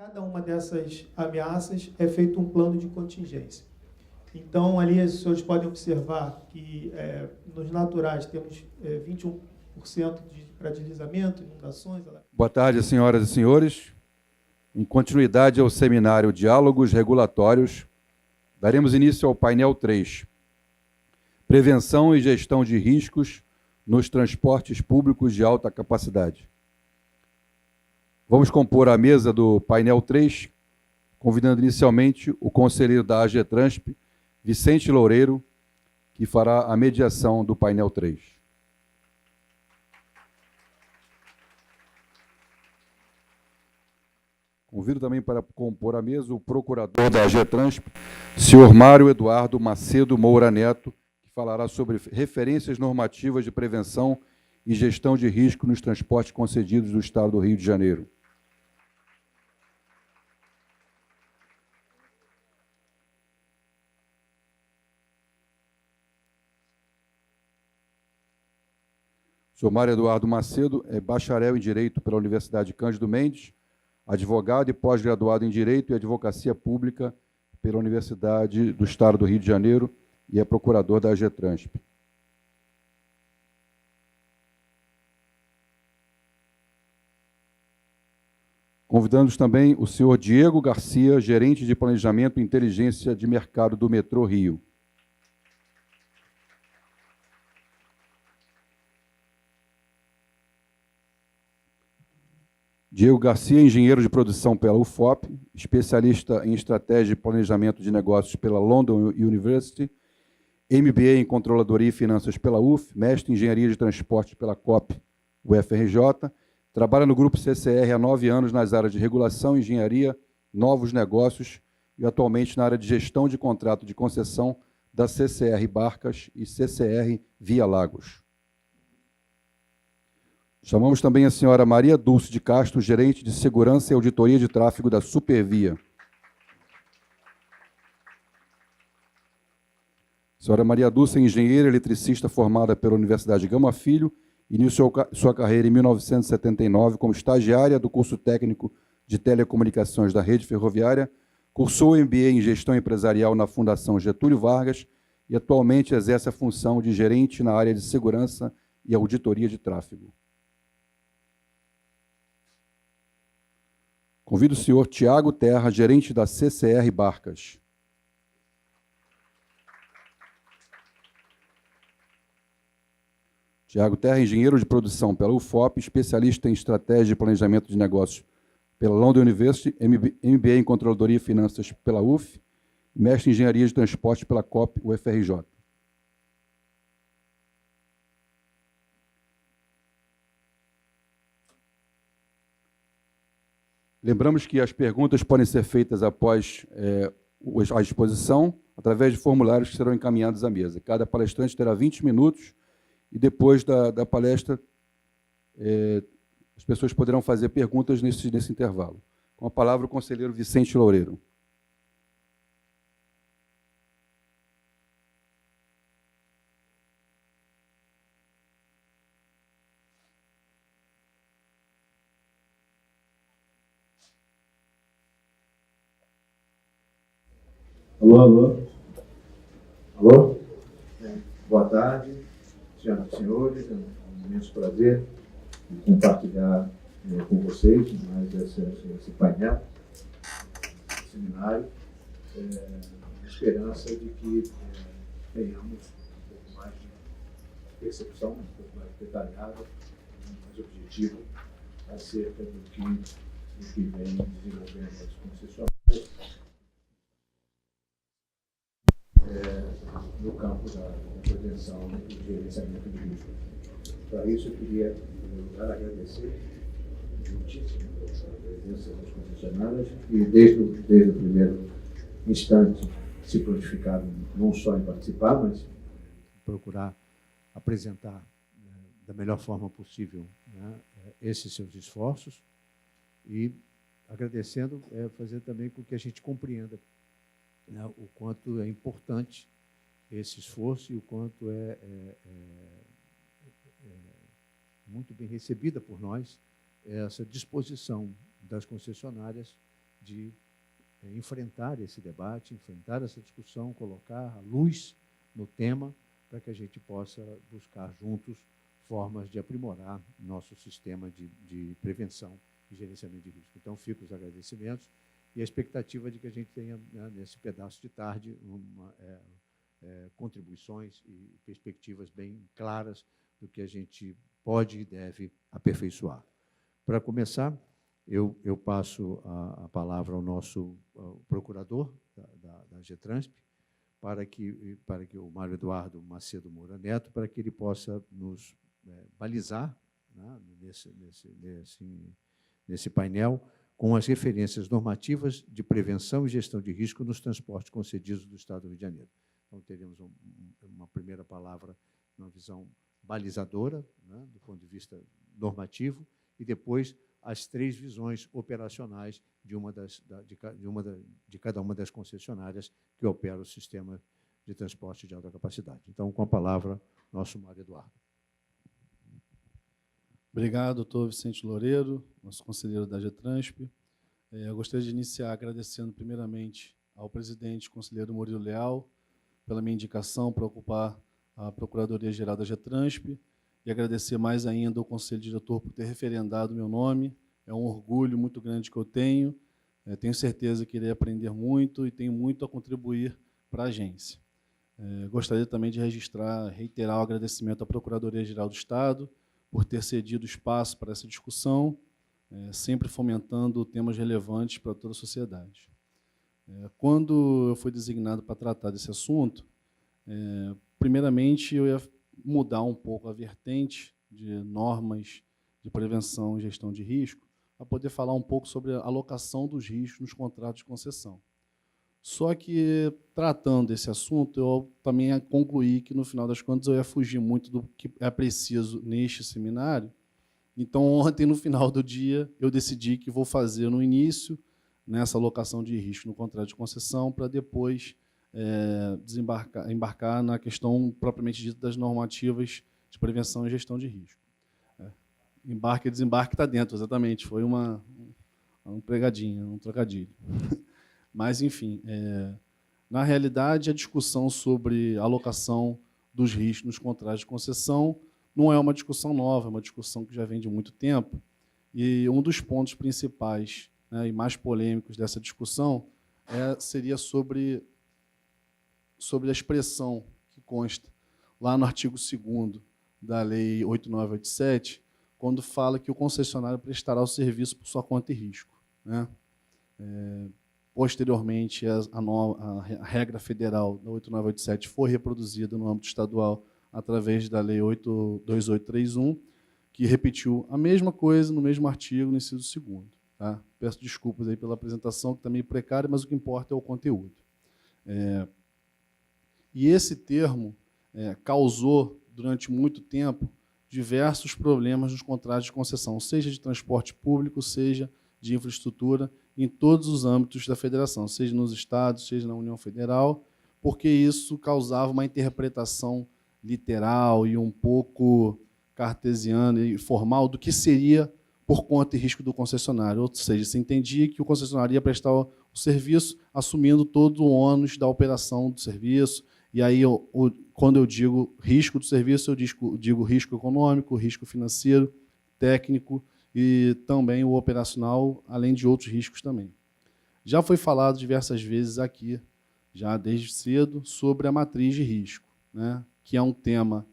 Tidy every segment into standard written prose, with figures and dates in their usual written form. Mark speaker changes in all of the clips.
Speaker 1: cada uma dessas ameaças é feito um plano de contingência. Então, ali, os senhores podem observar que nos naturais temos 21% para deslizamento, inundações.
Speaker 2: Boa tarde, senhoras e senhores. Em continuidade ao seminário Diálogos Regulatórios, daremos início ao painel 3, Prevenção e Gestão de Riscos nos Transportes Públicos de Alta Capacidade. Vamos compor a mesa do painel 3, convidando inicialmente o conselheiro da AGETRANSP, Vicente Loureiro, que fará a mediação do painel 3. Convido também para compor a mesa o procurador da AGETRANSP, senhor Mário Eduardo Macedo Moura Neto, que falará sobre referências normativas de prevenção e gestão de risco nos transportes concedidos do Estado do Rio de Janeiro. O senhor Mário Eduardo Macedo é bacharel em Direito pela Universidade Cândido Mendes, advogado e pós-graduado em Direito e Advocacia Pública pela Universidade do Estado do Rio de Janeiro e é procurador da AGETRANSP. Convidamos também o senhor Diego Garcia, gerente de Planejamento e Inteligência de Mercado do Metrô Rio. Diego Garcia, engenheiro de produção pela UFOP, especialista em estratégia e planejamento de negócios pela London University, MBA em controladoria e finanças pela UF, mestre em engenharia de transporte pela COP UFRJ, trabalha no grupo CCR há 9 anos nas áreas de regulação, engenharia, novos negócios e atualmente na área de gestão de contrato de concessão da CCR Barcas e CCR Via Lagos. Chamamos também a senhora Maria Dulce de Castro, gerente de Segurança e Auditoria de Tráfego da Supervia. Senhora Maria Dulce é engenheira eletricista formada pela Universidade Gama Filho, iniciou sua carreira em 1979 como estagiária do curso técnico de telecomunicações da rede ferroviária, cursou MBA em gestão empresarial na Fundação Getúlio Vargas e atualmente exerce a função de gerente na área de segurança e auditoria de tráfego. Convido o senhor Tiago Terra, gerente da CCR Barcas. Tiago Terra, engenheiro de produção pela UFOP, especialista em estratégia e planejamento de negócios pela London University, MBA em controladoria e finanças pela UF, mestre em engenharia de transporte pela COP UFRJ. Lembramos que as perguntas podem ser feitas após a exposição, através de formulários que serão encaminhados à mesa. Cada palestrante terá 20 minutos e depois da palestra as pessoas poderão fazer perguntas nesse intervalo. Com a palavra o conselheiro Vicente Loureiro.
Speaker 3: Alô, alô? Alô? Boa tarde, senhoras e senhores. É um imenso prazer compartilhar com vocês mais esse painel, esse seminário, a esperança de que tenhamos um pouco mais de percepção, um pouco mais detalhada, mais objetiva acerca do que vem desenvolvendo as concessionárias no campo da prevenção e gerenciamento de risco. Para isso, eu queria, em primeiro lugar, agradecer muitíssimo a presença das concessionárias, que desde o primeiro instante se prontificaram não só em participar, mas em procurar apresentar da melhor forma possível esses seus esforços e, agradecendo, fazer também com que a gente compreenda o quanto é importante esse esforço e o quanto é muito bem recebida por nós essa disposição das concessionárias de enfrentar esse debate, enfrentar essa discussão, colocar a luz no tema, para que a gente possa buscar juntos formas de aprimorar nosso sistema de prevenção e gerenciamento de risco. Então, fico os agradecimentos e a expectativa de que a gente tenha, né, nesse pedaço de tarde, contribuições e perspectivas bem claras do que a gente pode e deve aperfeiçoar. Para começar, eu passo a palavra ao nosso procurador da GETRANSP, para que o Mário Eduardo Macedo Moura Neto, para que ele possa nos balizar, né, nesse painel, com as referências normativas de prevenção e gestão de risco nos transportes concedidos do Estado do Rio de Janeiro. Então, teremos uma primeira palavra, uma visão balizadora, né, do ponto de vista normativo, e depois as 3 visões operacionais de cada uma das concessionárias que opera o sistema de transporte de alta capacidade. Então, com a palavra, nosso Mário Eduardo.
Speaker 4: Obrigado, doutor Vicente Loureiro, nosso conselheiro da GETRANSP. Eu gostaria de iniciar agradecendo, primeiramente, ao presidente, conselheiro Murilo Leal, pela minha indicação para ocupar a Procuradoria-Geral da GETRANSP, e agradecer mais ainda ao Conselho Diretor por ter referendado o meu nome. É um orgulho muito grande que eu tenho. Tenho certeza que irei aprender muito e tenho muito a contribuir para a agência. Gostaria também de reiterar o agradecimento à Procuradoria-Geral do Estado por ter cedido espaço para essa discussão, sempre fomentando temas relevantes para toda a sociedade. Quando eu fui designado para tratar desse assunto, primeiramente eu ia mudar um pouco a vertente de normas de prevenção e gestão de risco, para poder falar um pouco sobre a alocação dos riscos nos contratos de concessão. Só que, tratando desse assunto, eu também concluí que, no final das contas, eu ia fugir muito do que é preciso neste seminário. Então, ontem, no final do dia, eu decidi que vou fazer no início, nessa alocação de risco no contrato de concessão, para depois embarcar na questão propriamente dita das normativas de prevenção e gestão de risco. Embarque e desembarque está dentro, exatamente. Foi uma pregadinha, um trocadilho. Mas, enfim, na realidade, a discussão sobre a alocação dos riscos nos contratos de concessão não é uma discussão nova, é uma discussão que já vem de muito tempo. E um dos pontos principais, né, e mais polêmicos dessa discussão seria sobre a expressão que consta lá no artigo 2º da Lei 8987, quando fala que o concessionário prestará o serviço por sua conta e risco, né? Posteriormente, a regra federal da 8987 foi reproduzida no âmbito estadual através da Lei 2831, que repetiu a mesma coisa no mesmo artigo, no inciso 2º. Tá? Peço desculpas aí pela apresentação, que está meio precária, mas o que importa é o conteúdo. E esse termo causou, durante muito tempo, diversos problemas nos contratos de concessão, seja de transporte público, seja de infraestrutura, em todos os âmbitos da federação, seja nos estados, seja na União Federal, porque isso causava uma interpretação literal e um pouco cartesiana e formal do que seria por conta e risco do concessionário. Ou seja, se entendia que o concessionário ia prestar o serviço assumindo todo o ônus da operação do serviço. E aí, quando eu digo risco do serviço, eu digo risco econômico, risco financeiro, técnico e também o operacional, além de outros riscos também. Já foi falado diversas vezes aqui, já desde cedo, sobre a matriz de risco, né? Que é um tema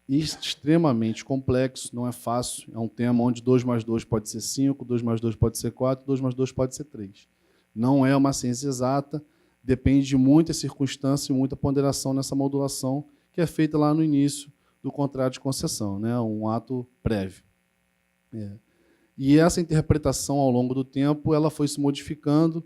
Speaker 4: extremamente complexo, não é fácil, é um tema onde 2 mais 2 pode ser 5, 2 mais 2 pode ser 4, 2 mais 2 pode ser 3. Não é uma ciência exata, depende de muitas circunstâncias e muita ponderação nessa modulação que é feita lá no início do contrato de concessão, né? Um ato prévio. E essa interpretação, ao longo do tempo, ela foi se modificando,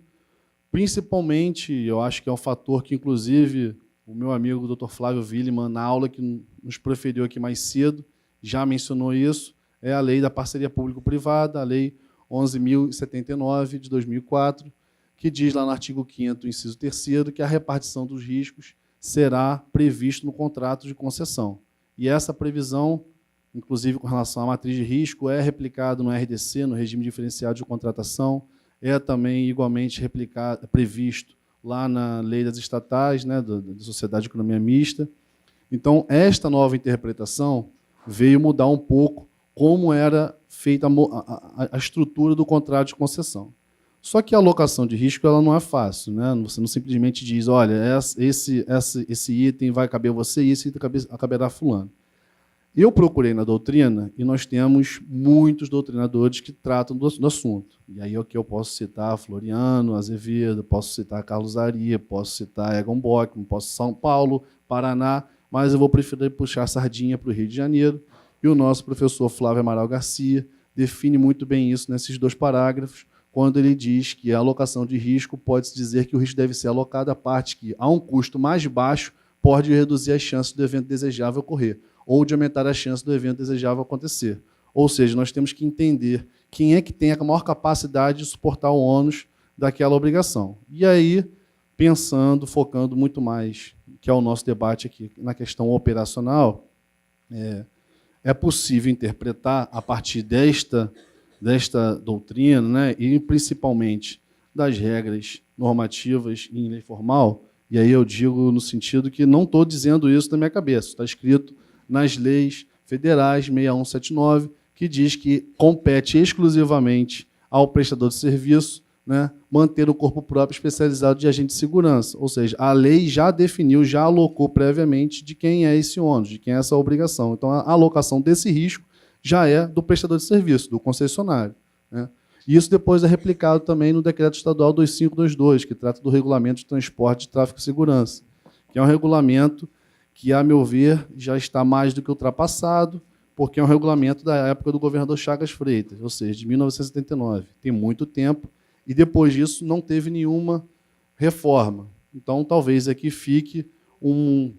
Speaker 4: principalmente, eu acho que é um fator que, inclusive, o meu amigo Dr. Flávio Williman, na aula que nos proferiu aqui mais cedo, já mencionou isso, é a Lei da Parceria Público-Privada, a Lei 11.079, de 2004, que diz lá no artigo 5º, inciso 3º, que a repartição dos riscos será prevista no contrato de concessão. E essa previsão, inclusive com relação à matriz de risco, é replicada no RDC, no Regime Diferenciado de Contratação, é também igualmente replicado, previsto lá na lei das estatais, né, da Sociedade de Economia Mista. Então, esta nova interpretação veio mudar um pouco como era feita a estrutura do contrato de concessão. Só que a alocação de risco ela não é fácil, né? Você não simplesmente diz, olha, esse item vai caber a você e esse item caberá a fulano. Eu procurei na doutrina e nós temos muitos doutrinadores que tratam do assunto. E aí aqui eu posso citar Floriano, Azevedo, posso citar Carlos Aria, posso citar Egon Bockmann, posso São Paulo, Paraná, mas eu vou preferir puxar a sardinha para o Rio de Janeiro. E o nosso professor Flávio Amaral Garcia define muito bem isso nesses 2 parágrafos, quando ele diz que a alocação de risco pode-se dizer que o risco deve ser alocado à parte que, a um custo mais baixo, pode reduzir as chances do evento desejável ocorrer, ou de aumentar a chance do evento desejável acontecer. Ou seja, nós temos que entender quem é que tem a maior capacidade de suportar o ônus daquela obrigação. E aí, pensando, focando muito mais, que é o nosso debate aqui, na questão operacional, é possível interpretar, a partir desta doutrina, né, e principalmente das regras normativas em lei formal, e aí eu digo no sentido que não estou dizendo isso na minha cabeça, está escrito nas leis federais 6179, que diz que compete exclusivamente ao prestador de serviço, né, manter o corpo próprio especializado de agente de segurança. Ou seja, a lei já definiu, já alocou previamente de quem é esse ônus, de quem é essa obrigação. Então, a alocação desse risco já é do prestador de serviço, do concessionário, né? E isso depois é replicado também no Decreto Estadual 2522, que trata do Regulamento de Transporte de Tráfego e Segurança, que é um regulamento que, a meu ver, já está mais do que ultrapassado, porque é um regulamento da época do governador Chagas Freitas, ou seja, de 1979. Tem muito tempo, e depois disso não teve nenhuma reforma. Então, talvez aqui fique um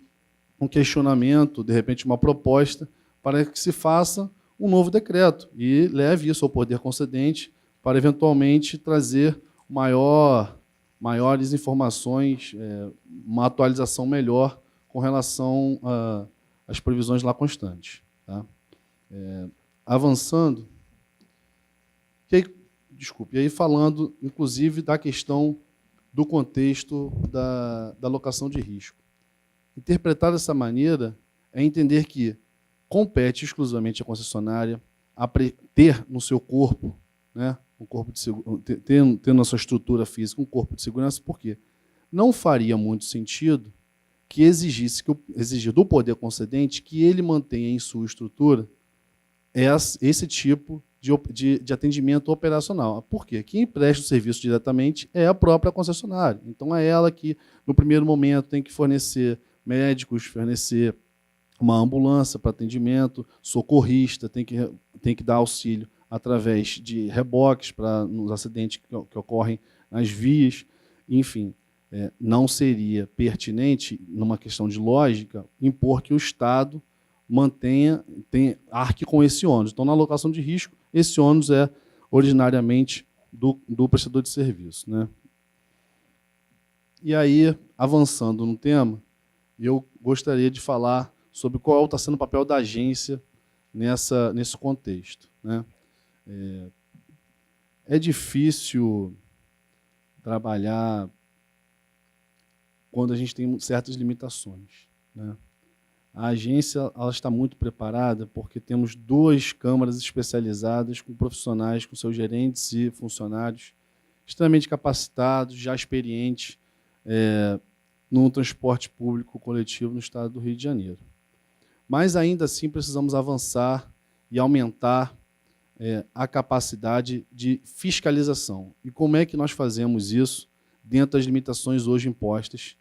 Speaker 4: questionamento, de repente uma proposta, para que se faça um novo decreto e leve isso ao poder concedente para, eventualmente, trazer maiores informações, uma atualização melhor com relação às previsões lá constantes. Tá? Avançando, e aí falando, inclusive, da questão do contexto da alocação de risco. Interpretar dessa maneira é entender que compete exclusivamente à concessionária ter no seu corpo, né, tendo na sua estrutura física um corpo de segurança, por quê? Não faria muito sentido que exigir do poder concedente que ele mantenha em sua estrutura esse tipo de atendimento operacional. Por quê? Quem presta o serviço diretamente é a própria concessionária. Então, é ela que, no primeiro momento, tem que fornecer médicos, fornecer uma ambulância para atendimento, socorrista, tem que dar auxílio através de reboques para nos acidentes que ocorrem nas vias. Enfim, não seria pertinente, numa questão de lógica, impor que o Estado arque com esse ônus. Então, na alocação de risco, esse ônus é originariamente do prestador de serviço, né? E aí, avançando no tema, eu gostaria de falar sobre qual está sendo o papel da agência nesse contexto, né? É difícil trabalhar quando a gente tem certas limitações, né? A agência ela está muito preparada porque temos 2 câmaras especializadas com profissionais, com seus gerentes e funcionários extremamente capacitados, já experientes no transporte público coletivo no estado do Rio de Janeiro. Mas, ainda assim, precisamos avançar e aumentar a capacidade de fiscalização. E como é que nós fazemos isso dentro das limitações hoje impostas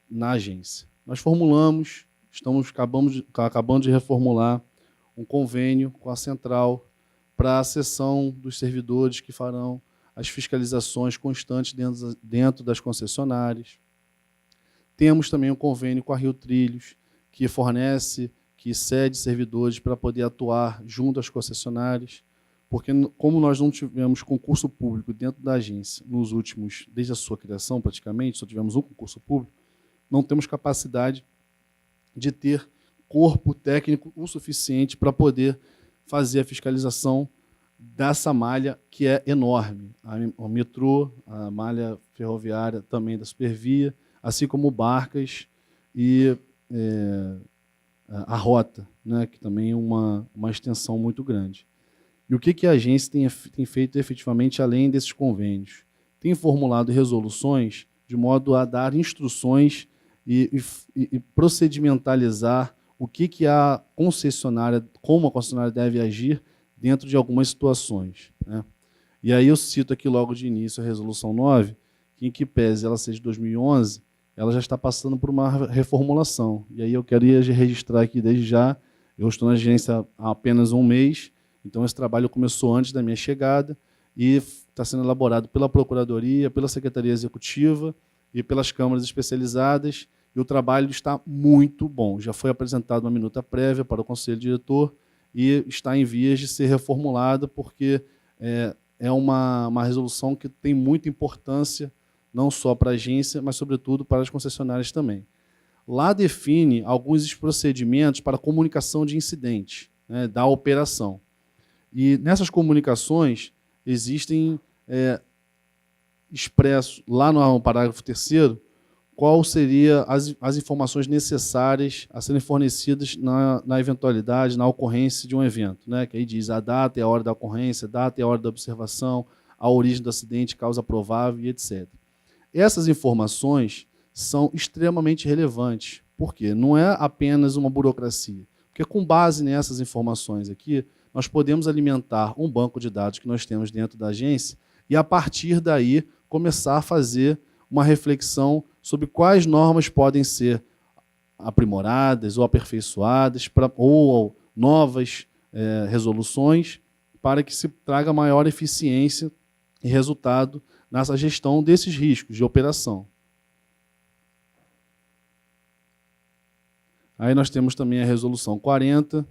Speaker 4: na agência? Nós acabando de reformular um convênio com a Central para a cessão dos servidores que farão as fiscalizações constantes dentro das concessionárias. Temos também um convênio com a Rio Trilhos, que cede servidores para poder atuar junto às concessionárias, porque, como nós não tivemos concurso público dentro da agência desde a sua criação, praticamente, só tivemos um concurso público, não temos capacidade de ter corpo técnico o suficiente para poder fazer a fiscalização dessa malha que é enorme. O metrô, a malha ferroviária também da Supervia, assim como Barcas e a Rota, né, que também é uma extensão muito grande. E o que a agência tem feito efetivamente além desses convênios? Tem formulado resoluções de modo a dar instruções e procedimentalizar o que a concessionária, como a concessionária deve agir dentro de algumas situações, né? E aí eu cito aqui logo de início a Resolução 9, que, em que pese ela seja de 2011, ela já está passando por uma reformulação. E aí eu queria registrar aqui desde já, eu estou na agência há apenas um mês, então esse trabalho começou antes da minha chegada e está sendo elaborado pela Procuradoria, pela Secretaria Executiva e pelas câmaras especializadas, e o trabalho está muito bom. Já foi apresentada uma minuta prévia para o Conselho Diretor e está em vias de ser reformulada, porque é uma resolução que tem muita importância, não só para a agência, mas, sobretudo, para as concessionárias também. Lá define alguns procedimentos para comunicação de incidentes, né, da operação. E nessas comunicações existem expressos, lá no parágrafo 3º, qual seria as informações necessárias a serem fornecidas na eventualidade, na ocorrência de um evento, né? Que aí diz a data e a hora da ocorrência, a data e a hora da observação, a origem do acidente, causa provável e etc. Essas informações são extremamente relevantes. Por quê? Não é apenas uma burocracia. Porque com base nessas informações aqui, nós podemos alimentar um banco de dados que nós temos dentro da agência e, a partir daí, começar a fazer uma reflexão sobre quais normas podem ser aprimoradas ou aperfeiçoadas, ou novas resoluções, para que se traga maior eficiência e resultado nessa gestão desses riscos de operação. Aí nós temos também a Resolução 40,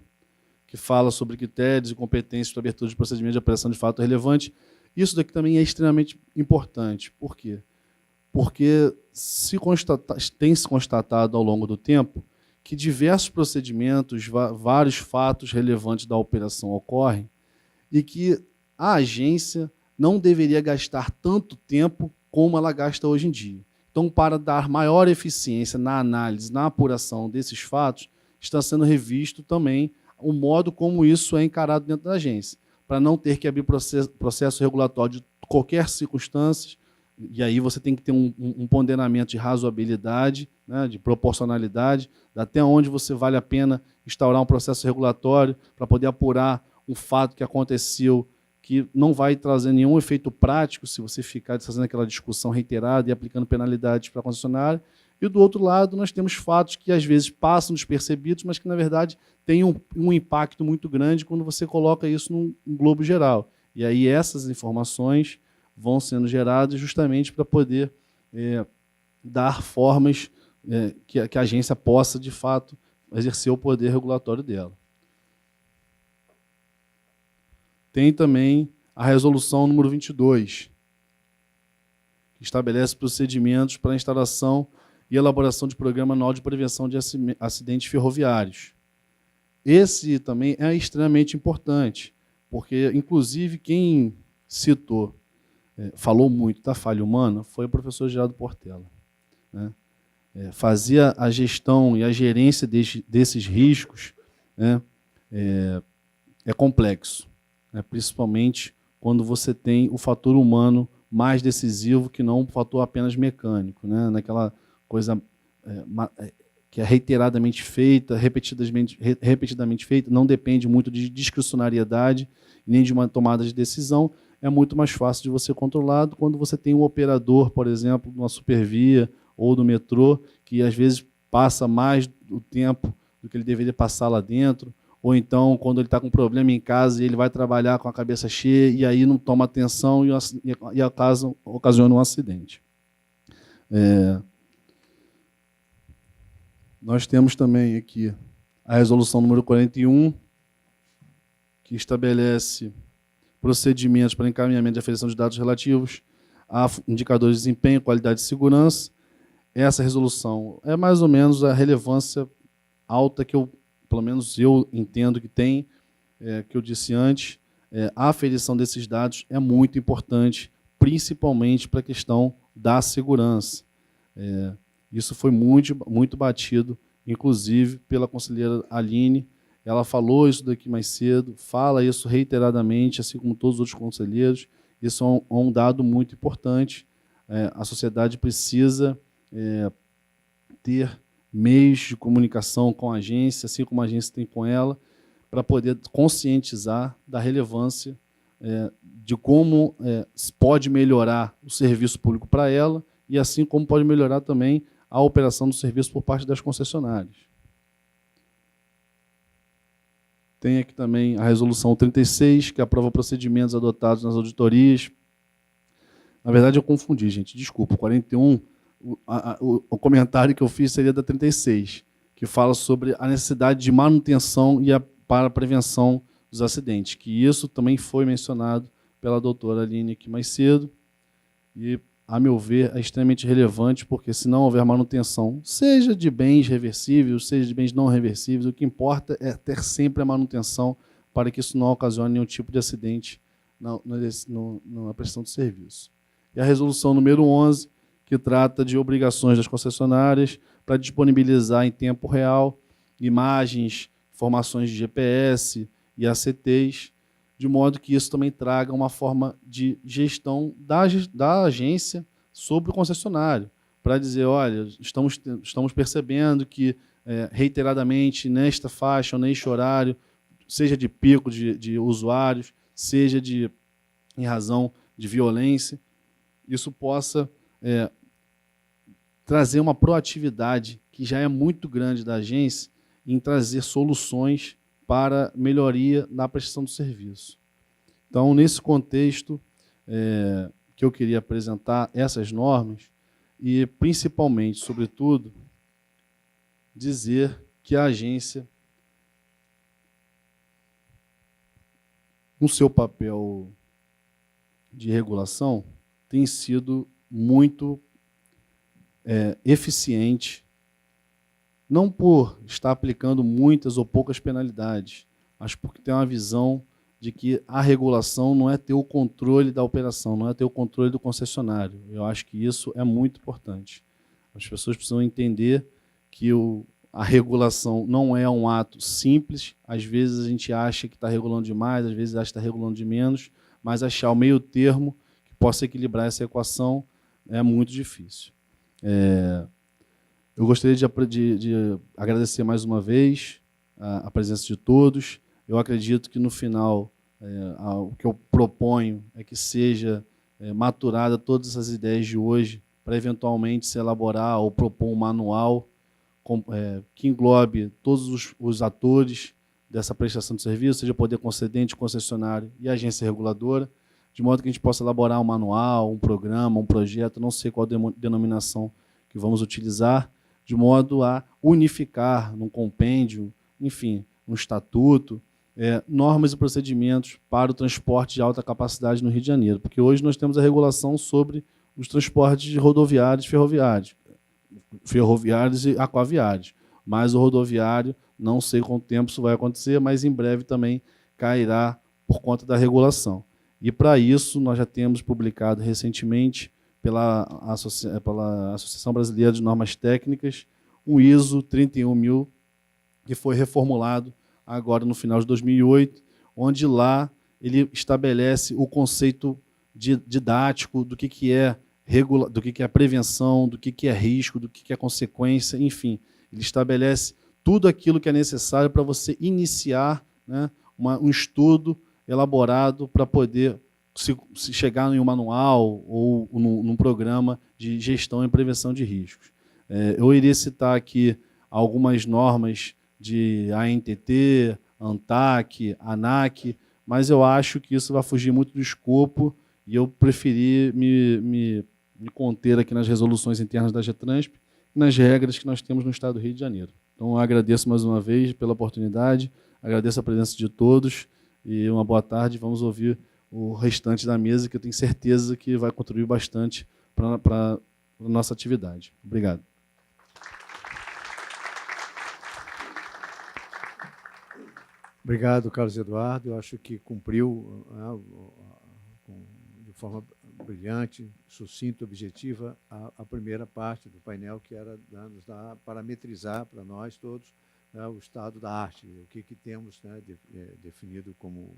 Speaker 4: que fala sobre critérios e competências para abertura de procedimento de operação de fato relevante. Isso daqui também é extremamente importante. Por quê? Porque tem se constatado ao longo do tempo que diversos procedimentos, vários fatos relevantes da operação ocorrem e que a agência não deveria gastar tanto tempo como ela gasta hoje em dia. Então, para dar maior eficiência na análise, na apuração desses fatos, está sendo revisto também o modo como isso é encarado dentro da agência, para não ter que abrir processo regulatório de qualquer circunstância. E aí você tem que ter um ponderamento de razoabilidade, né, de proporcionalidade, até onde você vale a pena instaurar um processo regulatório para poder apurar um fato que aconteceu que não vai trazer nenhum efeito prático se você ficar fazendo aquela discussão reiterada e aplicando penalidades para a concessionária. E, do outro lado, nós temos fatos que, às vezes, passam despercebidos, mas que, na verdade, têm um impacto muito grande quando você coloca isso num globo geral. E aí essas informações vão sendo geradas justamente para poder dar formas que a agência possa, de fato, exercer o poder regulatório dela. Tem também a Resolução número 22, que estabelece procedimentos para a instalação e elaboração de programa anual de prevenção de acidentes ferroviários. Esse também é extremamente importante, porque, inclusive, quem citou, falou muito da falha humana, foi o professor Geraldo Portela, né? Fazia a gestão e a gerência desses riscos, né? É complexo, né? Principalmente quando você tem o fator humano mais decisivo que não o fator apenas mecânico, né? Naquela coisa que é reiteradamente feita, repetidamente feita, não depende muito de discricionariedade nem de uma tomada de decisão, é muito mais fácil de você controlar quando você tem um operador, por exemplo, de uma supervia ou do metrô, que às vezes passa mais o tempo do que ele deveria passar lá dentro, ou então quando ele está com um problema em casa e ele vai trabalhar com a cabeça cheia e aí não toma atenção e ocasiona um acidente. Nós temos também aqui a Resolução número 41, que estabelece procedimentos para encaminhamento de aferição de dados relativos a indicadores de desempenho, qualidade e segurança. Essa resolução é mais ou menos a relevância alta que pelo menos eu entendo que tem, que eu disse antes, a aferição desses dados é muito importante, principalmente para a questão da segurança. Isso foi muito batido, inclusive pela conselheira Aline. Ela falou isso daqui mais cedo, fala isso reiteradamente, assim como todos os outros conselheiros. Isso é um dado muito importante. A sociedade precisa ter meios de comunicação com a agência, assim como a agência tem com ela, para poder conscientizar da relevância de como pode melhorar o serviço público para ela e assim como pode melhorar também a operação do serviço por parte das concessionárias. Tem aqui também a resolução 36, que aprova procedimentos adotados nas auditorias. Na verdade, eu confundi, gente, desculpa. 41, o comentário que eu fiz seria da 36, que fala sobre a necessidade de manutenção para a prevenção dos acidentes, que isso também foi mencionado pela doutora Aline aqui mais cedo, e, a meu ver, é extremamente relevante, porque se não houver manutenção, seja de bens reversíveis, seja de bens não reversíveis, o que importa é ter sempre a manutenção para que isso não ocasione nenhum tipo de acidente na prestação de serviço. E a resolução número 11, que trata de obrigações das concessionárias para disponibilizar em tempo real imagens, informações de GPS e ACTs, de modo que isso também traga uma forma de gestão da agência sobre o concessionário, para dizer, olha, estamos percebendo que, reiteradamente, nesta faixa ou neste horário, seja de pico de usuários, seja em razão de violência, isso possa trazer uma proatividade que já é muito grande da agência em trazer soluções para melhoria na prestação do serviço. Então, nesse contexto, que eu queria apresentar essas normas e, principalmente, sobretudo, dizer que a agência, no seu papel de regulação, tem sido muito eficiente, não por estar aplicando muitas ou poucas penalidades, mas porque tem uma visão de que a regulação não é ter o controle da operação, não é ter o controle do concessionário. Eu acho que isso é muito importante. As pessoas precisam entender que a regulação não é um ato simples. Às vezes a gente acha que está regulando demais, às vezes acha que está regulando de menos, mas achar o meio termo que possa equilibrar essa equação é muito difícil. Eu gostaria de agradecer mais uma vez a presença de todos. Eu acredito que, no final, o que eu proponho é que seja maturada todas essas ideias de hoje para, eventualmente, se elaborar ou propor um manual que englobe todos os atores dessa prestação de serviço, seja poder concedente, concessionário e agência reguladora, de modo que a gente possa elaborar um manual, um programa, um projeto, não sei qual denominação que vamos utilizar, de modo a unificar num compêndio, enfim, um estatuto, normas e procedimentos para o transporte de alta capacidade no Rio de Janeiro, porque hoje nós temos a regulação sobre os transportes rodoviários e ferroviários e aquaviários, mas o rodoviário, não sei quanto tempo isso vai acontecer, mas em breve também cairá por conta da regulação. E, para isso, nós já temos publicado recentemente, pela Associação Brasileira de Normas Técnicas, o ISO 31000, que foi reformulado agora no final de 2008, onde lá ele estabelece o conceito didático do que é prevenção, do que é risco, do que é consequência, enfim. Ele estabelece tudo aquilo que é necessário para você iniciar, né, um estudo elaborado para poder se chegar em um manual ou num programa de gestão e prevenção de riscos. Eu iria citar aqui algumas normas de ANTT, ANTAC, ANAC, mas eu acho que isso vai fugir muito do escopo e eu preferi me conter aqui nas resoluções internas da GETRANSP e nas regras que nós temos no Estado do Rio de Janeiro. Então, eu agradeço mais uma vez pela oportunidade, agradeço a presença de todos e uma boa tarde. Vamos ouvir o restante da mesa, que eu tenho certeza que vai contribuir bastante para a nossa atividade. Obrigado.
Speaker 3: Obrigado, Carlos Eduardo. Eu acho que cumpriu de forma brilhante, sucinta, objetiva, a primeira parte do painel, que era nos dar, parametrizar para nós todos, né, o estado da arte, o que temos, né, definido como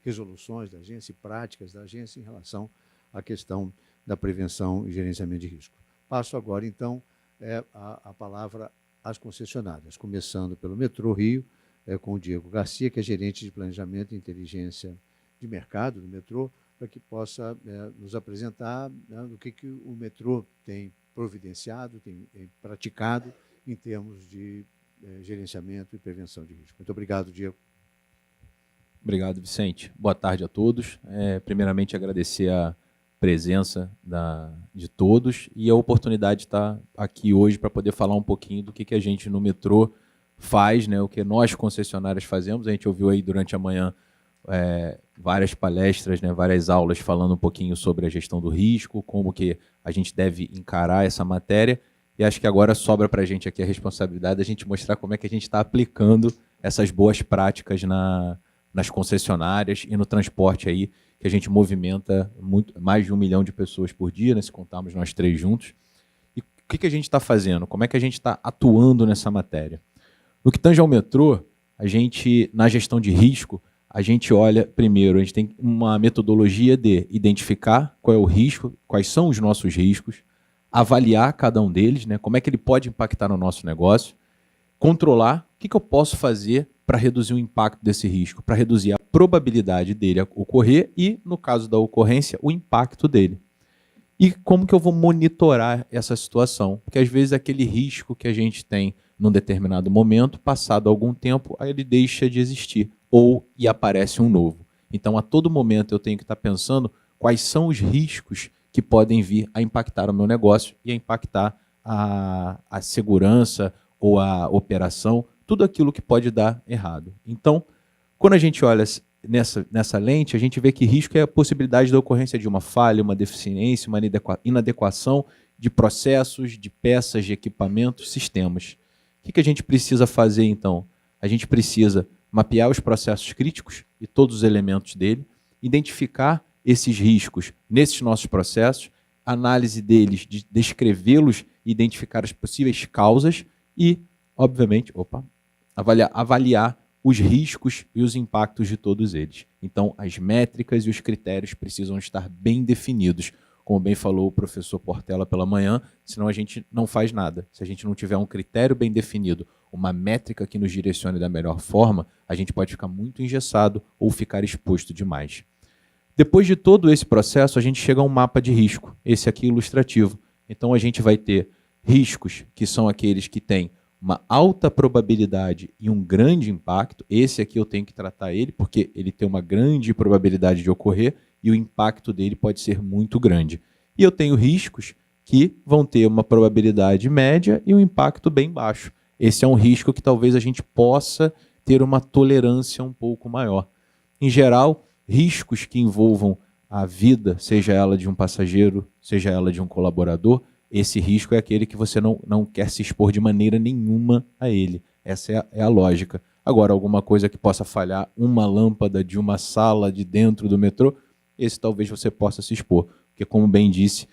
Speaker 3: resoluções da agência e práticas da agência em relação à questão da prevenção e gerenciamento de risco. Passo agora, então, a palavra às concessionárias, começando pelo Metrô Rio, com o Diego Garcia, que é gerente de planejamento e inteligência de mercado do metrô, para que possa nos apresentar, né, do que o metrô tem providenciado, tem praticado em termos de gerenciamento e prevenção de risco. Muito obrigado, Diego.
Speaker 5: Obrigado, Vicente. Boa tarde a todos. Primeiramente, agradecer a presença de todos e a oportunidade de estar aqui hoje para poder falar um pouquinho do que a gente no metrô faz, né, o que nós concessionárias fazemos. A gente ouviu aí durante a manhã várias palestras, né, várias aulas falando um pouquinho sobre a gestão do risco, como que a gente deve encarar essa matéria, e acho que agora sobra para a gente aqui a responsabilidade de a gente mostrar como é que a gente está aplicando essas boas práticas nas concessionárias e no transporte aí, que a gente movimenta mais de 1 milhão de pessoas por dia, né, se contarmos nós três juntos. E o que a gente está fazendo? Como é que a gente está atuando nessa matéria? No que tange ao metrô, a gente, na gestão de risco, a gente olha, primeiro, a gente tem uma metodologia de identificar qual é o risco, quais são os nossos riscos, avaliar cada um deles, né, como é que ele pode impactar no nosso negócio, controlar o que eu posso fazer para reduzir o impacto desse risco, para reduzir a probabilidade dele ocorrer e, no caso da ocorrência, o impacto dele. E como que eu vou monitorar essa situação? Porque às vezes aquele risco que a gente tem num determinado momento, passado algum tempo, aí ele deixa de existir e aparece um novo. Então, a todo momento eu tenho que estar pensando quais são os riscos que podem vir a impactar o meu negócio e a impactar a segurança ou a operação, tudo aquilo que pode dar errado. Então, quando a gente olha nessa lente, a gente vê que risco é a possibilidade da ocorrência de uma falha, uma deficiência, uma inadequação de processos, de peças, de equipamentos, sistemas. O que a gente precisa fazer, então? A gente precisa mapear os processos críticos e todos os elementos dele, identificar esses riscos nesses nossos processos, análise deles, descrevê-los, identificar as possíveis causas e, obviamente, avaliar os riscos e os impactos de todos eles. Então, as métricas e os critérios precisam estar bem definidos, como bem falou o professor Portela pela manhã, senão a gente não faz nada. Se a gente não tiver um critério bem definido, uma métrica que nos direcione da melhor forma, a gente pode ficar muito engessado ou ficar exposto demais. Depois de todo esse processo, a gente chega a um mapa de risco, esse aqui ilustrativo. Então, a gente vai ter riscos que são aqueles que têm uma alta probabilidade e um grande impacto. Esse aqui eu tenho que tratar ele, porque ele tem uma grande probabilidade de ocorrer e o impacto dele pode ser muito grande. E eu tenho riscos que vão ter uma probabilidade média e um impacto bem baixo. Esse é um risco que talvez a gente possa ter uma tolerância um pouco maior. Em geral, riscos que envolvam a vida, seja ela de um passageiro, seja ela de um colaborador, esse risco é aquele que você não quer se expor de maneira nenhuma a ele. Essa é a lógica. Agora, alguma coisa que possa falhar, uma lâmpada de uma sala de dentro do metrô, esse talvez você possa se expor. Porque, como bem disse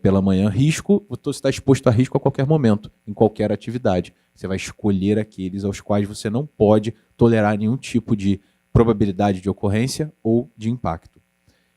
Speaker 5: pela manhã, risco, você está exposto a risco a qualquer momento, em qualquer atividade. Você vai escolher aqueles aos quais você não pode tolerar nenhum tipo de probabilidade de ocorrência ou de impacto.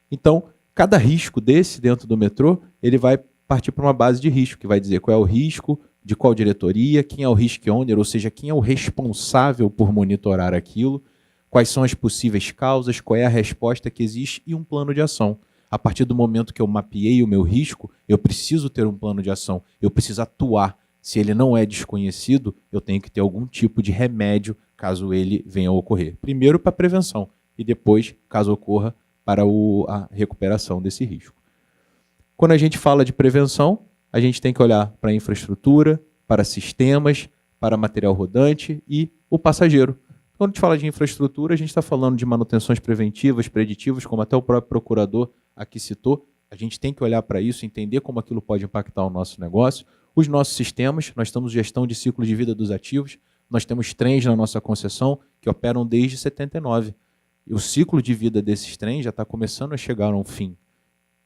Speaker 5: Então, cada risco desse dentro do metrô, ele vai partir para uma base de risco, que vai dizer qual é o risco, de qual diretoria, quem é o risk owner, ou seja, quem é o responsável por monitorar aquilo, quais são as possíveis causas, qual é a resposta que existe e um plano de ação. A partir do momento que eu mapeei o meu risco, eu preciso ter um plano de ação, eu preciso atuar. Se ele não é desconhecido, eu tenho que ter algum tipo de remédio caso ele venha a ocorrer. Primeiro para a prevenção e depois, caso ocorra, para a recuperação desse risco. Quando a gente fala de prevenção, a gente tem que olhar para a infraestrutura, para sistemas, para material rodante e o passageiro. Quando a gente fala de infraestrutura, a gente está falando de manutenções preventivas, preditivas, como até o próprio procurador aqui citou. A gente tem que olhar para isso, entender como aquilo pode impactar o nosso negócio. Os nossos sistemas, nós estamos em gestão de ciclo de vida dos ativos, Nós temos trens na nossa concessão que operam desde 79. E o ciclo de vida desses trens já está começando a chegar a um fim.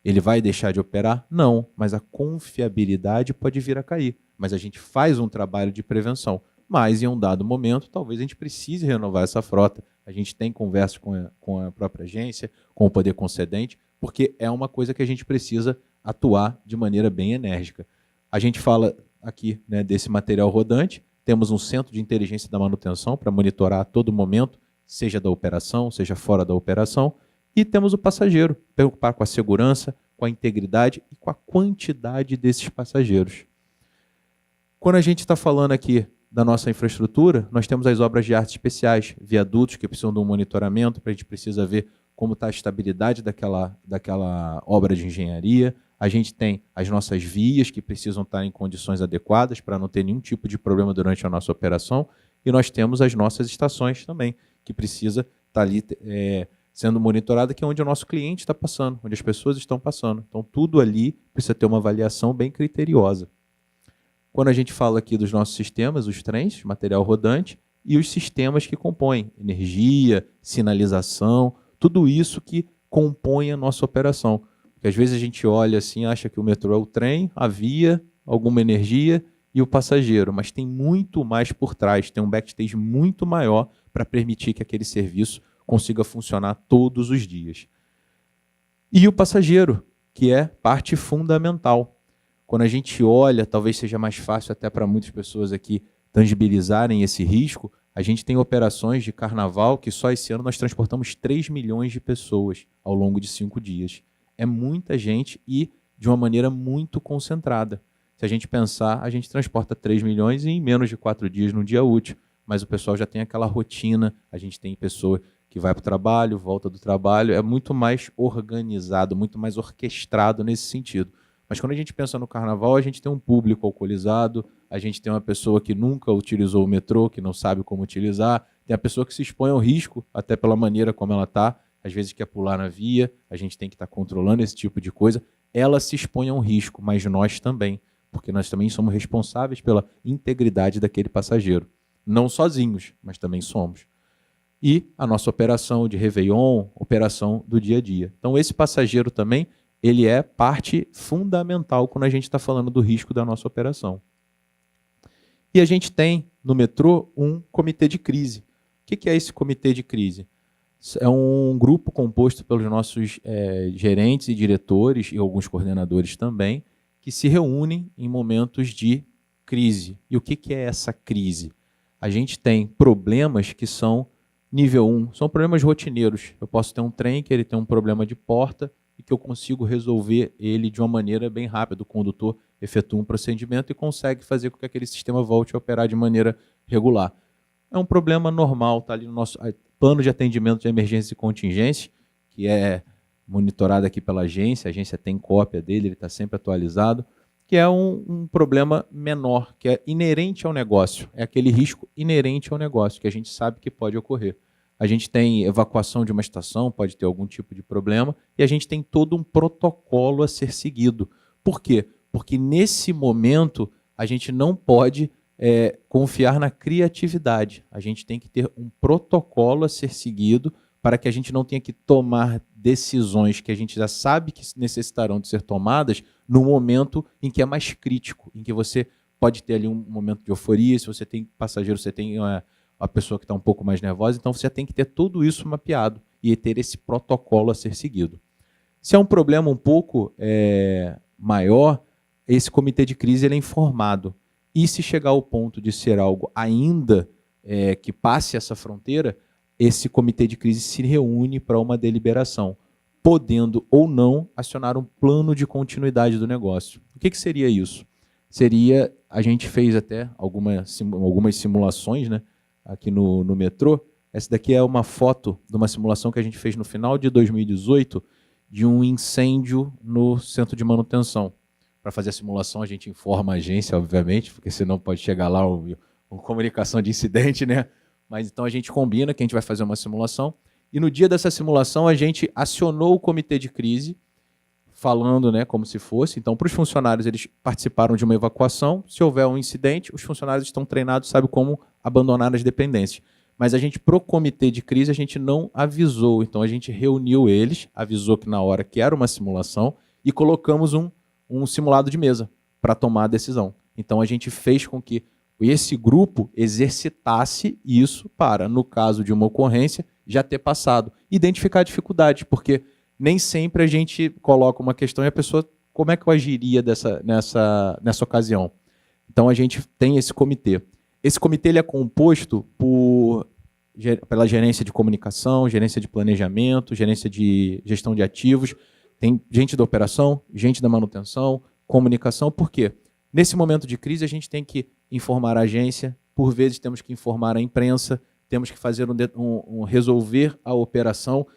Speaker 5: Ele vai deixar de operar? Não, mas a confiabilidade pode vir a cair. Mas a gente faz um trabalho de prevenção. Mas, em um dado momento, talvez a gente precise renovar essa frota. A gente tem conversa com a própria agência, com o poder concedente, porque é uma coisa que a gente precisa atuar de maneira bem enérgica. A gente fala aqui, né, desse material rodante, temos um centro de inteligência da manutenção para monitorar a todo momento, seja da operação, seja fora da operação, e temos o passageiro, preocupar com a segurança, com a integridade e com a quantidade desses passageiros. Quando a gente está falando aqui da nossa infraestrutura, nós temos as obras de arte especiais, viadutos que precisam de um monitoramento, a gente precisa ver como está a estabilidade daquela obra de engenharia. A gente tem as nossas vias que precisam estar em condições adequadas para não ter nenhum tipo de problema durante a nossa operação. E nós temos as nossas estações também, que precisa estar ali sendo monitorada, que é onde o nosso cliente está passando, onde as pessoas estão passando. Então, tudo ali precisa ter uma avaliação bem criteriosa. Quando a gente fala aqui dos nossos sistemas, os trens, material rodante, e os sistemas que compõem, energia, sinalização, tudo isso que compõe a nossa operação. Porque às vezes a gente olha assim, acha que o metrô é o trem, a via, alguma energia e o passageiro, mas tem muito mais por trás, tem um backstage muito maior para permitir que aquele serviço consiga funcionar todos os dias. E o passageiro, que é parte fundamental. Quando a gente olha, talvez seja mais fácil até para muitas pessoas aqui tangibilizarem esse risco, a gente tem operações de carnaval que só esse ano nós transportamos 3 milhões de pessoas ao longo de 5 dias. É muita gente e de uma maneira muito concentrada. Se a gente pensar, a gente transporta 3 milhões em menos de 4 dias no dia útil, mas o pessoal já tem aquela rotina, a gente tem pessoa que vai para o trabalho, volta do trabalho, é muito mais organizado, muito mais orquestrado nesse sentido. Mas quando a gente pensa no carnaval, a gente tem um público alcoolizado, a gente tem uma pessoa que nunca utilizou o metrô, que não sabe como utilizar, tem a pessoa que se expõe ao risco, até pela maneira como ela está, às vezes quer pular na via, a gente tem que estar controlando esse tipo de coisa. Ela se expõe a um risco, mas nós também, porque nós também somos responsáveis pela integridade daquele passageiro. Não sozinhos, mas também somos. E a nossa operação de Réveillon, operação do dia a dia. Então esse passageiro também, ele é parte fundamental quando a gente está falando do risco da nossa operação. E a gente tem no metrô um comitê de crise. O que é esse comitê de crise? É um grupo composto pelos nossos gerentes e diretores e alguns coordenadores também, que se reúnem em momentos de crise. E o que é essa crise? A gente tem problemas que são nível 1, são problemas rotineiros. Eu posso ter um trem que ele tem um problema de porta e que eu consigo resolver ele de uma maneira bem rápida. O condutor efetua um procedimento e consegue fazer com que aquele sistema volte a operar de maneira regular. É um problema normal, está ali no nosso plano de atendimento de emergência e contingência, que é monitorado aqui pela agência, a agência tem cópia dele, ele está sempre atualizado, que é um problema menor, que é inerente ao negócio, é aquele risco inerente ao negócio, que a gente sabe que pode ocorrer. A gente tem evacuação de uma estação, pode ter algum tipo de problema, e a gente tem todo um protocolo a ser seguido. Por quê? Porque nesse momento a gente não pode confiar na criatividade. A gente tem que ter um protocolo a ser seguido para que a gente não tenha que tomar decisões que a gente já sabe que necessitarão de ser tomadas no momento em que é mais crítico, em que você pode ter ali um momento de euforia, se você tem passageiro, você tem a pessoa que está um pouco mais nervosa, então você tem que ter tudo isso mapeado e ter esse protocolo a ser seguido. Se é um problema um pouco maior, esse comitê de crise ele é informado. E se chegar ao ponto de ser algo ainda que passe essa fronteira, esse comitê de crise se reúne para uma deliberação, podendo ou não acionar um plano de continuidade do negócio. O que seria isso? Seria, a gente fez até algumas simulações, né, aqui no metrô. Essa daqui é uma foto de uma simulação que a gente fez no final de 2018 de um incêndio no centro de manutenção. Para fazer a simulação, a gente informa a agência, obviamente, porque senão pode chegar lá uma comunicação de incidente, né? Mas então a gente combina que a gente vai fazer uma simulação e no dia dessa simulação a gente acionou o comitê de crise, falando, né, como se fosse. Então, para os funcionários, eles participaram de uma evacuação. Se houver um incidente, os funcionários estão treinados, sabem como abandonar as dependências. Mas a gente, pro comitê de crise, a gente não avisou. Então, a gente reuniu eles, avisou que na hora que era uma simulação e colocamos um simulado de mesa para tomar a decisão. Então, a gente fez com que esse grupo exercitasse isso para, no caso de uma ocorrência, já ter passado. Identificar a dificuldade, porque nem sempre a gente coloca uma questão e a pessoa, como é que eu agiria nessa ocasião? Então, a gente tem esse comitê. Esse comitê ele é composto pela gerência de comunicação, gerência de planejamento, gerência de gestão de ativos, tem gente da operação, gente da manutenção, comunicação. Por quê? Nesse momento de crise, a gente tem que informar a agência, por vezes temos que informar a imprensa, temos que fazer resolver a operação.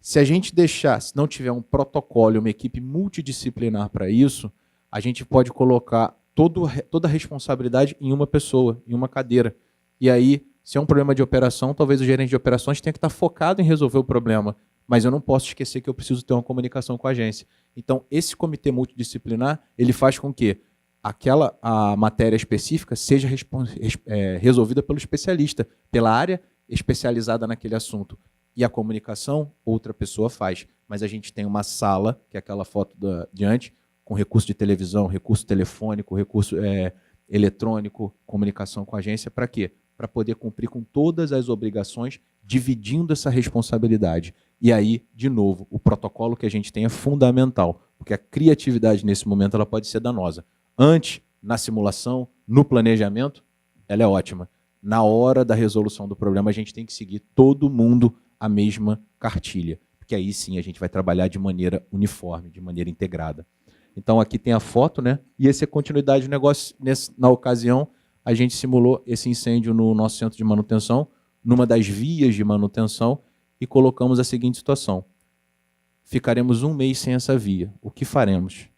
Speaker 5: Se a gente deixar, se não tiver um protocolo, uma equipe multidisciplinar para isso, a gente pode colocar toda a responsabilidade em uma pessoa, em uma cadeira. E aí, se é um problema de operação, talvez o gerente de operações tenha que estar focado em resolver o problema, mas eu não posso esquecer que eu preciso ter uma comunicação com a agência. Então, esse comitê multidisciplinar, ele faz com que a matéria específica seja resolvida pelo especialista, pela área especializada naquele assunto. E a comunicação, outra pessoa faz. Mas a gente tem uma sala, que é aquela foto diante, com recurso de televisão, recurso telefônico, recurso eletrônico, comunicação com a agência. Para quê? Para poder cumprir com todas as obrigações, dividindo essa responsabilidade. E aí, de novo, o protocolo que a gente tem é fundamental, porque a criatividade nesse momento ela pode ser danosa. Antes, na simulação, no planejamento, ela é ótima. Na hora da resolução do problema, a gente tem que seguir todo mundo a mesma cartilha, porque aí sim a gente vai trabalhar de maneira uniforme, de maneira integrada. Então aqui tem a foto, né? E essa é a continuidade do negócio. Na ocasião, a gente simulou esse incêndio no nosso centro de manutenção, numa das vias de manutenção, e colocamos a seguinte situação. Ficaremos 1 mês sem essa via. O que faremos?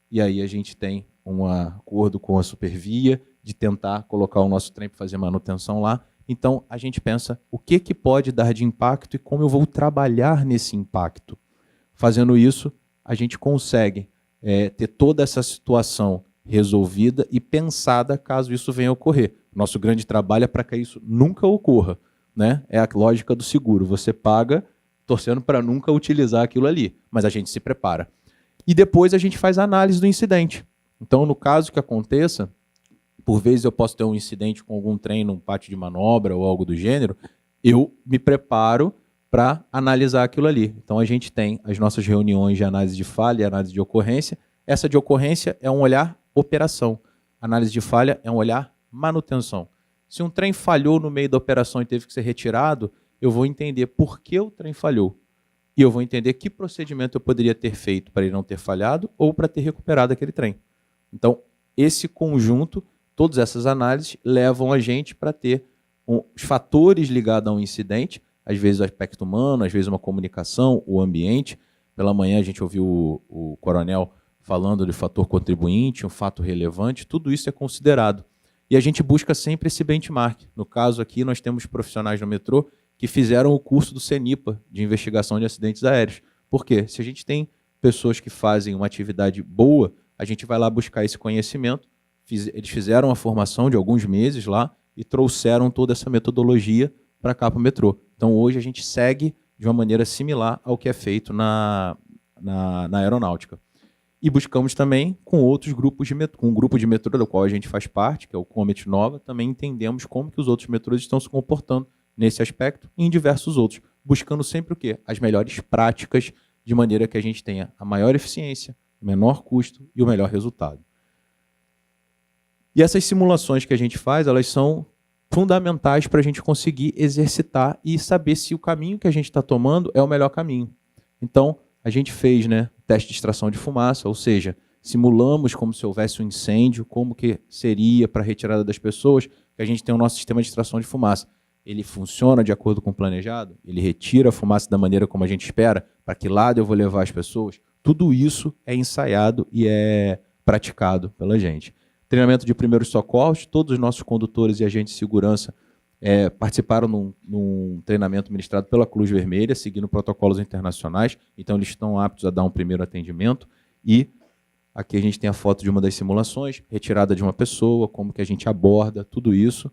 Speaker 5: E aí a gente tem um acordo com a Supervia de tentar colocar o nosso trem para fazer manutenção lá. Então, a gente pensa o que pode dar de impacto e como eu vou trabalhar nesse impacto. Fazendo isso, a gente consegue ter toda essa situação resolvida e pensada caso isso venha a ocorrer. Nosso grande trabalho é para que isso nunca ocorra, né? É a lógica do seguro. Você paga torcendo para nunca utilizar aquilo ali, mas a gente se prepara. E depois a gente faz a análise do incidente. Então, no caso que aconteça, por vezes eu posso ter um incidente com algum trem num pátio de manobra ou algo do gênero, eu me preparo para analisar aquilo ali. Então, a gente tem as nossas reuniões de análise de falha e análise de ocorrência. Essa de ocorrência é um olhar operação. Análise de falha é um olhar manutenção. Se um trem falhou no meio da operação e teve que ser retirado, eu vou entender por que o trem falhou. E eu vou entender que procedimento eu poderia ter feito para ele não ter falhado ou para ter recuperado aquele trem. Então, esse conjunto, todas essas análises levam a gente para ter os fatores ligados a um incidente, às vezes o aspecto humano, às vezes uma comunicação, o ambiente. Pela manhã a gente ouviu o coronel falando de fator contribuinte, um fato relevante, tudo isso é considerado. E a gente busca sempre esse benchmark. No caso aqui, nós temos profissionais no metrô que fizeram o curso do CENIPA, de investigação de acidentes aéreos. Por quê? Se a gente tem pessoas que fazem uma atividade boa, a gente vai lá buscar esse conhecimento. Eles fizeram a formação de alguns meses lá e trouxeram toda essa metodologia para cá para o metrô. Então, hoje, a gente segue de uma maneira similar ao que é feito na aeronáutica. E buscamos também com outros grupos de metrô, com um grupo de metrô do qual a gente faz parte, que é o Comet Nova, também entendemos como que os outros metrôs estão se comportando nesse aspecto e em diversos outros, buscando sempre o quê? As melhores práticas, de maneira que a gente tenha a maior eficiência, o menor custo e o melhor resultado. E essas simulações que a gente faz, elas são fundamentais para a gente conseguir exercitar e saber se o caminho que a gente está tomando é o melhor caminho. Então, a gente fez, né, teste de extração de fumaça, ou seja, simulamos como se houvesse um incêndio, como que seria para a retirada das pessoas, que a gente tem o nosso sistema de extração de fumaça. Ele funciona de acordo com o planejado? Ele retira a fumaça da maneira como a gente espera? Para que lado eu vou levar as pessoas? Tudo isso é ensaiado e é praticado pela gente. Treinamento de primeiros socorros, todos os nossos condutores e agentes de segurança participaram num treinamento ministrado pela Cruz Vermelha, seguindo protocolos internacionais, então eles estão aptos a dar um primeiro atendimento. E aqui a gente tem a foto de uma das simulações, retirada de uma pessoa, como que a gente aborda, tudo isso.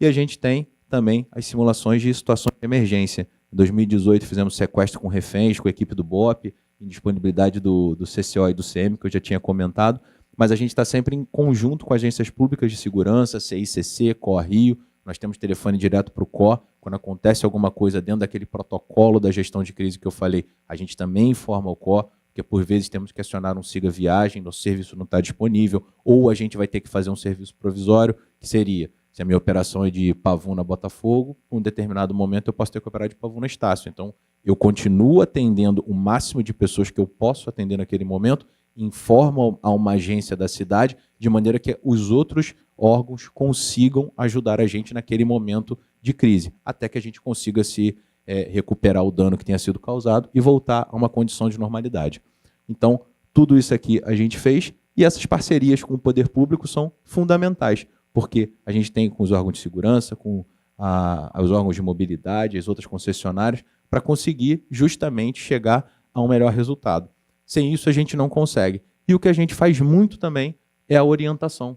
Speaker 5: E a gente tem também as simulações de situações de emergência. Em 2018 fizemos sequestro com reféns, com a equipe do BOP, em disponibilidade do CCO e do CM, que eu já tinha comentado, mas a gente está sempre em conjunto com agências públicas de segurança, CICC, COR-Rio. Nós temos telefone direto para o COR. Quando acontece alguma coisa dentro daquele protocolo da gestão de crise que eu falei, a gente também informa o COR, porque por vezes temos que acionar um siga viagem, nosso serviço não está disponível, ou a gente vai ter que fazer um serviço provisório, que seria, se a minha operação é de Pavuna Botafogo, em um determinado momento eu posso ter que operar de Pavuna Estácio. Então, eu continuo atendendo o máximo de pessoas que eu posso atender naquele momento, informo a uma agência da cidade, de maneira que os outros órgãos consigam ajudar a gente naquele momento de crise, até que a gente consiga se recuperar o dano que tenha sido causado e voltar a uma condição de normalidade. Então, tudo isso aqui a gente fez, e essas parcerias com o poder público são fundamentais, porque a gente tem com os órgãos de segurança, com os órgãos de mobilidade, as outras concessionárias, para conseguir justamente chegar a um melhor resultado. Sem isso, a gente não consegue. E o que a gente faz muito também é a orientação,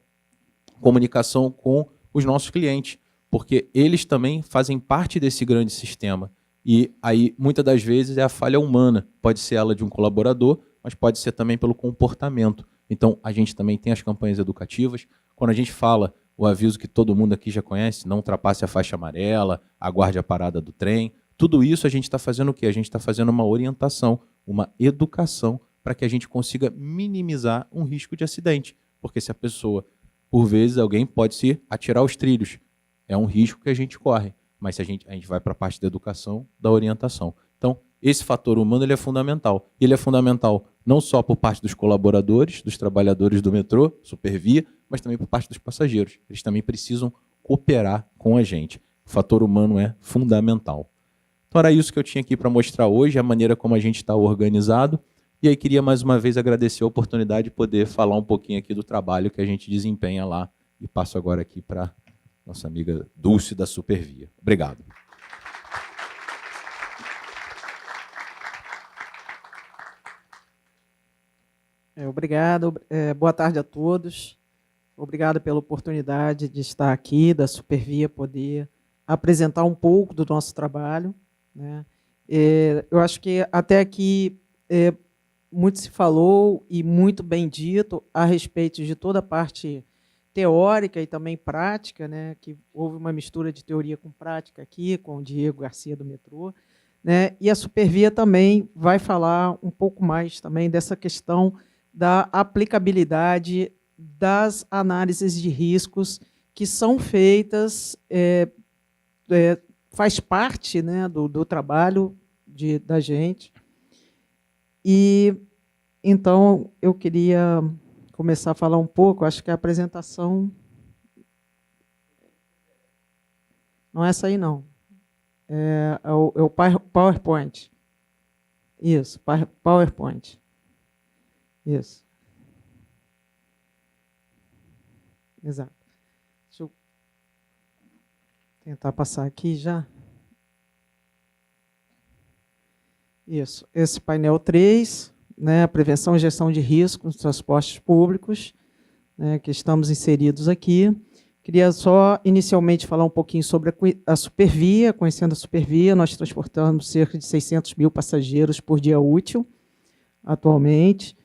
Speaker 5: comunicação com os nossos clientes, porque eles também fazem parte desse grande sistema. E aí, muitas das vezes, é a falha humana. Pode ser ela de um colaborador, mas pode ser também pelo comportamento. Então, a gente também tem as campanhas educativas. Quando a gente fala o aviso que todo mundo aqui já conhece, não ultrapasse a faixa amarela, aguarde a parada do trem, tudo isso a gente está fazendo o quê? A gente está fazendo uma orientação, uma educação, para que a gente consiga minimizar um risco de acidente. Porque se a pessoa, por vezes, alguém pode se atirar aos trilhos. É um risco que a gente corre. Mas se a gente vai para a parte da educação, da orientação. Então, esse fator humano ele é fundamental. Ele é fundamental não só por parte dos colaboradores, dos trabalhadores do metrô, Supervia, mas também por parte dos passageiros. Eles também precisam cooperar com a gente. O fator humano é fundamental. Então, era isso que eu tinha aqui para mostrar hoje, a maneira como a gente está organizado. E aí queria mais uma vez agradecer a oportunidade de poder falar um pouquinho aqui do trabalho que a gente desempenha lá. E passo agora aqui para nossa amiga Dulce da Supervia. Obrigado.
Speaker 6: Obrigado. Boa tarde a todos. Obrigado pela oportunidade de estar aqui, da Supervia, poder apresentar um pouco do nosso trabalho, né? Eu acho que até aqui muito se falou e muito bem dito a respeito de toda a parte teórica e também prática, né? Que houve uma mistura de teoria com prática aqui, com o Diego Garcia do metrô, né? E a Supervia também vai falar um pouco mais também dessa questão da aplicabilidade das análises de riscos que são feitas, faz parte, né, do trabalho da gente. E, então, eu queria começar a falar um pouco, acho que a apresentação não é essa aí, não. É o PowerPoint. Isso, PowerPoint. Isso. Exato. Deixa eu tentar passar aqui já. Isso. Esse painel 3, né, prevenção e gestão de risco nos transportes públicos, né, que estamos inseridos aqui. Queria só, inicialmente, falar um pouquinho sobre a Supervia. Conhecendo a Supervia, nós transportamos cerca de 600 mil passageiros por dia útil, atualmente,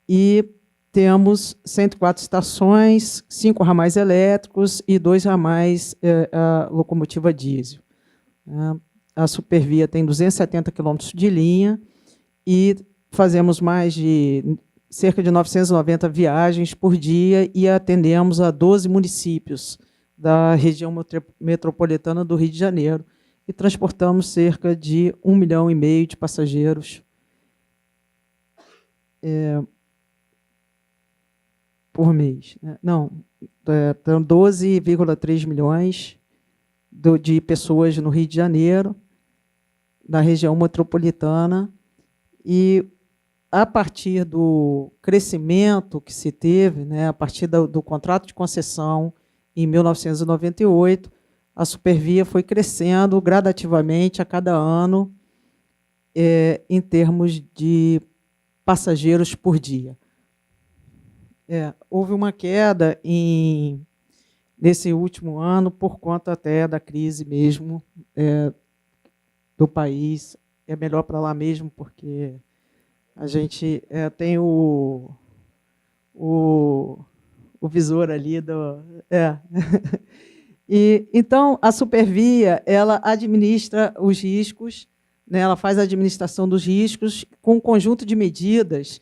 Speaker 6: e temos 104 estações, 5 ramais elétricos e 2 ramais a locomotiva diesel. A Supervia tem 270 quilômetros de linha e fazemos cerca de 990 viagens por dia e atendemos a 12 municípios da região metropolitana do Rio de Janeiro e transportamos cerca de 1,5 milhão de passageiros por mês. Não, 12,3 milhões de pessoas no Rio de Janeiro, na região metropolitana, e a partir do crescimento que se teve, né, a partir do contrato de concessão em 1998, a Supervia foi crescendo gradativamente a cada ano em termos de passageiros por dia. Houve uma queda nesse último ano por conta até da crise mesmo do país. É melhor para lá mesmo, porque a gente tem o visor ali do... Então, a Supervia, ela administra os riscos, né, ela faz a administração dos riscos com um conjunto de medidas,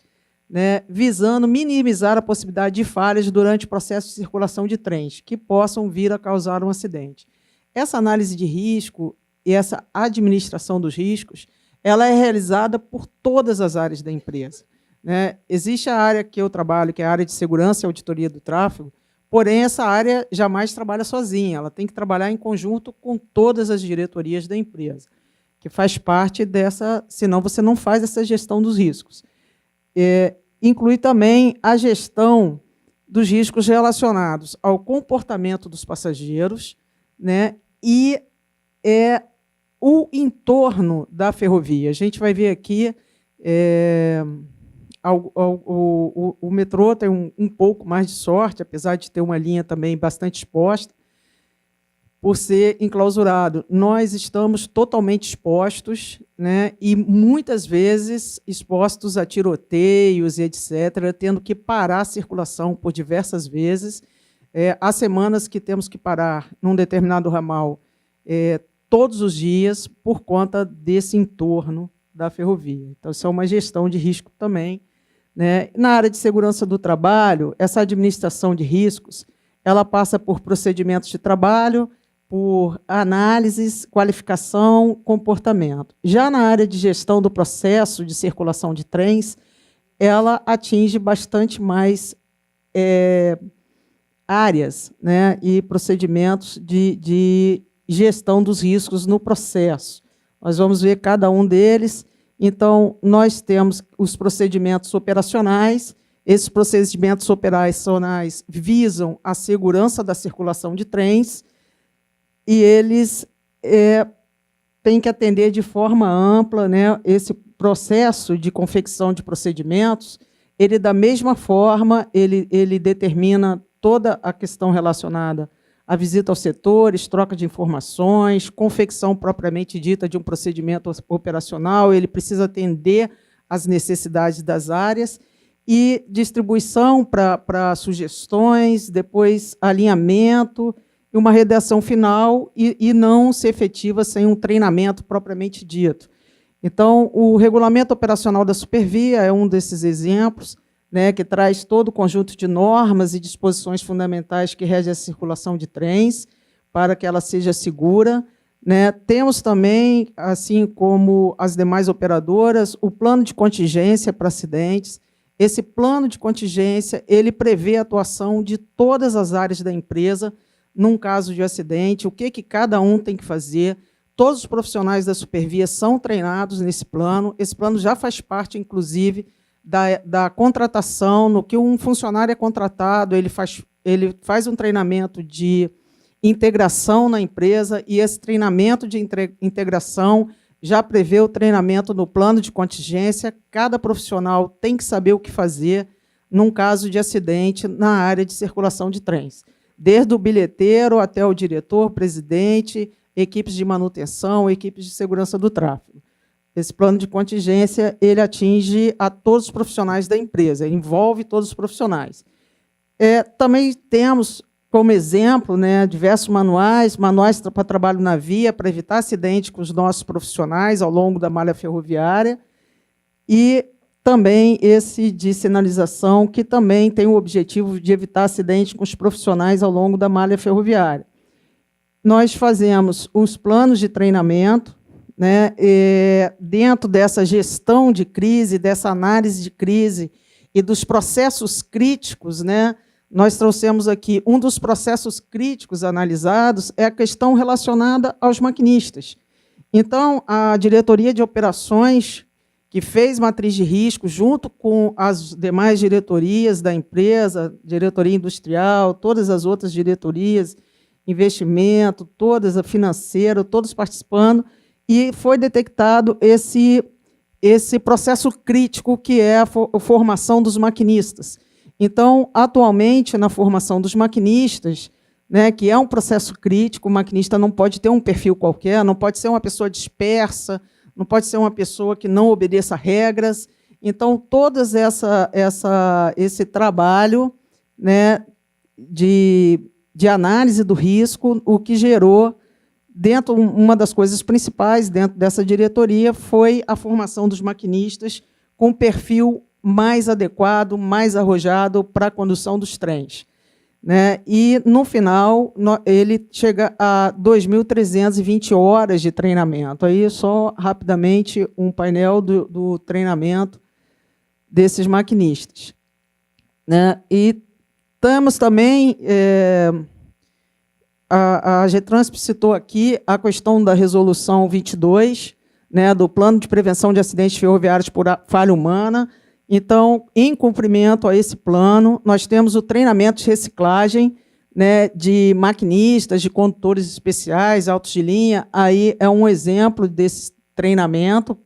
Speaker 6: né, visando minimizar a possibilidade de falhas durante o processo de circulação de trens, que possam vir a causar um acidente. Essa análise de risco e essa administração dos riscos, ela é realizada por todas as áreas da empresa, né? Existe a área que eu trabalho, que é a área de segurança e auditoria do tráfego, porém, essa área jamais trabalha sozinha, ela tem que trabalhar em conjunto com todas as diretorias da empresa, que faz parte dessa, senão você não faz essa gestão dos riscos. Inclui também a gestão dos riscos relacionados ao comportamento dos passageiros, né, e o entorno da ferrovia. A gente vai ver aqui, o metrô tem um pouco mais de sorte, apesar de ter uma linha também bastante exposta, por ser enclausurado. Nós estamos totalmente expostos, né, e muitas vezes expostos a tiroteios e etc., tendo que parar a circulação por diversas vezes. Há semanas que temos que parar num determinado ramal todos os dias por conta desse entorno da ferrovia. Então, isso é uma gestão de risco também, né? Na área de segurança do trabalho, essa administração de riscos, ela passa por procedimentos de trabalho, por análises, qualificação, comportamento. Já na área de gestão do processo de circulação de trens, ela atinge bastante mais áreas, né, e procedimentos de gestão dos riscos no processo. Nós vamos ver cada um deles. Então, nós temos os procedimentos operacionais. Esses procedimentos operacionais visam a segurança da circulação de trens e eles têm que atender de forma ampla, né, esse processo de confecção de procedimentos. Ele, da mesma forma, ele determina toda a questão relacionada à visita aos setores, troca de informações, confecção propriamente dita de um procedimento operacional, ele precisa atender às necessidades das áreas, e distribuição para sugestões, depois alinhamento, e uma redação final, e não se efetiva sem um treinamento propriamente dito. Então, o regulamento operacional da Supervia é um desses exemplos, né, que traz todo o conjunto de normas e disposições fundamentais que regem a circulação de trens, para que ela seja segura, né. Temos também, assim como as demais operadoras, o plano de contingência para acidentes. Esse plano de contingência, ele prevê a atuação de todas as áreas da empresa num caso de acidente, o que cada um tem que fazer. Todos os profissionais da Supervia são treinados nesse plano. Esse plano já faz parte, inclusive, da contratação. No que um funcionário é contratado, ele faz um treinamento de integração na empresa, e esse treinamento de integração já prevê o treinamento no plano de contingência. Cada profissional tem que saber o que fazer num caso de acidente na área de circulação de trens, desde o bilheteiro até o diretor, presidente, equipes de manutenção, equipes de segurança do tráfego. Esse plano de contingência, ele atinge a todos os profissionais da empresa, ele envolve todos os profissionais. Também temos, como exemplo, né, diversos manuais para trabalho na via, para evitar acidente com os nossos profissionais ao longo da malha ferroviária, e também esse de sinalização, que também tem o objetivo de evitar acidente com os profissionais ao longo da malha ferroviária. Nós fazemos os planos de treinamento, né, dentro dessa gestão de crise, dessa análise de crise e dos processos críticos, né, nós trouxemos aqui um dos processos críticos analisados é a questão relacionada aos maquinistas. Então, a diretoria de operações, que fez matriz de risco junto com as demais diretorias da empresa, diretoria industrial, todas as outras diretorias investimento, todas a financeira, todos participando, e foi detectado esse processo crítico que é a formação dos maquinistas. Então, atualmente, na formação dos maquinistas, né, que é um processo crítico, o maquinista não pode ter um perfil qualquer, não pode ser uma pessoa dispersa, não pode ser uma pessoa que não obedeça regras. Então, todas esse trabalho, né, de análise do risco, o que gerou, uma das coisas principais dentro dessa diretoria foi a formação dos maquinistas com perfil mais adequado, mais arrojado para a condução dos trens, né? E, no final, ele chega a 2.320 horas de treinamento. Aí, só rapidamente, um painel do treinamento desses maquinistas, né? E estamos também... a Getransp citou aqui a questão da resolução 22, né, do Plano de Prevenção de Acidentes Ferroviários por Falha Humana. Então, em cumprimento a esse plano, nós temos o treinamento de reciclagem, né, de maquinistas, de condutores especiais, autos de linha. Aí é um exemplo desse treinamento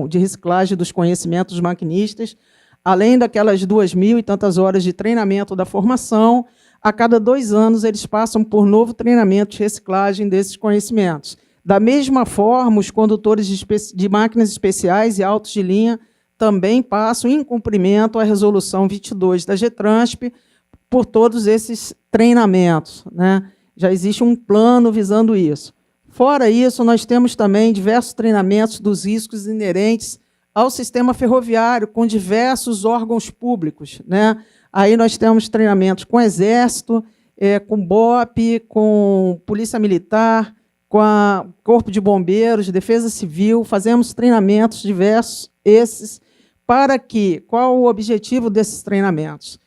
Speaker 6: de reciclagem dos conhecimentos dos maquinistas, além daquelas 2.000 e tantas horas de treinamento da formação. A cada 2 anos, eles passam por novo treinamento de reciclagem desses conhecimentos. Da mesma forma, os condutores de máquinas especiais e autos de linha também passam em cumprimento à resolução 22 da Getransp por todos esses treinamentos, né? Já existe um plano visando isso. Fora isso, nós temos também diversos treinamentos dos riscos inerentes ao sistema ferroviário, com diversos órgãos públicos, né? Aí nós temos treinamentos com Exército, com BOP, com Polícia Militar, com a Corpo de Bombeiros, Defesa Civil, fazemos treinamentos diversos, esses, para que... Qual o objetivo desses treinamentos?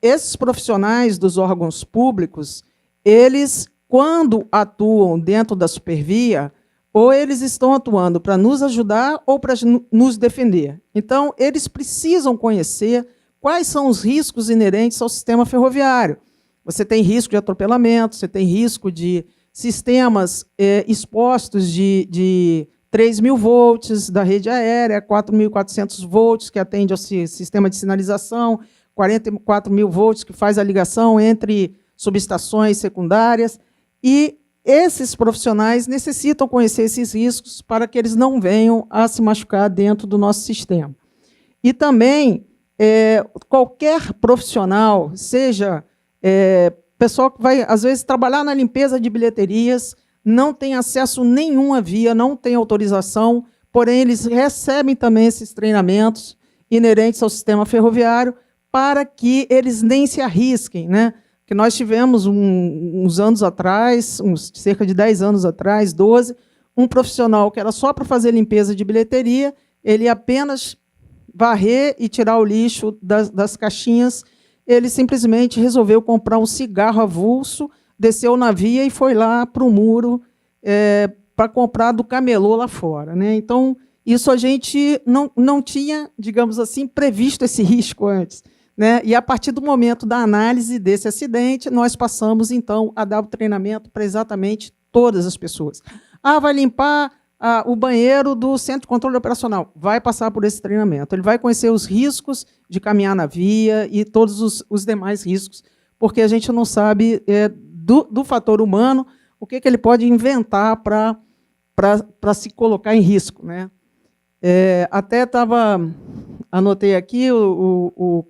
Speaker 6: Esses profissionais dos órgãos públicos, eles, quando atuam dentro da Supervia, ou eles estão atuando para nos ajudar ou para nos defender. Então, eles precisam conhecer quais são os riscos inerentes ao sistema ferroviário. Você tem risco de atropelamento, você tem risco de sistemas expostos de 3.000 volts da rede aérea, 4.400 volts, que atende ao sistema de sinalização, 44.000 volts, que faz a ligação entre subestações secundárias. E esses profissionais necessitam conhecer esses riscos para que eles não venham a se machucar dentro do nosso sistema. E também... qualquer profissional, seja pessoal que vai, às vezes, trabalhar na limpeza de bilheterias, não tem acesso nenhum à via, não tem autorização, porém, eles recebem também esses treinamentos inerentes ao sistema ferroviário para que eles nem se arrisquem, né? Que nós tivemos, uns anos atrás, cerca de 10 anos atrás, 12, um profissional que era só para fazer limpeza de bilheteria, ele apenas... varrer e tirar o lixo das caixinhas, ele simplesmente resolveu comprar um cigarro avulso, desceu na via e foi lá para o muro para comprar do camelô lá fora, né? Então, isso a gente não tinha, digamos assim, previsto esse risco antes, né? E, a partir do momento da análise desse acidente, nós passamos, então, a dar o treinamento para exatamente todas as pessoas. Vai limpar... o banheiro do Centro de Controle Operacional vai passar por esse treinamento. Ele vai conhecer os riscos de caminhar na via e todos os demais riscos, porque a gente não sabe do fator humano o que ele pode inventar para se colocar em risco, né? Até anotei aqui, o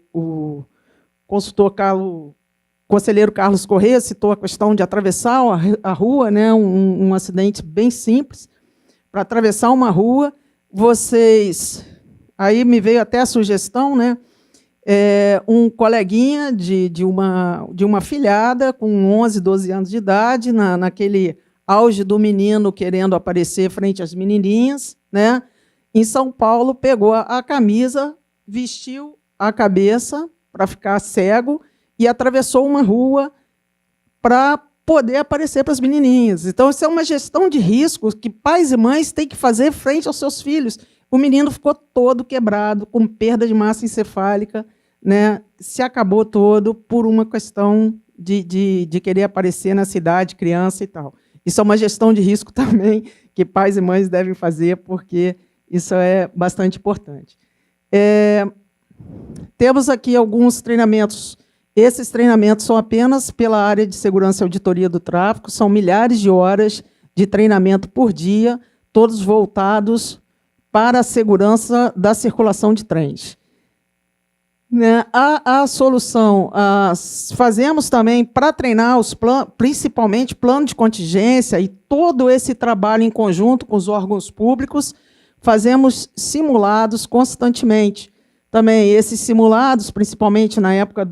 Speaker 6: conselheiro Carlos Corrêa citou a questão de atravessar a rua, né? Um acidente bem simples. Para atravessar uma rua, aí me veio até a sugestão, né? Um coleguinha de uma filhada com 11, 12 anos de idade, naquele auge do menino querendo aparecer frente às menininhas, né? Em São Paulo, pegou a camisa, vestiu a cabeça para ficar cego e atravessou uma rua para poder aparecer para as menininhas. Então, isso é uma gestão de riscos que pais e mães têm que fazer frente aos seus filhos. O menino ficou todo quebrado, com perda de massa encefálica, né? Se acabou todo por uma questão de querer aparecer na cidade, criança e tal. Isso é uma gestão de risco também que pais e mães devem fazer, porque isso é bastante importante. Temos aqui alguns treinamentos. Esses treinamentos são apenas pela área de segurança e auditoria do tráfego, são milhares de horas de treinamento por dia, todos voltados para a segurança da circulação de trens. A solução, fazemos também para treinar principalmente plano de contingência e todo esse trabalho em conjunto com os órgãos públicos, fazemos simulados constantemente. Também esses simulados, principalmente na época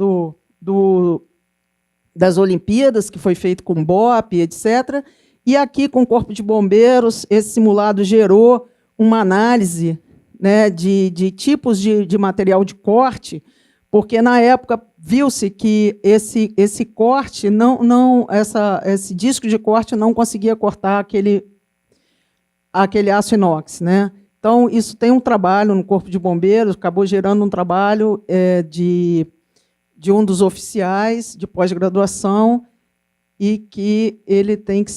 Speaker 6: das Olimpíadas, que foi feito com BOP, etc., e aqui com o Corpo de Bombeiros, esse simulado gerou uma análise, né, de tipos de material de corte, porque na época viu-se que esse corte esse disco de corte não conseguia cortar aquele aço inox, né? Então isso tem um trabalho no Corpo de Bombeiros, acabou gerando um trabalho de um dos oficiais de pós-graduação, e que ele tem que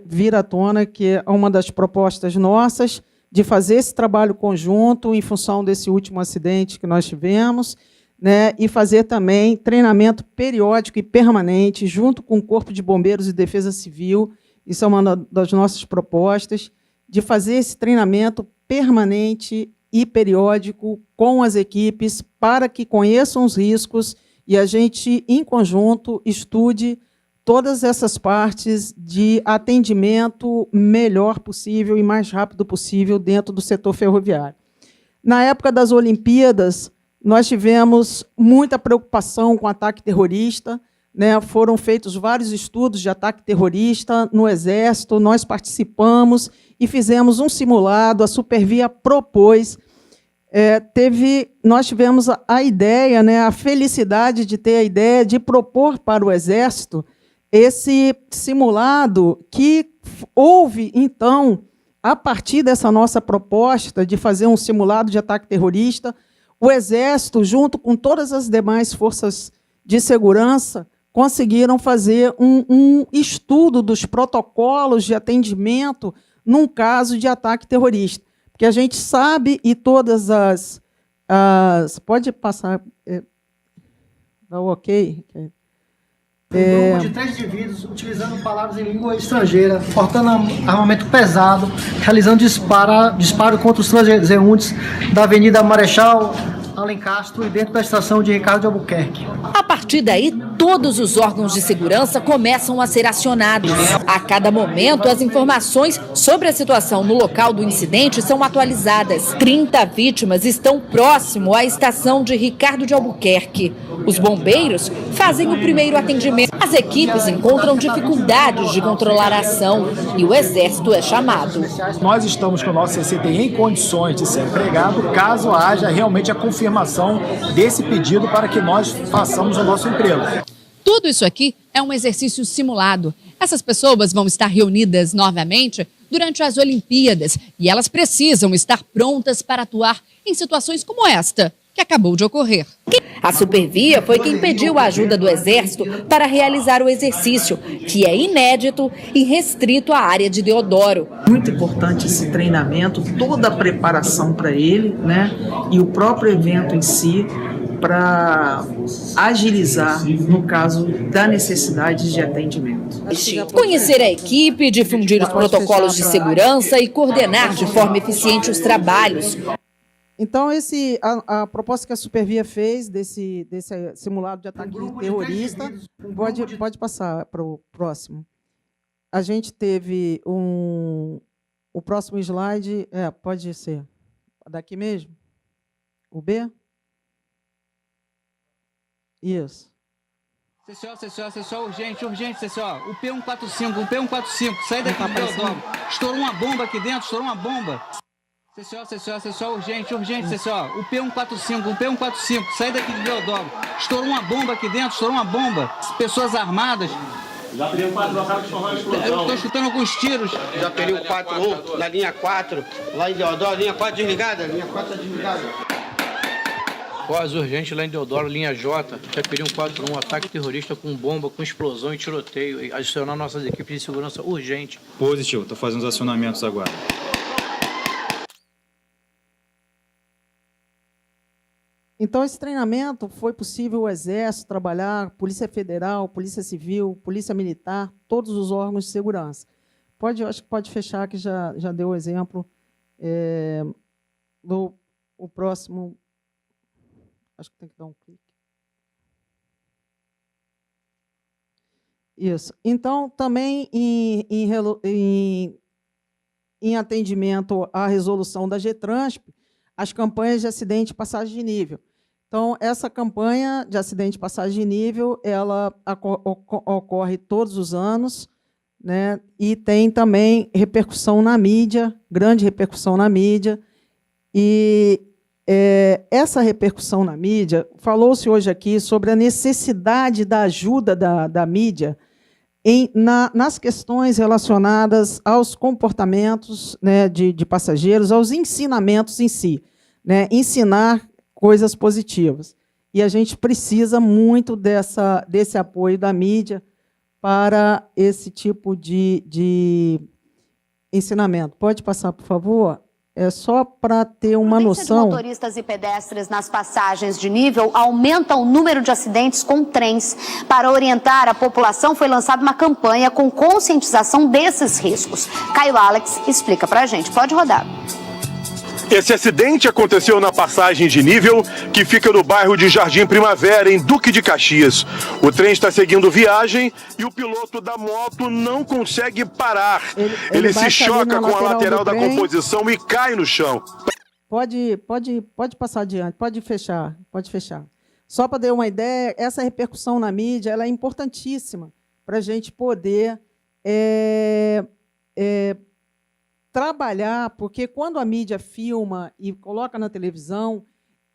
Speaker 6: vir à tona, que é uma das propostas nossas, de fazer esse trabalho conjunto em função desse último acidente que nós tivemos, né, e fazer também treinamento periódico e permanente, junto com o Corpo de Bombeiros e Defesa Civil, isso é uma das nossas propostas, de fazer esse treinamento permanente e periódico com as equipes, para que conheçam os riscos e a gente, em conjunto, estude todas essas partes de atendimento melhor possível e mais rápido possível dentro do setor ferroviário. Na época das Olimpíadas, nós tivemos muita preocupação com ataque terrorista, né? Foram feitos vários estudos de ataque terrorista no Exército, nós participamos e fizemos um simulado, a Supervia propôs, nós tivemos a ideia, né, a felicidade de ter a ideia de propor para o Exército esse simulado, que houve, então, a partir dessa nossa proposta de fazer um simulado de ataque terrorista, o Exército, junto com todas as demais forças de segurança, conseguiram fazer um estudo dos protocolos de atendimento num caso de ataque terrorista. Porque a gente sabe, e todas as pode passar... dá o ok?
Speaker 7: Um grupo de 3 indivíduos utilizando palavras em língua estrangeira, portando armamento pesado, realizando disparo contra os transeuntes da Avenida Marechal Alencastro e dentro da estação de Ricardo de Albuquerque.
Speaker 8: A partir daí, todos os órgãos de segurança começam a ser acionados. A cada momento, as informações sobre a situação no local do incidente são atualizadas. 30 vítimas estão próximo à estação de Ricardo de Albuquerque. Os bombeiros fazem o primeiro atendimento. As equipes encontram dificuldades de controlar a ação e o Exército é chamado.
Speaker 9: Nós estamos com o nosso CCTI em condições de ser empregado, caso haja realmente a confirmação desse pedido para que nós façamos o nosso emprego.
Speaker 10: Tudo isso aqui é um exercício simulado. Essas pessoas vão estar reunidas novamente durante as Olimpíadas e elas precisam estar prontas para atuar em situações como esta, que acabou de ocorrer.
Speaker 8: A Supervia foi quem pediu a ajuda do Exército para realizar o exercício, que é inédito e restrito à área de Deodoro.
Speaker 6: Muito importante esse treinamento, toda a preparação para ele, né? E o próprio evento em si, para agilizar no caso da necessidade de atendimento.
Speaker 8: Conhecer a equipe, difundir os protocolos de segurança e coordenar de forma eficiente os trabalhos.
Speaker 6: Então, a proposta que a Supervia fez desse simulado de ataque terrorista, pode passar para o próximo. A gente teve o próximo slide, pode ser daqui mesmo? O B? Isso.
Speaker 11: CCO, urgente, CCO. O P145, sai daqui do Deodoro. Estourou uma bomba aqui dentro, estourou uma bomba. CCO, urgente, CCO. O P145, sai daqui do Deodoro. Estourou uma bomba aqui dentro, estourou uma bomba. Pessoas armadas.
Speaker 12: Já pediu 4, acaba de formar a explosão.
Speaker 11: Eu estou escutando alguns tiros.
Speaker 12: Já pediu 4-1, na linha 4, lá em Deodoro, linha 4 desligada, linha 4 tá desligada. Socorros urgente lá em Deodoro, linha J. Chapiri 141, ataque terrorista com bomba, com explosão e tiroteio. Adicionar nossas equipes de segurança urgente.
Speaker 13: Positivo, estou fazendo os acionamentos agora.
Speaker 6: Então, esse treinamento foi possível o Exército trabalhar, Polícia Federal, Polícia Civil, Polícia Militar, todos os órgãos de segurança. Acho que pode fechar, que já deu o exemplo o próximo. Acho que tem que dar um clique. Isso. Então, também em atendimento à resolução da GETRANSP, as campanhas de acidente e passagem de nível. Então, essa campanha de acidente e passagem de nível, ela ocorre todos os anos, né, e tem também repercussão na mídia, grande repercussão na mídia. E essa repercussão na mídia, falou-se hoje aqui sobre a necessidade da ajuda da mídia nas questões relacionadas aos comportamentos, né, de passageiros, aos ensinamentos em si, né, ensinar coisas positivas. E a gente precisa muito desse apoio da mídia para esse tipo de ensinamento. Pode passar, por favor? É só para ter uma noção.
Speaker 14: De motoristas e pedestres nas passagens de nível aumenta o número de acidentes com trens. Para orientar a população, foi lançada uma campanha com conscientização desses riscos. Caio Alex explica para a gente. Pode rodar.
Speaker 15: Esse acidente aconteceu na passagem de nível, que fica no bairro de Jardim Primavera, em Duque de Caxias. O trem está seguindo viagem e o piloto da moto não consegue parar. Ele se choca com a lateral da composição e cai no chão.
Speaker 6: Pode passar adiante, pode fechar. Só para dar uma ideia, essa repercussão na mídia ela é importantíssima para a gente poder trabalhar, porque quando a mídia filma e coloca na televisão,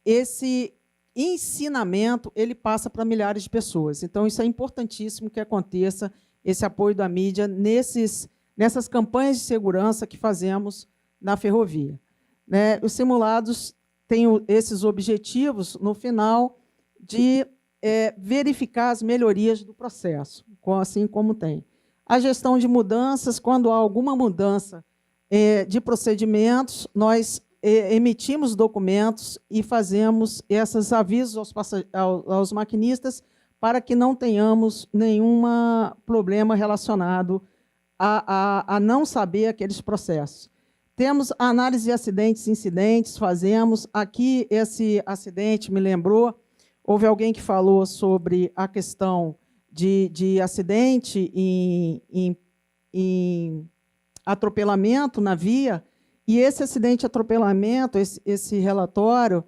Speaker 6: esse ensinamento ele passa para milhares de pessoas. Então, isso é importantíssimo que aconteça, esse apoio da mídia nessas campanhas de segurança que fazemos na ferrovia. Né? Os simulados têm esses objetivos, no final, de verificar as melhorias do processo, assim como tem. A gestão de mudanças, quando há alguma mudança de procedimentos, nós emitimos documentos e fazemos esses avisos aos maquinistas para que não tenhamos nenhum problema relacionado a não saber aqueles processos. Temos análise de acidentes e incidentes, fazemos. Aqui, esse acidente me lembrou, houve alguém que falou sobre a questão de acidente em atropelamento na via, e esse acidente de atropelamento, esse relatório,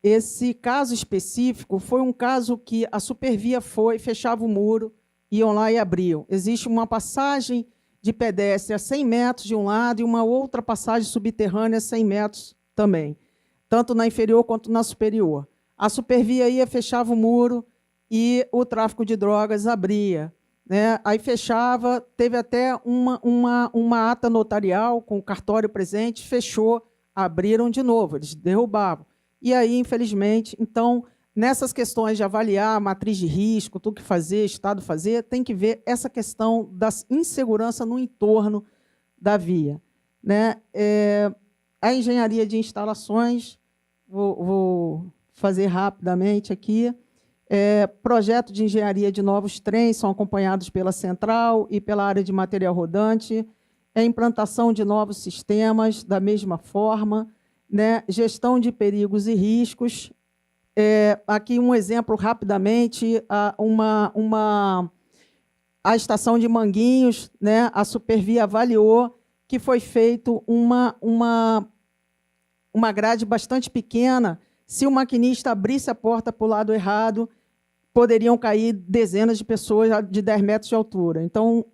Speaker 6: esse caso específico, foi um caso que a Supervia fechava o muro, iam lá e abriam. Existe uma passagem de pedestre a 100 metros de um lado e uma outra passagem subterrânea a 100 metros também, tanto na inferior quanto na superior. A Supervia ia, fechava o muro e o tráfico de drogas abria. Né? Aí fechava, teve até uma ata notarial com o cartório presente, fechou, abriram de novo, eles derrubavam. E aí, infelizmente, então, nessas questões de avaliar a matriz de risco, tudo que fazer, Estado fazer, tem que ver essa questão da insegurança no entorno da via. Né? A engenharia de instalações, vou fazer rapidamente aqui. Projeto de engenharia de novos trens são acompanhados pela central e pela área de material rodante, implantação de novos sistemas da mesma forma, né? Gestão de perigos e riscos. Aqui um exemplo rapidamente, a estação de Manguinhos, né? A Supervia avaliou que foi feito uma grade bastante pequena. Se o maquinista abrisse a porta para o lado errado, poderiam cair dezenas de pessoas de 10 metros de altura. Então,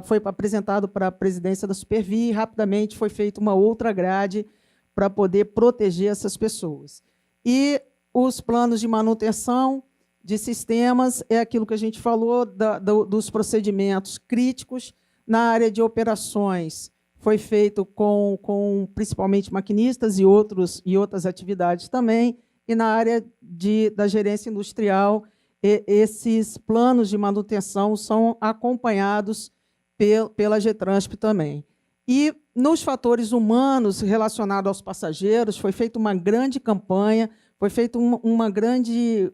Speaker 6: foi apresentado para a presidência da Supervia e, rapidamente, foi feita uma outra grade para poder proteger essas pessoas. E os planos de manutenção de sistemas é aquilo que a gente falou, dos procedimentos críticos. Na área de operações, foi feito com principalmente maquinistas e outras atividades também, e na área da gerência industrial, esses planos de manutenção são acompanhados pela GETRANSP também. E nos fatores humanos relacionados aos passageiros, foi feita uma grande campanha, foi feita uma grande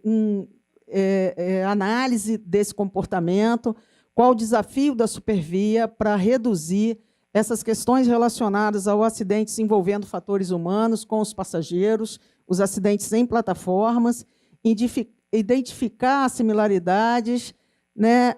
Speaker 6: análise desse comportamento, qual o desafio da Supervia para reduzir essas questões relacionadas aos acidentes envolvendo fatores humanos com os passageiros, os acidentes em plataformas, identificar as similaridades, né,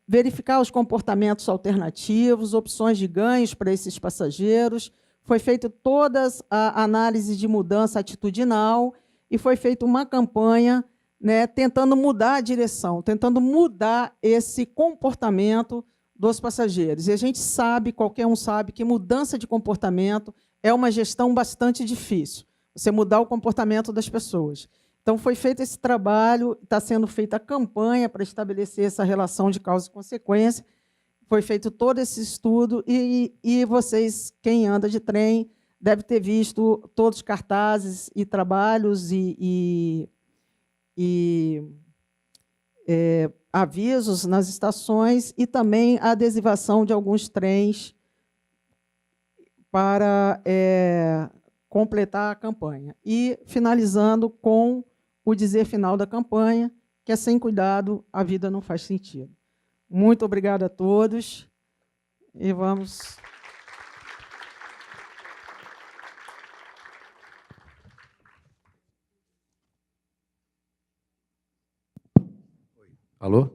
Speaker 6: verificar os comportamentos alternativos, opções de ganhos para esses passageiros. Foi feita toda a análise de mudança atitudinal e foi feita uma campanha, né, tentando mudar a direção, tentando mudar esse comportamento dos passageiros. E a gente sabe, qualquer um sabe, que mudança de comportamento é uma gestão bastante difícil, você mudar o comportamento das pessoas. Então, foi feito esse trabalho, está sendo feita a campanha para estabelecer essa relação de causa e consequência, foi feito todo esse estudo e vocês, quem anda de trem, deve ter visto todos os cartazes e trabalhos e avisos nas estações e também a adesivação de alguns trens para completar a campanha. E finalizando com o dizer final da campanha, que é sem cuidado, a vida não faz sentido. Muito obrigada a todos e vamos...
Speaker 3: Alô?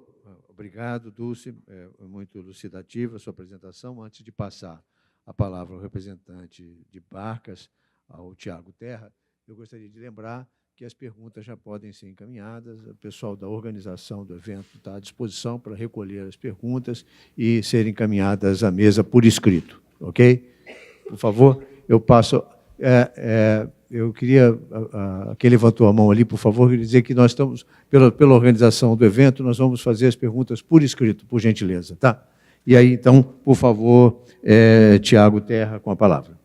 Speaker 3: Obrigado, Dulce. Muito elucidativa a sua apresentação. Antes de passar a palavra ao representante de Barcas, ao Tiago Terra, eu gostaria de lembrar que as perguntas já podem ser encaminhadas. O pessoal da organização do evento está à disposição para recolher as perguntas e serem encaminhadas à mesa por escrito. Ok? Por favor, eu passo... eu queria... quem levantou a mão ali, por favor, queria dizer que nós estamos, pela organização do evento, nós vamos fazer as perguntas por escrito, por gentileza. Tá? E aí, então, por favor, Tiago Terra, com a palavra.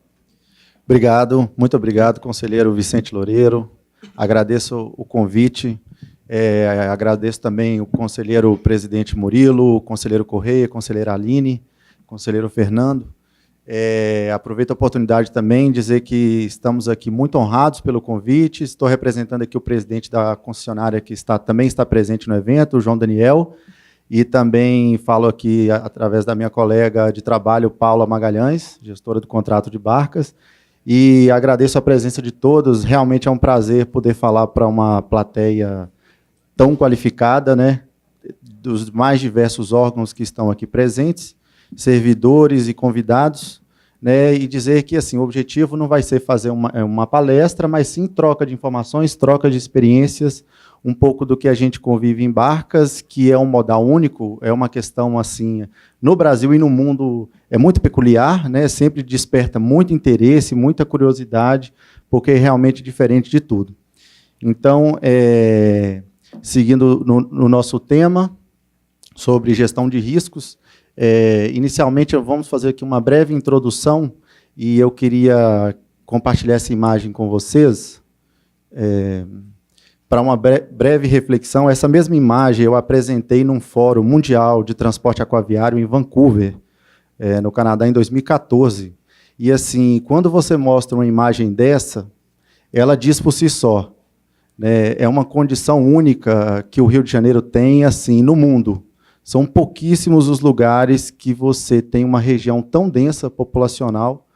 Speaker 16: Obrigado, muito obrigado, conselheiro Vicente Loureiro. Agradeço o convite, agradeço também o conselheiro presidente Murilo, o conselheiro Correia, a conselheira Aline, o conselheiro Fernando. Aproveito a oportunidade também de dizer que estamos aqui muito honrados pelo convite. Estou representando aqui o presidente da concessionária que também está presente no evento, o João Daniel, e também falo aqui através da minha colega de trabalho, Paula Magalhães, gestora do contrato de Barcas, e agradeço a presença de todos. Realmente é um prazer poder falar para uma plateia tão qualificada, né, dos mais diversos órgãos que estão aqui presentes, servidores e convidados, né, e dizer que assim, o objetivo não vai ser fazer uma palestra, mas sim troca de informações, troca de experiências, um pouco do que a gente convive em Barcas, que é um modal único, é uma questão assim, no Brasil e no mundo é muito peculiar, né, sempre desperta muito interesse, muita curiosidade, porque é realmente diferente de tudo. Então, seguindo no nosso tema sobre gestão de riscos, inicialmente vamos fazer aqui uma breve introdução e eu queria compartilhar essa imagem com vocês para uma breve reflexão. Essa mesma imagem eu apresentei num fórum mundial de transporte aquaviário em Vancouver, no Canadá, em 2014. E assim, quando você mostra uma imagem dessa, ela diz por si só, né, é uma condição única que o Rio de Janeiro tem assim, no mundo. São pouquíssimos os lugares que você tem uma região tão densa populacional.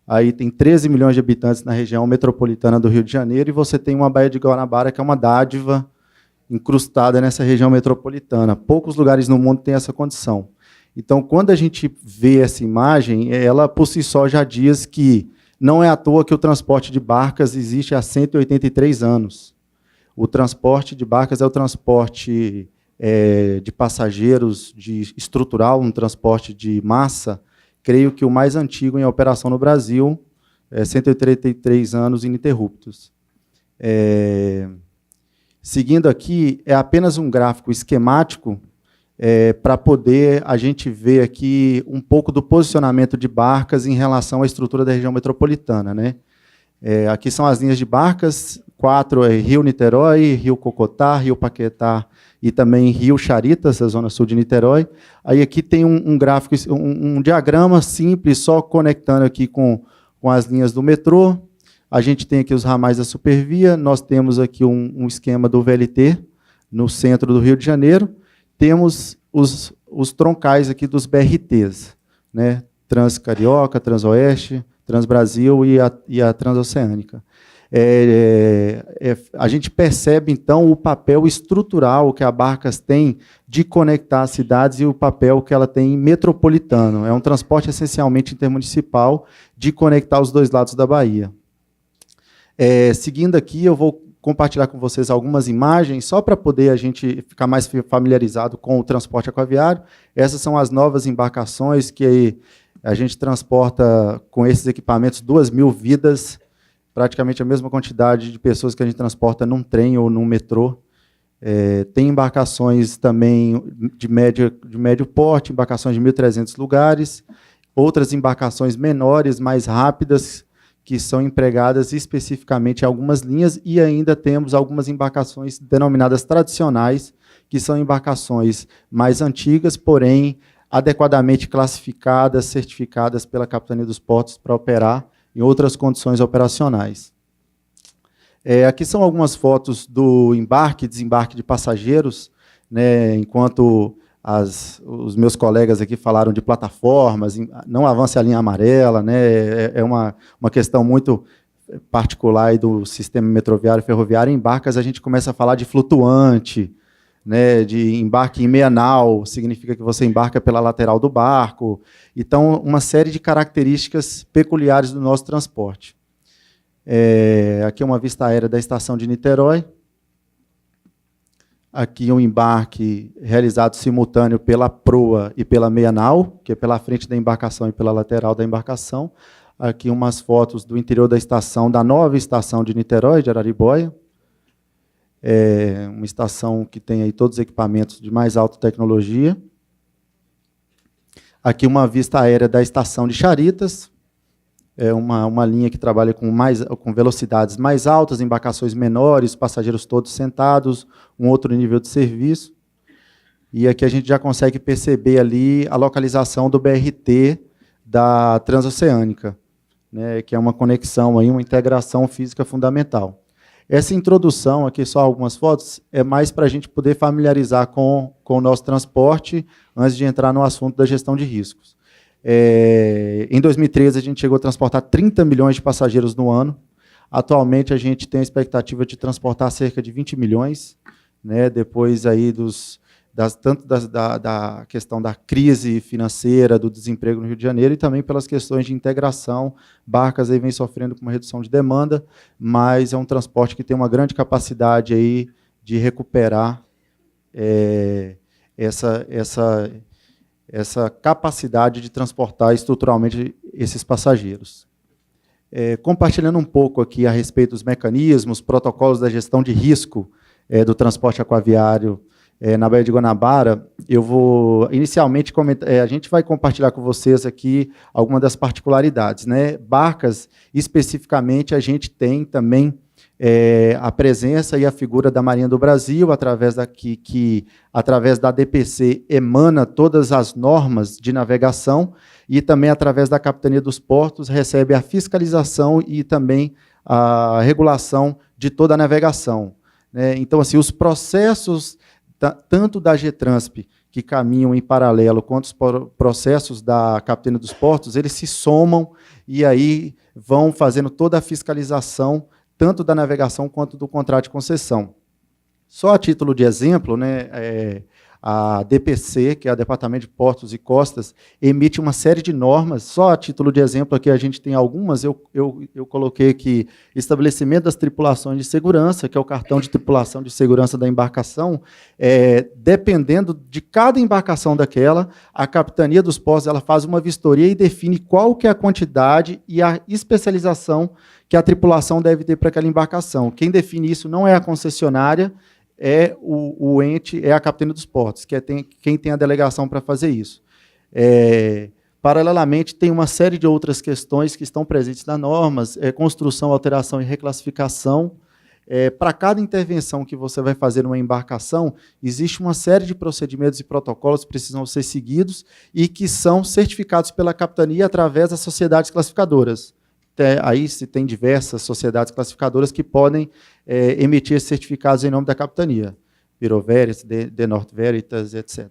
Speaker 16: Aí tem 13 milhões de habitantes na região metropolitana do Rio de Janeiro e você tem uma Baía de Guanabara, que é uma dádiva incrustada nessa região metropolitana. Poucos lugares no mundo têm essa condição. Então, quando a gente vê essa imagem, ela por si só já diz que não é à toa que o transporte de barcas existe há 183 anos. O transporte de barcas é o transporte de passageiros estrutural, um transporte de massa, creio que o mais antigo em operação no Brasil, 183 anos ininterruptos. Seguindo aqui, é apenas um gráfico esquemático para poder a gente ver aqui um pouco do posicionamento de Barcas em relação à estrutura da região metropolitana, né? Aqui são as linhas de Barcas, 4 é Rio Niterói, Rio Cocotá, Rio Paquetá e também Rio Charitas, a zona sul de Niterói. Aí aqui tem um gráfico, um diagrama simples, só conectando aqui com as linhas do metrô. A gente tem aqui os ramais da Supervia, nós temos aqui um esquema do VLT no centro do Rio de Janeiro. Temos os troncais aqui dos BRTs, né? Transcarioca, Transoeste, Transbrasil e a Transoceânica. A gente percebe, então, o papel estrutural que a Barcas tem de conectar as cidades e o papel que ela tem metropolitano. É um transporte essencialmente intermunicipal de conectar os dois lados da Bahia. Seguindo aqui, eu vou compartilhar com vocês algumas imagens, só para poder a gente ficar mais familiarizado com o transporte aquaviário. Essas são as novas embarcações que a gente transporta com esses equipamentos 2.000 vidas, praticamente a mesma quantidade de pessoas que a gente transporta num trem ou num metrô. Tem embarcações também de médio porte, embarcações de 1.300 lugares, outras embarcações menores, mais rápidas, que são empregadas especificamente em algumas linhas, e ainda temos algumas embarcações denominadas tradicionais, que são embarcações mais antigas, porém adequadamente classificadas, certificadas pela Capitania dos Portos para operar em outras condições operacionais. Aqui são algumas fotos do embarque e desembarque de passageiros, né, enquanto os meus colegas aqui falaram de plataformas, não avance a linha amarela, né, é uma questão muito particular aí do sistema metroviário e ferroviário. Em Barcas a gente começa a falar de flutuante, né, de embarque em meia nau, significa que você embarca pela lateral do barco. Então, uma série de características peculiares do nosso transporte. Aqui é uma vista aérea da estação de Niterói. Aqui um embarque realizado simultâneo pela proa e pela meia nau, que é pela frente da embarcação e pela lateral da embarcação. Aqui umas fotos do interior da estação, da nova estação de Niterói, de Araribóia. Uma estação que tem aí todos os equipamentos de mais alta tecnologia. Aqui uma vista aérea da estação de Charitas, uma linha que trabalha com velocidades mais altas, embarcações menores, passageiros todos sentados, um outro nível de serviço. E aqui a gente já consegue perceber ali a localização do BRT da Transoceânica, né, que é uma conexão, aí, uma integração física fundamental. Essa introdução, aqui só algumas fotos, é mais para a gente poder familiarizar com o nosso transporte antes de entrar no assunto da gestão de riscos. Em 2013, a gente chegou a transportar 30 milhões de passageiros no ano. Atualmente, a gente tem a expectativa de transportar cerca de 20 milhões, né, depois aí tanto da questão da crise financeira, do desemprego no Rio de Janeiro, e também pelas questões de integração. Barcas aí vem sofrendo com uma redução de demanda, mas é um transporte que tem uma grande capacidade aí de recuperar essa capacidade de transportar estruturalmente esses passageiros. Compartilhando um pouco aqui a respeito dos mecanismos, protocolos da gestão de risco do transporte aquaviário na Baía de Guanabara, eu vou inicialmente comentar, a gente vai compartilhar com vocês aqui algumas das particularidades, né? Barcas, especificamente, a gente tem também a presença e a figura da Marinha do Brasil, através da DPC emana todas as normas de navegação, e também através da Capitania dos Portos recebe a fiscalização e também a regulação de toda a navegação, né? Então, assim, os processos tanto da GETRANSP, que caminham em paralelo, quanto os processos da Capitania dos Portos, eles se somam e aí vão fazendo toda a fiscalização, tanto da navegação quanto do contrato de concessão. Só a título de exemplo, né, a DPC, que é o Departamento de Portos e Costas, emite uma série de normas. Só a título de exemplo, aqui a gente tem algumas, eu coloquei aqui estabelecimento das tripulações de segurança, que é o cartão de tripulação de segurança da embarcação. Dependendo de cada embarcação daquela, a Capitania dos Portos ela faz uma vistoria e define qual que é a quantidade e a especialização que a tripulação deve ter para aquela embarcação. Quem define isso não é a concessionária, é o ente, é a Capitania dos Portos, que quem tem a delegação para fazer isso. Paralelamente, tem uma série de outras questões que estão presentes nas normas, construção, alteração e reclassificação, para cada intervenção que você vai fazer numa embarcação, existe uma série de procedimentos e protocolos que precisam ser seguidos e que são certificados pela capitania através das sociedades classificadoras. Aí se tem diversas sociedades classificadoras que podem emitir esses certificados em nome da capitania. Bureau Veritas, De Nord Veritas, etc.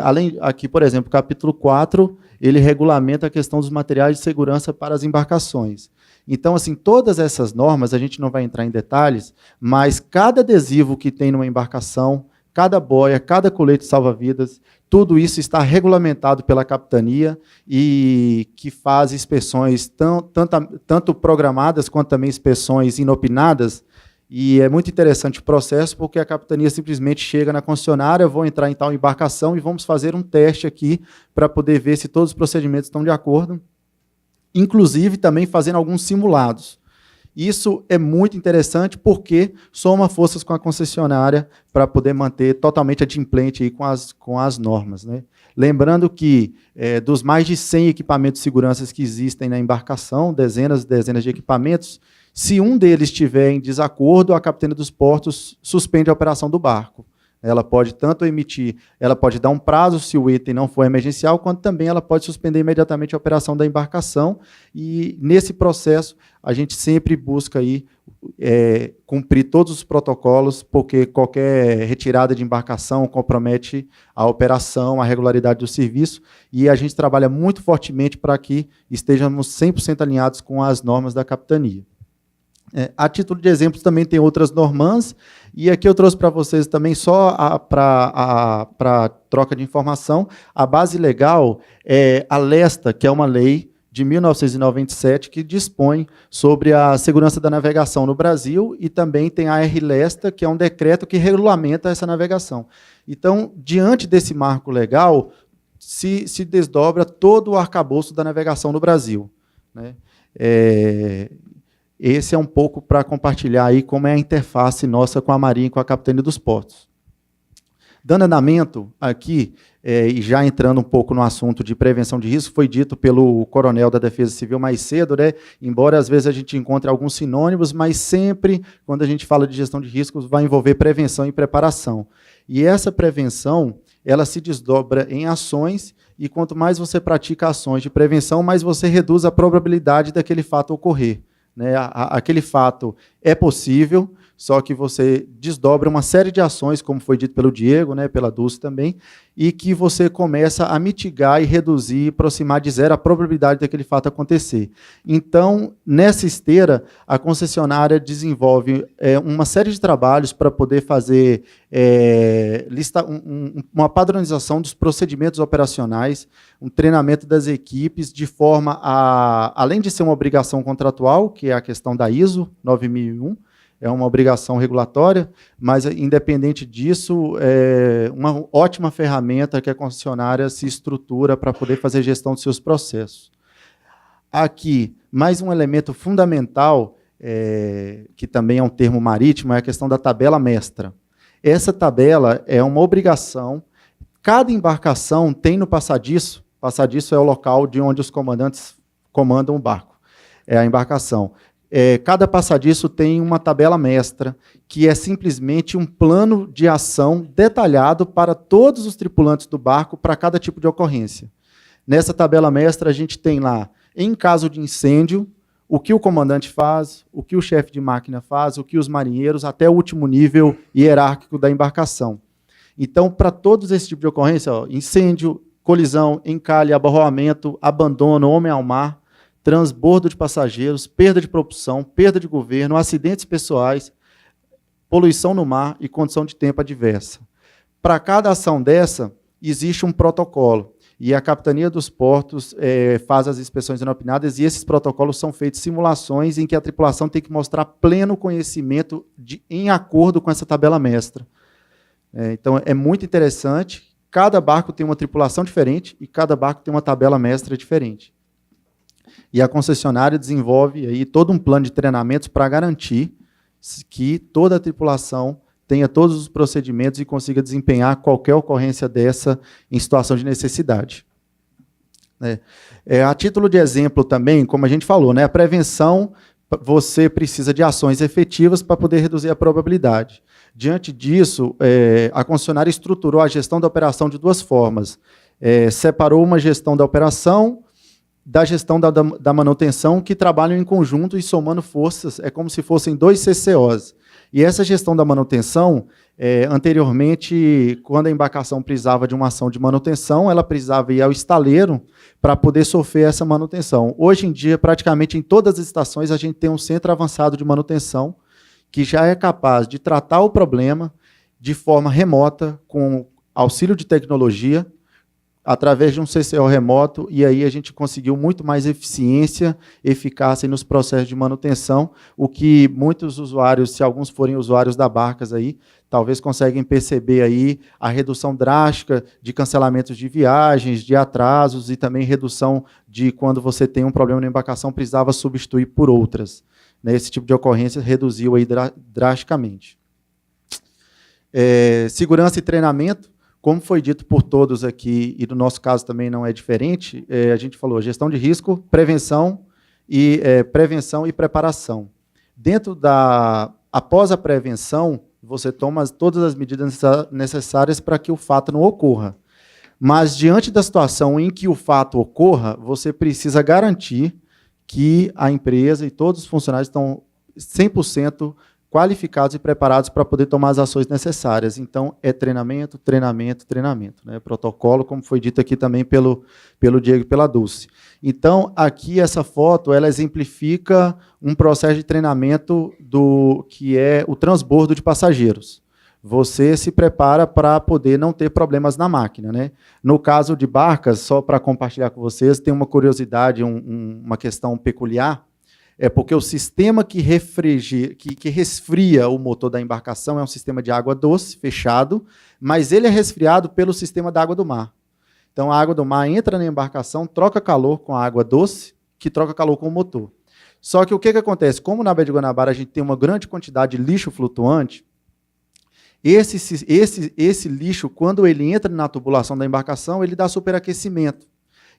Speaker 16: Além, aqui, por exemplo, o capítulo 4, ele regulamenta a questão dos materiais de segurança para as embarcações. Então, assim, todas essas normas, a gente não vai entrar em detalhes, mas cada adesivo que tem numa embarcação, cada boia, cada colete salva-vidas, tudo isso está regulamentado pela capitania e que faz inspeções tanto programadas quanto também inspeções inopinadas. E é muito interessante o processo, porque a capitania simplesmente chega na concessionária, vou entrar em tal embarcação e vamos fazer um teste aqui para poder ver se todos os procedimentos estão de acordo, inclusive também fazendo alguns simulados. Isso é muito interessante porque soma forças com a concessionária para poder manter totalmente adimplente aí com as normas, né? Lembrando que dos mais de 100 equipamentos de segurança que existem na embarcação, dezenas e dezenas de equipamentos, se um deles estiver em desacordo, a Capitania dos Portos suspende a operação do barco. Ela pode tanto emitir, ela pode dar um prazo se o item não for emergencial, quanto também ela pode suspender imediatamente a operação da embarcação. E nesse processo a gente sempre busca aí, cumprir todos os protocolos, porque qualquer retirada de embarcação compromete a operação, a regularidade do serviço, e a gente trabalha muito fortemente para que estejamos 100% alinhados com as normas da capitania. A título de exemplos, também tem outras normas, e aqui eu trouxe para vocês também, só para troca de informação, a base legal é a LESTA, que é uma lei de 1997, que dispõe sobre a segurança da navegação no Brasil, e também tem a RLESTA, que é um decreto que regulamenta essa navegação. Então, diante desse marco legal, se desdobra todo o arcabouço da navegação no Brasil, né? Esse é um pouco para compartilhar aí como é a interface nossa com a Marinha e com a Capitania dos Portos. Dando andamento aqui, e já entrando um pouco no assunto de prevenção de risco, foi dito pelo coronel da Defesa Civil mais cedo, né? Embora às vezes a gente encontre alguns sinônimos, mas sempre, quando a gente fala de gestão de riscos, vai envolver prevenção e preparação. E essa prevenção, ela se desdobra em ações, e quanto mais você pratica ações de prevenção, mais você reduz a probabilidade daquele fato ocorrer, né? Aquele fato é possível, só que você desdobra uma série de ações, como foi dito pelo Diego, né, pela Dulce também, e que você começa a mitigar e reduzir, aproximar de zero a probabilidade daquele fato acontecer. Então, nessa esteira, a concessionária desenvolve uma série de trabalhos para poder fazer uma padronização dos procedimentos operacionais, um treinamento das equipes, de forma a, além de ser uma obrigação contratual, que é a questão da ISO 9001, é uma obrigação regulatória, mas, independente disso, é uma ótima ferramenta que a concessionária se estrutura para poder fazer gestão dos seus processos. Aqui, mais um elemento fundamental, que também é um termo marítimo, é a questão da tabela mestra. Essa tabela é uma obrigação. Cada embarcação tem no passadiço é o local de onde os comandantes comandam o barco, é a embarcação. Cada passadiço tem uma tabela mestra, que é simplesmente um plano de ação detalhado para todos os tripulantes do barco, para cada tipo de ocorrência. Nessa tabela mestra, a gente tem lá, em caso de incêndio, o que o comandante faz, o que o chefe de máquina faz, o que os marinheiros, até o último nível hierárquico da embarcação. Então, para todos esses tipos de ocorrência, incêndio, colisão, encalhe, abarroamento, abandono, homem ao mar, transbordo de passageiros, perda de propulsão, perda de governo, acidentes pessoais, poluição no mar e condição de tempo adversa. Para cada ação dessa, existe um protocolo, e a Capitania dos Portos faz as inspeções inopinadas, e esses protocolos são feitos simulações em que a tripulação tem que mostrar pleno conhecimento em acordo com essa tabela mestra. Então, é muito interessante, cada barco tem uma tripulação diferente, e cada barco tem uma tabela mestra diferente. E a concessionária desenvolve aí todo um plano de treinamentos para garantir que toda a tripulação tenha todos os procedimentos e consiga desempenhar qualquer ocorrência dessa em situação de necessidade. A título de exemplo também, como a gente falou, né, a prevenção você precisa de ações efetivas para poder reduzir a probabilidade. Diante disso, a concessionária estruturou a gestão da operação de duas formas. Separou uma gestão da operação da gestão da manutenção, que trabalham em conjunto e somando forças, é como se fossem 2 CCOs. E essa gestão da manutenção, anteriormente, quando a embarcação precisava de uma ação de manutenção, ela precisava ir ao estaleiro para poder sofrer essa manutenção. Hoje em dia, praticamente em todas as estações, a gente tem um centro avançado de manutenção que já é capaz de tratar o problema de forma remota, com auxílio de tecnologia, através de um CCO remoto, e aí a gente conseguiu muito mais eficiência, eficácia nos processos de manutenção, o que muitos usuários, se alguns forem usuários da Barcas aí, talvez conseguem perceber aí a redução drástica de cancelamentos de viagens, de atrasos, e também redução de quando você tem um problema na embarcação, precisava substituir por outras. Né? Esse tipo de ocorrência reduziu aí drasticamente. Segurança e treinamento. Como foi dito por todos aqui, e no nosso caso também não é diferente, a gente falou gestão de risco, prevenção e preparação. Após a prevenção, você toma todas as medidas necessárias para que o fato não ocorra. Mas, diante da situação em que o fato ocorra, você precisa garantir que a empresa e todos os funcionários estão 100% qualificados e preparados para poder tomar as ações necessárias. Então, é treinamento, treinamento, treinamento. Né? Protocolo, como foi dito aqui também pelo Diego e pela Dulce. Então, aqui essa foto, ela exemplifica um processo de treinamento que é o transbordo de passageiros. Você se prepara para poder não ter problemas na máquina. Né? No caso de Barcas, só para compartilhar com vocês, tem uma curiosidade, uma questão peculiar, é porque o sistema que resfria o motor da embarcação é um sistema de água doce, fechado, mas ele é resfriado pelo sistema da água do mar. Então, a água do mar entra na embarcação, troca calor com a água doce, que troca calor com o motor. Só que o que acontece? Como na Baía de Guanabara a gente tem uma grande quantidade de lixo flutuante, esse lixo, quando ele entra na tubulação da embarcação, ele dá superaquecimento.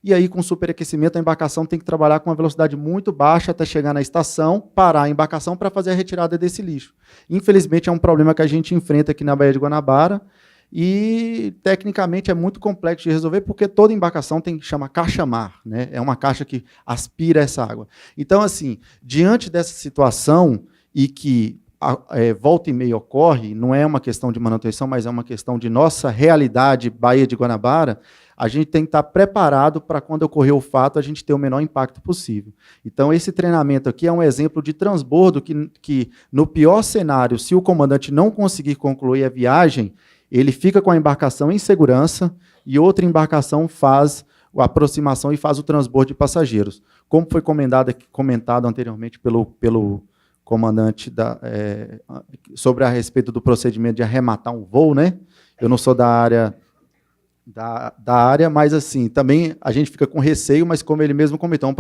Speaker 16: E aí, com superaquecimento, a embarcação tem que trabalhar com uma velocidade muito baixa até chegar na estação, parar a embarcação para fazer a retirada desse lixo. Infelizmente, é um problema que a gente enfrenta aqui na Baía de Guanabara e, tecnicamente, é muito complexo de resolver, porque toda embarcação tem que chamar caixa-mar, né? É uma caixa que aspira essa água. Então, assim, diante dessa situação e que volta e meia ocorre, não é uma questão de manutenção, mas é uma questão de nossa realidade Baía de Guanabara, a gente tem que estar preparado para, quando ocorrer o fato, a gente ter o menor impacto possível. Então, esse treinamento aqui é um exemplo de transbordo que, no pior cenário, se o comandante não conseguir concluir a viagem, ele fica com a embarcação em segurança e outra embarcação faz a aproximação e faz o transbordo de passageiros. Como foi comentado anteriormente pelo comandante sobre a respeito do procedimento de arrematar um voo, né? Eu não sou da área, mas assim, também a gente fica com receio, mas como ele mesmo comentou,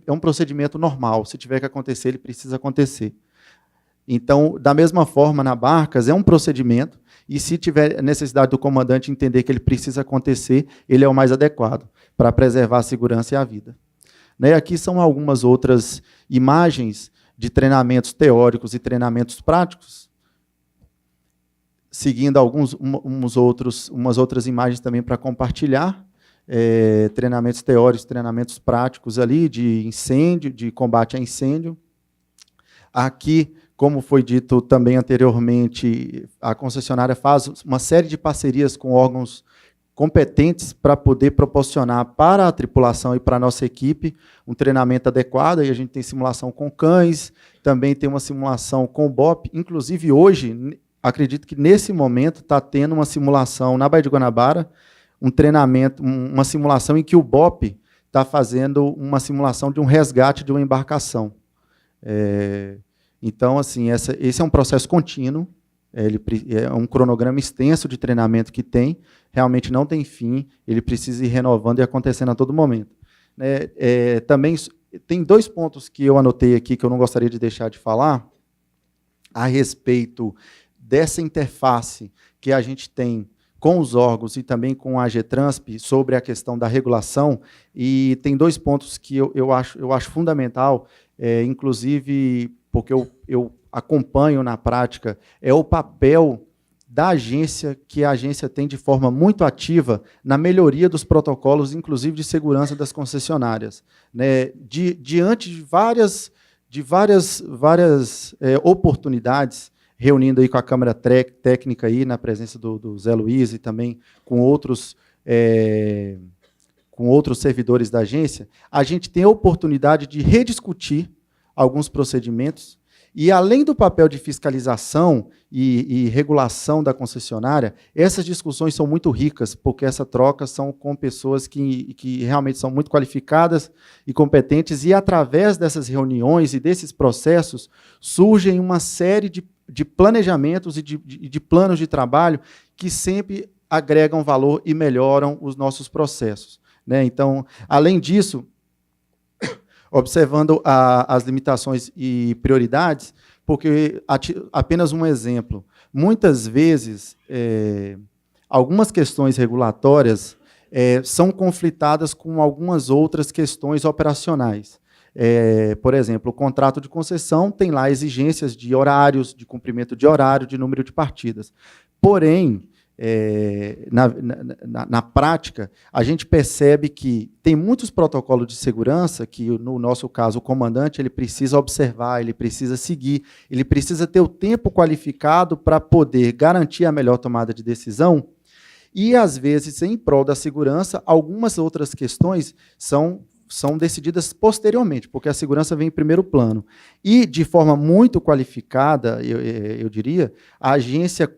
Speaker 16: é um procedimento normal. Se tiver que acontecer, ele precisa acontecer. Então, da mesma forma, na Barcas, é um procedimento, e se tiver necessidade do comandante entender que ele precisa acontecer, ele é o mais adequado para preservar a segurança e a vida. Né? Aqui são algumas outras imagens de treinamentos teóricos e treinamentos práticos, seguindo umas outras imagens também para compartilhar, treinamentos teóricos, treinamentos práticos ali de incêndio, de combate a incêndio. Aqui, como foi dito também anteriormente, a concessionária faz uma série de parcerias com órgãos competentes para poder proporcionar para a tripulação e para a nossa equipe um treinamento adequado. E a gente tem simulação com cães, também tem uma simulação com o BOP. Inclusive, hoje, acredito que nesse momento está tendo uma simulação na Baía de Guanabara, um treinamento, uma simulação em que o BOP está fazendo uma simulação de um resgate de uma embarcação. Então, assim, esse é um processo contínuo, é um cronograma extenso de treinamento que tem, realmente não tem fim, ele precisa ir renovando e acontecendo a todo momento. Também tem 2 pontos que eu anotei aqui que eu não gostaria de deixar de falar a respeito dessa interface que a gente tem com os órgãos e também com a AGETRANSP sobre a questão da regulação, e tem 2 pontos que eu acho fundamental, inclusive porque eu acompanho na prática, é o papel da agência, que a agência tem de forma muito ativa na melhoria dos protocolos, inclusive de segurança das concessionárias, né? Diante de várias oportunidades, reunindo aí com a Câmara Técnica, aí, na presença do Zé Luiz e também com outros servidores da agência, a gente tem a oportunidade de rediscutir alguns procedimentos. E, além do papel de fiscalização e regulação da concessionária, essas discussões são muito ricas, porque essa troca são com pessoas que realmente são muito qualificadas e competentes, e, através dessas reuniões e desses processos, surgem uma série de planejamentos e de planos de trabalho que sempre agregam valor e melhoram os nossos processos, né? Então, além disso, observando as limitações e prioridades, porque, apenas um exemplo, muitas vezes, algumas questões regulatórias são conflitadas com algumas outras questões operacionais. Por exemplo, o contrato de concessão tem lá exigências de horários, de cumprimento de horário, de número de partidas. Porém, na prática, a gente percebe que tem muitos protocolos de segurança que, no nosso caso, o comandante ele precisa observar, ele precisa seguir, ele precisa ter o tempo qualificado para poder garantir a melhor tomada de decisão, e, às vezes, em prol da segurança, algumas outras questões são decididas posteriormente, porque a segurança vem em primeiro plano. E, de forma muito qualificada, eu diria, a agência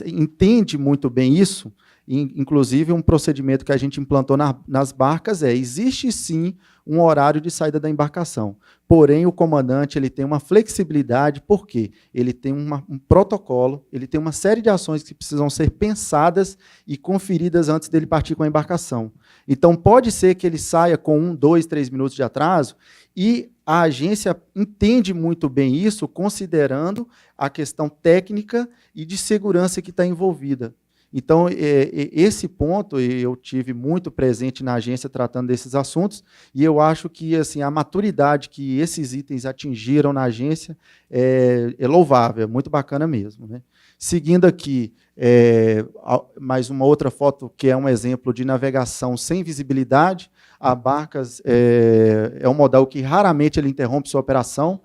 Speaker 16: entende muito bem isso, inclusive um procedimento que a gente implantou nas barcas existe sim um horário de saída da embarcação, porém o comandante ele tem uma flexibilidade, porque ele tem um protocolo, ele tem uma série de ações que precisam ser pensadas e conferidas antes dele partir com a embarcação. Então pode ser que ele saia com 1, 2, 3 minutos de atraso, e a agência entende muito bem isso, considerando a questão técnica e de segurança que está envolvida. Então, esse ponto eu tive muito presente na agência tratando desses assuntos, e eu acho que assim, a maturidade que esses itens atingiram na agência é louvável, é muito bacana mesmo, né? Seguindo aqui, mais uma outra foto que é um exemplo de navegação sem visibilidade. A Barcas é um modal que raramente ele interrompe sua operação,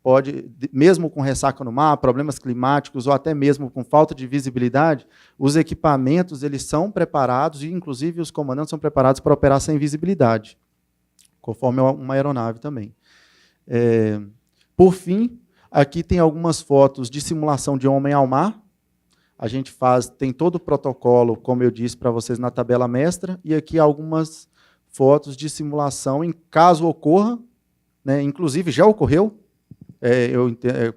Speaker 16: pode, mesmo com ressaca no mar, problemas climáticos ou até mesmo com falta de visibilidade, os equipamentos eles são preparados, e inclusive os comandantes são preparados para operar sem visibilidade, conforme uma aeronave também. Por fim, aqui tem algumas fotos de simulação de homem ao mar. A gente tem todo o protocolo, como eu disse para vocês, na tabela mestra, e aqui algumas fotos de simulação em caso ocorra, né, inclusive já ocorreu,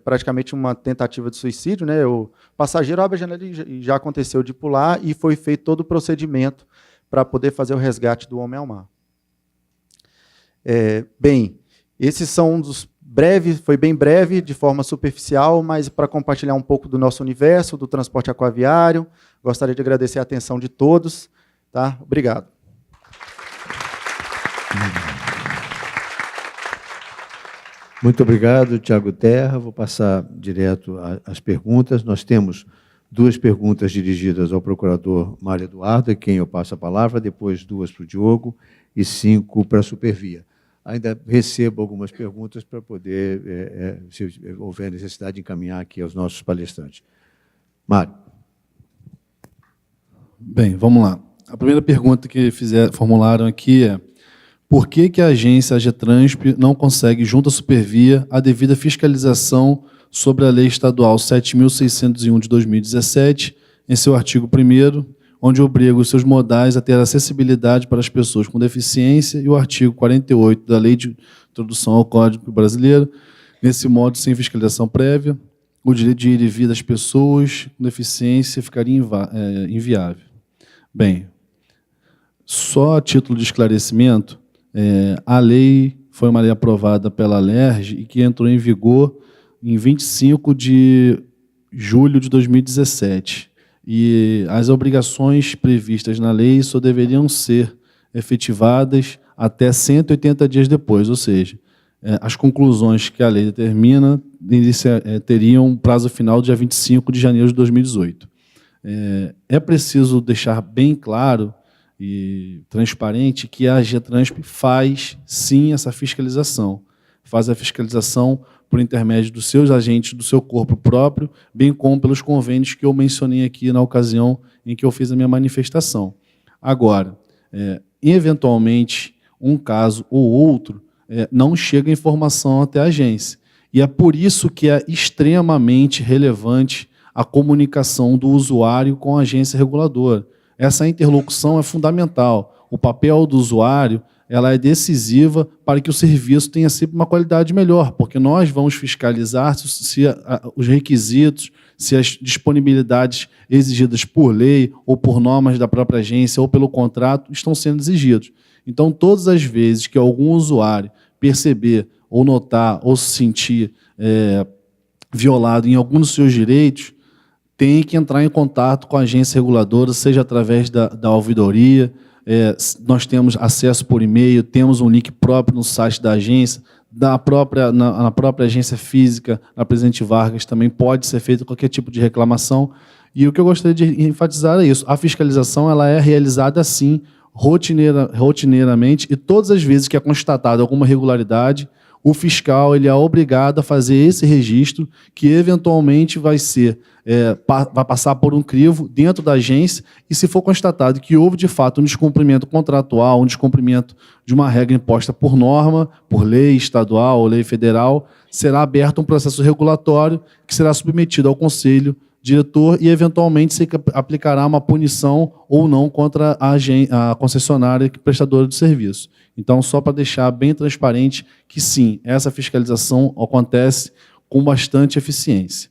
Speaker 16: praticamente uma tentativa de suicídio, né, o passageiro abre a janela e já aconteceu de pular, e foi feito todo o procedimento para poder fazer o resgate do homem ao mar. Bem, esses são foi bem breve, de forma superficial, mas para compartilhar um pouco do nosso universo, do transporte aquaviário. Gostaria de agradecer a atenção de todos. Tá? Obrigado.
Speaker 3: Muito obrigado, Tiago Terra. Vou passar direto às perguntas. Nós temos 2 perguntas dirigidas ao procurador Mário Eduardo, a quem eu passo a palavra, depois 2 para o Diogo e 5 para a Supervia. Ainda recebo algumas perguntas para poder, se houver necessidade, de encaminhar aqui aos nossos palestrantes. Mário.
Speaker 4: Bem, vamos lá. A primeira pergunta que formularam aqui é: por que a agência AGETRANSP não consegue, junto à Supervia, a devida fiscalização sobre a Lei Estadual 7.601 de 2017, em seu artigo 1º, onde obriga os seus modais a ter acessibilidade para as pessoas com deficiência, e o artigo 48 da Lei de Introdução ao Código Brasileiro, nesse modo, sem fiscalização prévia, o direito de ir e vir das pessoas com deficiência ficaria inviável. Bem, só a título de esclarecimento, a lei foi uma lei aprovada pela LERJ e que entrou em vigor em 25 de julho de 2017. E as obrigações previstas na lei só deveriam ser efetivadas até 180 dias depois, ou seja, as conclusões que a lei determina teriam um prazo final dia 25 de janeiro de 2018. É preciso deixar bem claro e transparente que a GETRANSP faz, sim, essa fiscalização. Faz a fiscalização por intermédio dos seus agentes, do seu corpo próprio, bem como pelos convênios que eu mencionei aqui na ocasião em que eu fiz a minha manifestação. Agora, eventualmente, um caso ou outro, não chega informação até a agência. E é por isso que é extremamente relevante a comunicação do usuário com a agência reguladora. Essa interlocução é fundamental. O papel do usuário ela é decisiva para que o serviço tenha sempre uma qualidade melhor, porque nós vamos fiscalizar se os requisitos, se as disponibilidades exigidas por lei ou por normas da própria agência ou pelo contrato estão sendo exigidos. Então, todas as vezes que algum usuário perceber ou notar ou se sentir violado em algum dos seus direitos, tem que entrar em contato com a agência reguladora, seja através da ouvidoria, nós temos acesso por e-mail, temos um link próprio no site da agência, na própria agência física, na Presidente Vargas, também pode ser feito qualquer tipo de reclamação. E o que eu gostaria de enfatizar é isso. A fiscalização ela é realizada, sim, rotineiramente, e todas as vezes que é constatada alguma irregularidade, o fiscal ele é obrigado a fazer esse registro, que eventualmente vai passar por um crivo dentro da agência, e se for constatado que houve, de fato, um descumprimento contratual, um descumprimento de uma regra imposta por norma, por lei estadual ou lei federal, será aberto um processo regulatório que será submetido ao Conselho Diretor e, eventualmente, se aplicará uma punição ou não contra a concessionária prestadora de serviço. Então, só para deixar bem transparente que, sim, essa fiscalização acontece com bastante eficiência.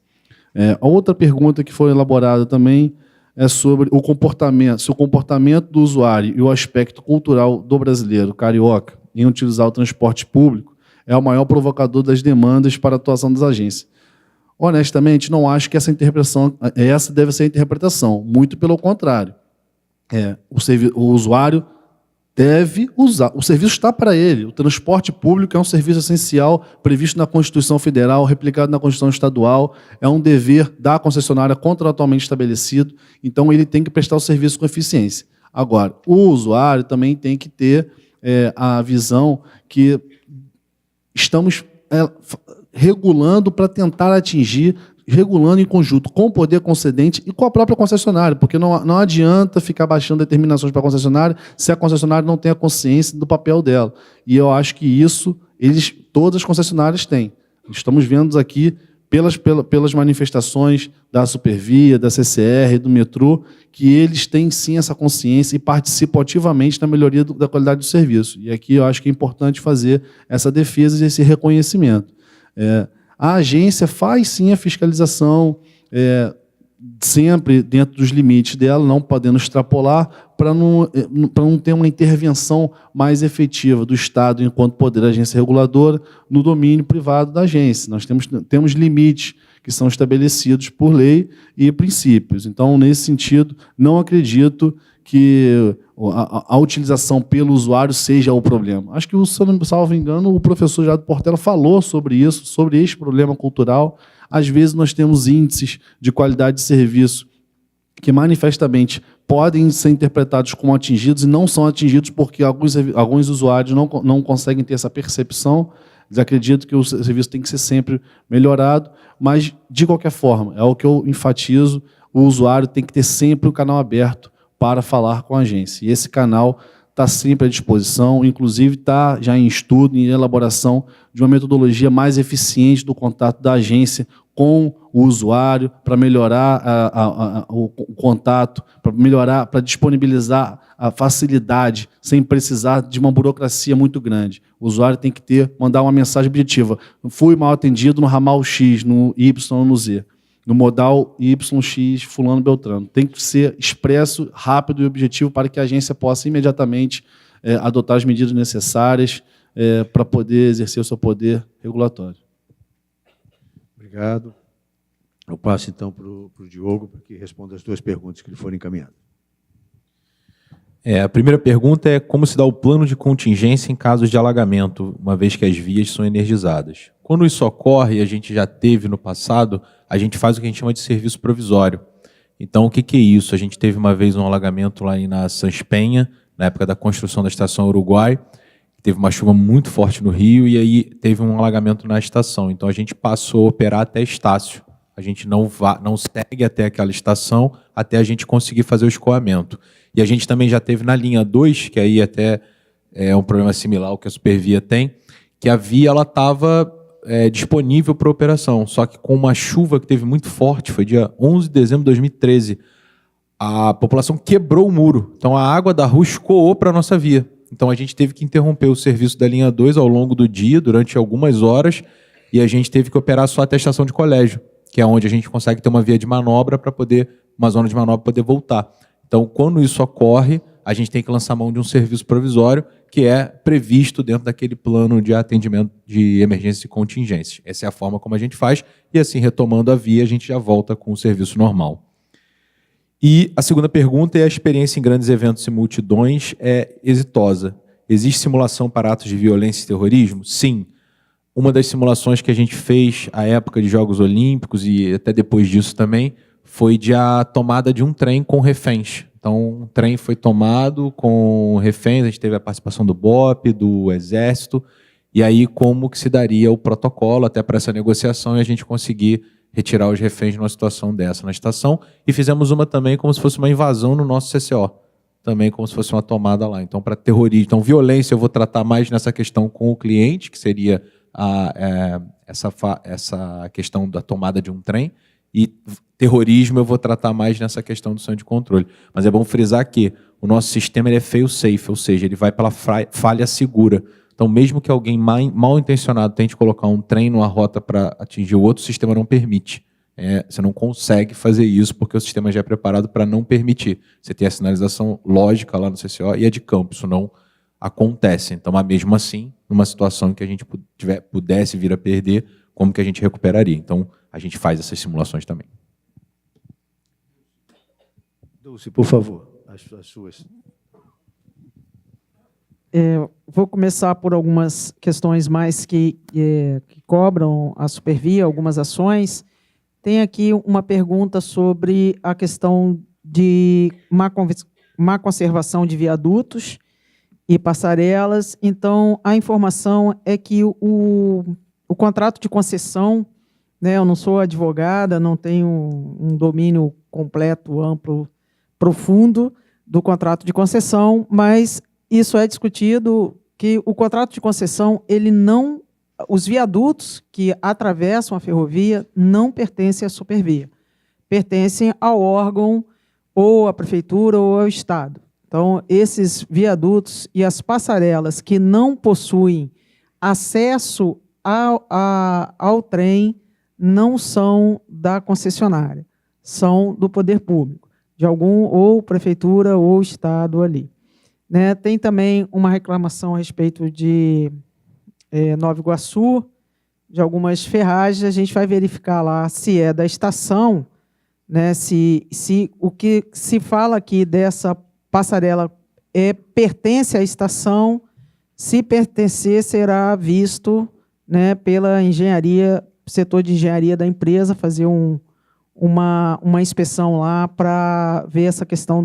Speaker 4: A outra pergunta que foi elaborada também é sobre o comportamento, se o comportamento do usuário e o aspecto cultural do brasileiro carioca em utilizar o transporte público é o maior provocador das demandas para a atuação das agências. Honestamente, não acho que essa deve ser a interpretação. Muito pelo contrário. O usuário deve usar. O serviço está para ele. O transporte público é um serviço essencial, previsto na Constituição Federal, replicado na Constituição Estadual. É um dever da concessionária contratualmente estabelecido. Então, ele tem que prestar o serviço com eficiência. Agora, o usuário também tem que ter a visão que estamos regulando para tentar atingir, regulando em conjunto com o poder concedente e com a própria concessionária, porque não adianta ficar baixando determinações para a concessionária se a concessionária não tem a consciência do papel dela. E eu acho que isso todas as concessionárias têm. Estamos vendo aqui, pelas manifestações da Supervia, da CCR, do metrô, que eles têm sim essa consciência e participam ativamente na melhoria da qualidade do serviço. E aqui eu acho que é importante fazer essa defesa e esse reconhecimento. A agência faz sim a fiscalização, sempre dentro dos limites dela, não podendo extrapolar, para não ter uma intervenção mais efetiva do Estado enquanto poder agência reguladora no domínio privado da agência. Nós temos limites que são estabelecidos por lei e princípios. Então, nesse sentido, não acredito que a utilização pelo usuário seja o problema. Acho que, se eu não me salvo engano, o professor Jado Portela falou sobre isso, sobre este problema cultural. Às vezes nós temos índices de qualidade de serviço que manifestamente podem ser interpretados como atingidos e não são atingidos porque alguns usuários não conseguem ter essa percepção. Eles acreditam que o serviço tem que ser sempre melhorado, mas, de qualquer forma, é o que eu enfatizo, o usuário tem que ter sempre o canal aberto para falar com a agência. E esse canal está sempre à disposição, inclusive está já em estudo, em elaboração de uma metodologia mais eficiente do contato da agência com o usuário, para melhorar o contato, para disponibilizar a facilidade, sem precisar de uma burocracia muito grande. O usuário tem que mandar uma mensagem objetiva. Fui mal atendido no ramal X, no Y ou no Z. No modal YX fulano Beltrano. Tem que ser expresso, rápido e objetivo para que a agência possa imediatamente adotar as medidas necessárias para poder exercer o seu poder regulatório.
Speaker 3: Obrigado. Eu passo, então, para o Diogo, para que responda as duas perguntas que lhe foram encaminhadas.
Speaker 5: A primeira pergunta é como se dá o plano de contingência em casos de alagamento, uma vez que as vias são energizadas. Quando isso ocorre, a gente já teve no passado, a gente faz o que a gente chama de serviço provisório. Então, o que é isso? A gente teve uma vez um alagamento lá na Sans Penha, na época da construção da Estação Uruguai, teve uma chuva muito forte no Rio e aí teve um alagamento na estação. Então, a gente passou a operar até Estácio. A gente não segue até aquela estação até a gente conseguir fazer o escoamento. E a gente também já teve na linha 2, que aí até é um problema similar ao que a Supervia tem, que a via estava disponível para operação, só que com uma chuva que teve muito forte, foi dia 11 de dezembro de 2013, a população quebrou o muro. Então a água da rua escoou para a nossa via. Então a gente teve que interromper o serviço da linha 2 ao longo do dia, durante algumas horas, e a gente teve que operar só até a estação de colégio, que é onde a gente consegue ter uma via de manobra para poder, uma zona de manobra para poder voltar. Então, quando isso ocorre, a gente tem que lançar mão de um serviço provisório que é previsto dentro daquele plano de atendimento de emergência e contingências. Essa é a forma como a gente faz, e assim, retomando a via, a gente já volta com o serviço normal. E a segunda pergunta é: a experiência em grandes eventos e multidões é exitosa? Existe simulação para atos de violência e terrorismo? Sim. Uma das simulações que a gente fez à época de Jogos Olímpicos e até depois disso também foi de a tomada de um trem com reféns. Então, um trem foi tomado com reféns, a gente teve a participação do BOP, do Exército, e aí como que se daria o protocolo até para essa negociação e a gente conseguir retirar os reféns numa situação dessa na estação. E fizemos uma também como se fosse uma invasão no nosso CCO, também como se fosse uma tomada lá. Então, para terrorismo, então violência eu vou tratar mais nessa questão com o cliente, que seria essa questão da tomada de um trem, e terrorismo eu vou tratar mais nessa questão do sonho de controle. Mas é bom frisar que o nosso sistema ele é fail-safe, ou seja, ele vai pela falha segura. Então, mesmo que alguém mal intencionado tente colocar um trem numa rota para atingir o outro, o sistema não permite. Você não consegue fazer isso porque o sistema já é preparado para não permitir. Você tem a sinalização lógica lá no CCO e é de campo, isso não acontece. Então, mas mesmo assim, numa situação em que a gente pudesse vir a perder, como que a gente recuperaria? Então, a gente faz essas simulações também.
Speaker 3: Dulce, por favor, as suas.
Speaker 6: Vou começar por algumas questões mais que cobram a Supervia, algumas ações. Tem aqui uma pergunta sobre a questão de má conservação de viadutos e passarelas. Então, a informação é que o contrato de concessão, né, eu não sou advogada, não tenho um domínio completo, amplo, profundo do contrato de concessão, mas isso é discutido, que o contrato de concessão, os viadutos que atravessam a ferrovia não pertencem à Supervia, pertencem ao órgão, ou à prefeitura, ou ao Estado. Então, esses viadutos e as passarelas que não possuem acesso ao trem não são da concessionária, são do poder público, de ou prefeitura ou Estado ali. Né? Tem também uma reclamação a respeito de Nova Iguaçu, de algumas ferragens. A gente vai verificar lá se é da estação, né? Se o que se fala aqui dessa passarela pertence à estação. Se pertencer, será visto, né, pela engenharia, setor de engenharia da empresa, fazer uma inspeção lá para ver essa questão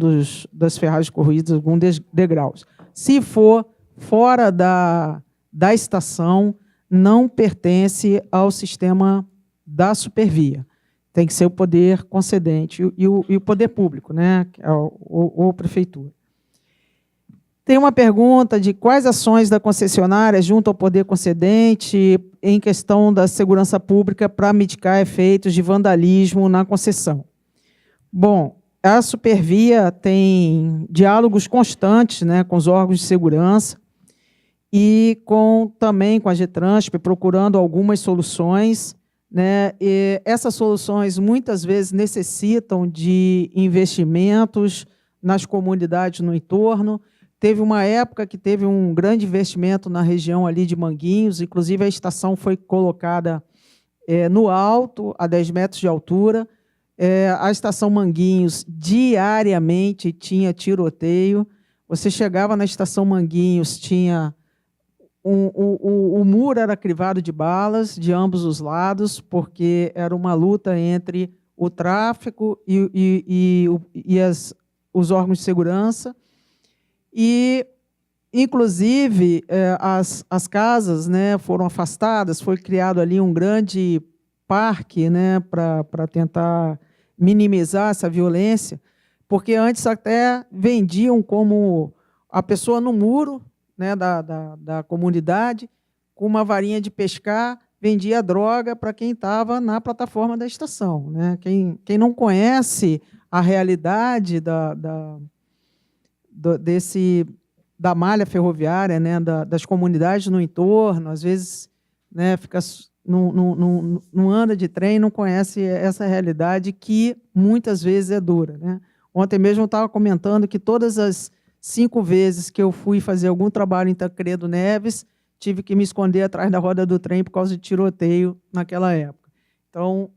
Speaker 6: das ferragens corroídas, alguns degraus. Se for fora da estação, não pertence ao sistema da Supervia. Tem que ser o poder concedente e o poder público, né, ou prefeitura. Tem uma pergunta de quais ações da concessionária junto ao poder concedente em questão da segurança pública para mitigar efeitos de vandalismo na concessão. Bom, a Supervia tem diálogos constantes, né, com os órgãos de segurança e também com a Getransp, procurando algumas soluções, né, e essas soluções muitas vezes necessitam de investimentos nas comunidades no entorno. Teve uma época que teve um grande investimento na região ali de Manguinhos, inclusive a estação foi colocada no alto, a 10 metros de altura. A estação Manguinhos diariamente tinha tiroteio. Você chegava na estação Manguinhos, tinha o muro era crivado de balas de ambos os lados, porque era uma luta entre o tráfico e os órgãos de segurança. E, inclusive, as casas, né, foram afastadas, foi criado ali um grande parque, né, para tentar minimizar essa violência, porque antes até vendiam como a pessoa no muro, né, da comunidade, com uma varinha de pescar, vendia droga para quem estava na plataforma da estação. Né? Quem não conhece a realidade da malha ferroviária, né, das comunidades no entorno, às vezes, né, não anda de trem, não conhece essa realidade que muitas vezes é dura. Né? Ontem mesmo eu estava comentando que todas as 5 vezes que eu fui fazer algum trabalho em Tancredo Neves, tive que me esconder atrás da roda do trem por causa de tiroteio naquela época. Então,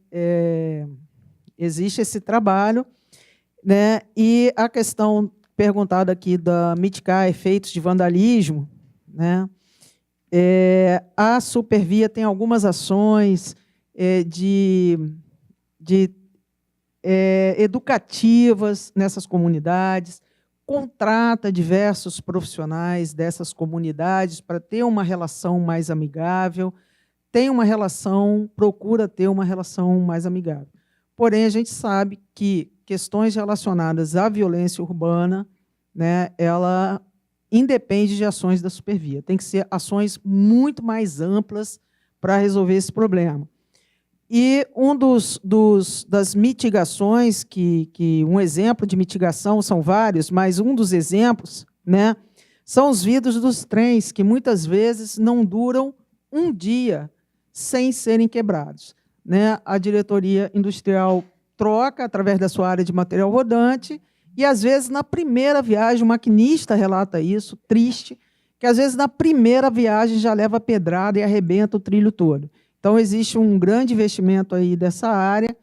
Speaker 6: existe esse trabalho, né? E a questão perguntada aqui da mitigar efeitos de vandalismo, né? A Supervia tem algumas ações educativas nessas comunidades, contrata diversos profissionais dessas comunidades para ter uma relação mais amigável, procura ter uma relação mais amigável. Porém, a gente sabe que questões relacionadas à violência urbana, né, ela independe de ações da Supervia. Tem que ser ações muito mais amplas para resolver esse problema. E das mitigações, um exemplo de mitigação, são vários, mas um dos exemplos, né, são os vidros dos trens, que muitas vezes não duram um dia sem serem quebrados. Né? A diretoria industrial troca através da sua área de material rodante, e, às vezes, na primeira viagem, o maquinista relata isso, triste, que, às vezes, na primeira viagem já leva pedrada e arrebenta o trilho todo. Então, existe um grande investimento aí dessa área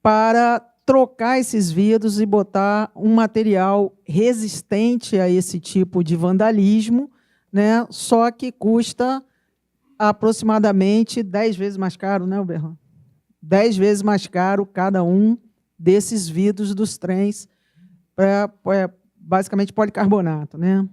Speaker 6: para trocar esses vidros e botar um material resistente a esse tipo de vandalismo, né? Só que custa aproximadamente 10 vezes mais caro, né, Berran? 10 vezes mais caro cada um desses vidros dos trens, basicamente policarbonato, né?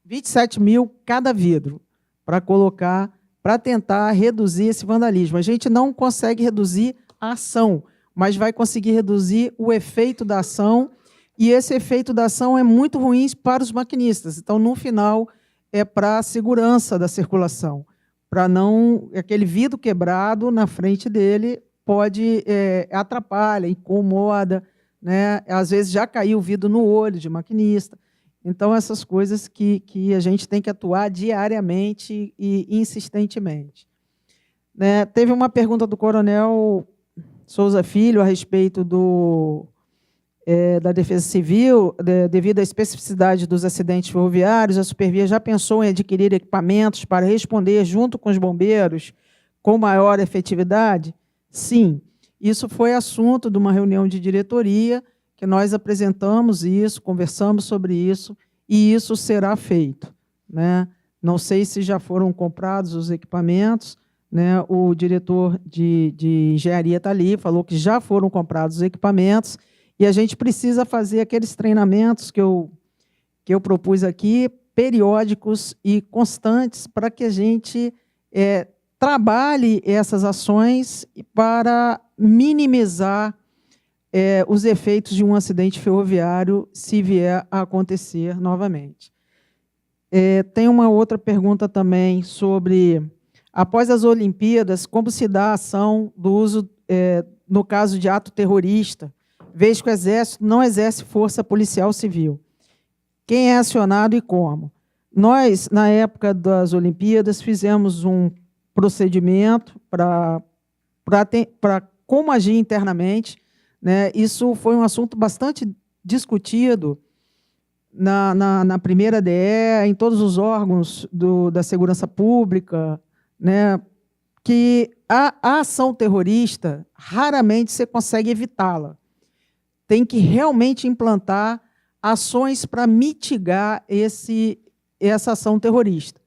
Speaker 6: 27 mil cada vidro para colocar, para tentar reduzir esse vandalismo. A gente não consegue reduzir a ação, mas vai conseguir reduzir o efeito da ação, e esse efeito da ação é muito ruim para os maquinistas. Então, no final, é para a segurança da circulação, para não... Aquele vidro quebrado na frente dele pode atrapalha, incomoda, né? Às vezes já caiu o vidro no olho de maquinista. Então, essas coisas que a gente tem que atuar diariamente e insistentemente. Né? Teve uma pergunta do Coronel Souza Filho a respeito da Defesa Civil. Devido à especificidade dos acidentes ferroviários, a Supervia já pensou em adquirir equipamentos para responder junto com os bombeiros com maior efetividade? Sim, isso foi assunto de uma reunião de diretoria, que nós apresentamos isso, conversamos sobre isso, e isso será feito. Né? Não sei se já foram comprados os equipamentos, né? O diretor de engenharia está ali, falou que já foram comprados os equipamentos, e a gente precisa fazer aqueles treinamentos que eu propus aqui, periódicos e constantes, para que a gente trabalhe essas ações para minimizar os efeitos de um acidente ferroviário se vier a acontecer novamente. Tem uma outra pergunta também sobre, após as Olimpíadas, como se dá a ação do uso, no caso de ato terrorista, vez que o Exército não exerce força policial civil. Quem é acionado e como? Nós, na época das Olimpíadas, fizemos um procedimento para como agir internamente. Né? Isso foi um assunto bastante discutido na primeira DE, em todos os órgãos da segurança pública, né? Que a ação terrorista, raramente você consegue evitá-la. Tem que realmente implantar ações para mitigar essa ação terrorista,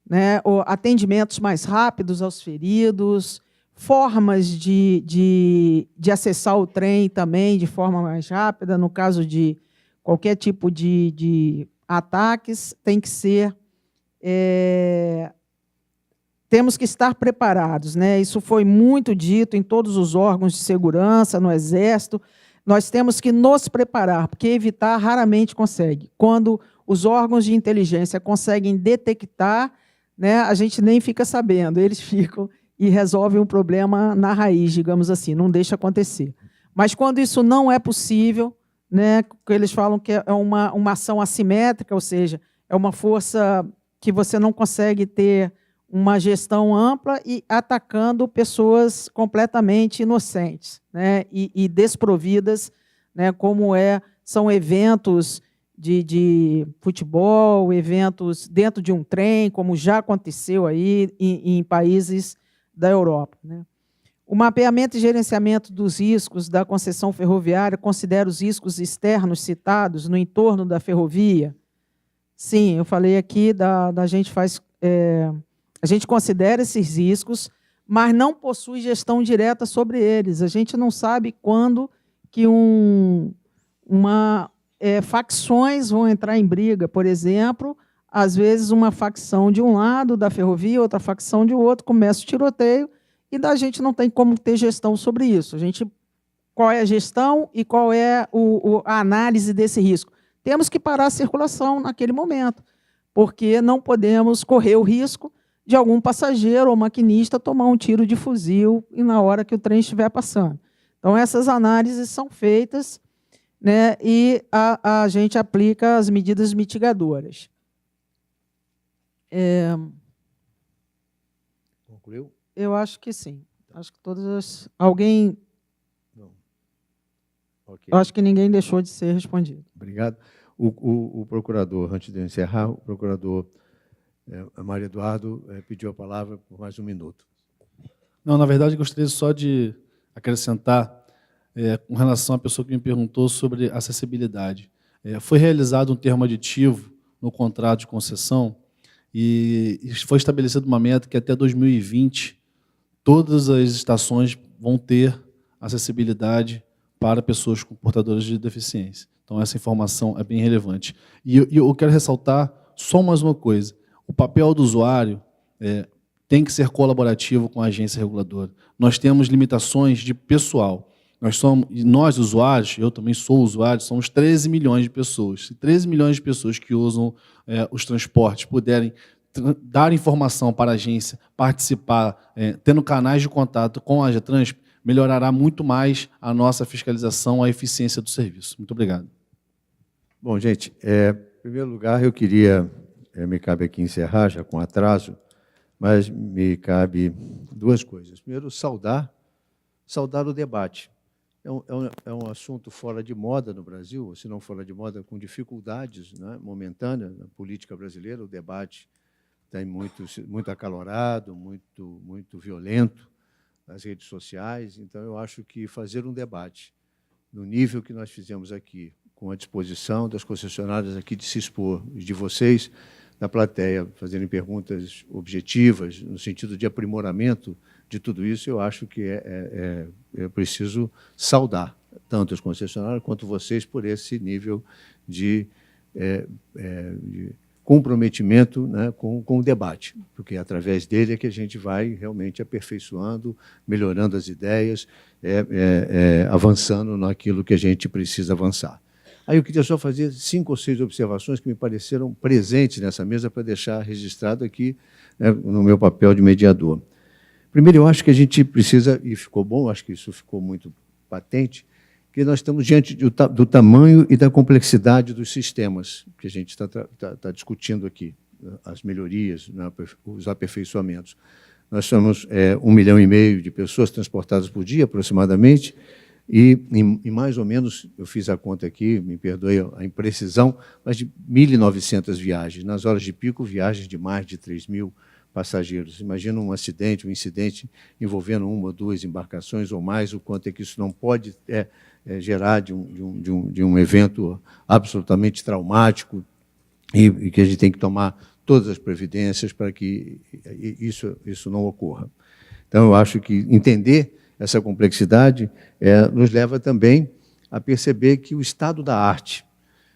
Speaker 6: né? Atendimentos mais rápidos aos feridos, formas de acessar o trem também de forma mais rápida, no caso de qualquer tipo de ataques, tem que ser... temos que estar preparados, né? Isso foi muito dito em todos os órgãos de segurança, no Exército. Nós temos que nos preparar, porque evitar raramente consegue. Quando os órgãos de inteligência conseguem detectar, né, a gente nem fica sabendo, eles ficam e resolvem um problema na raiz, digamos assim, não deixa acontecer. Mas quando isso não é possível, né, eles falam que é uma ação assimétrica, ou seja, é uma força que você não consegue ter uma gestão ampla e atacando pessoas completamente inocentes, né, e desprovidas, né, como são eventos de futebol, eventos dentro de um trem, como já aconteceu aí em países da Europa, né. O mapeamento e gerenciamento dos riscos da concessão ferroviária considera os riscos externos citados no entorno da ferrovia? Sim, eu falei aqui, a gente considera esses riscos, mas não possui gestão direta sobre eles. A gente não sabe quando que facções vão entrar em briga. Por exemplo, às vezes uma facção de um lado da ferrovia, outra facção de outro, começa o tiroteio, e a gente não tem como ter gestão sobre isso. Qual é a gestão e qual é a análise desse risco? Temos que parar a circulação naquele momento, porque não podemos correr o risco de algum passageiro ou maquinista tomar um tiro de fuzil e na hora que o trem estiver passando. Então, essas análises são feitas, né, e a gente aplica as medidas mitigadoras.
Speaker 3: Concluiu?
Speaker 6: Eu acho que sim. Acho que todas alguém...
Speaker 3: Não. Okay.
Speaker 6: Eu acho que ninguém deixou de ser respondido.
Speaker 3: Obrigado. O procurador, antes de encerrar, o procurador Mário Eduardo pediu a palavra por mais um minuto.
Speaker 4: Não, na verdade, gostaria só de acrescentar com relação à pessoa que me perguntou sobre acessibilidade. Foi realizado um termo aditivo no contrato de concessão e foi estabelecida uma meta que até 2020 todas as estações vão ter acessibilidade para pessoas portadoras de deficiência. Então, essa informação é bem relevante. E eu quero ressaltar só mais uma coisa. O papel do usuário tem que ser colaborativo com a agência reguladora. Nós temos limitações de pessoal. Nós, usuários, eu também sou usuário, somos 13 milhões de pessoas. Se 13 milhões de pessoas que usam os transportes puderem dar informação para a agência, participar, tendo canais de contato com a AGETRANSP, melhorará muito mais a nossa fiscalização, a eficiência do serviço. Muito obrigado.
Speaker 3: Bom, gente, em primeiro lugar, eu queria, me cabe aqui encerrar, já com atraso, mas me cabe duas coisas. Primeiro, saudar o debate. É um assunto fora de moda no Brasil, se não fora de moda, com dificuldades, né, momentâneas na política brasileira. O debate está muito acalorado, muito violento nas redes sociais. Então, eu acho que fazer um debate no nível que nós fizemos aqui, com a disposição das concessionárias aqui de se expor, de vocês, na plateia, fazerem perguntas objetivas, no sentido de aprimoramento de tudo isso, eu acho que é preciso saudar tanto os concessionários quanto vocês por esse nível de comprometimento, né, com o debate, porque através dele é que a gente vai realmente aperfeiçoando, melhorando as ideias, avançando naquilo que a gente precisa avançar. Aí eu queria só fazer 5 ou 6 observações que me pareceram presentes nessa mesa para deixar registrado aqui, né, no meu papel de mediador. Primeiro, eu acho que a gente precisa, e ficou bom, acho que isso ficou muito patente, que nós estamos diante do tamanho e da complexidade dos sistemas que a gente está discutindo aqui, as melhorias, né, os aperfeiçoamentos. Nós somos 1,5 milhão de pessoas transportadas por dia, aproximadamente, e em mais ou menos, eu fiz a conta aqui, me perdoe a imprecisão, mas de 1.900 viagens. Nas horas de pico, viagens de mais de 3.000 passageiros. Imagina um incidente envolvendo 1 ou 2 embarcações ou mais, o quanto é que isso não pode gerar de um evento absolutamente traumático e que a gente tem que tomar todas as providências para que isso não ocorra. Então, eu acho que entender essa complexidade nos leva também a perceber que o estado da arte,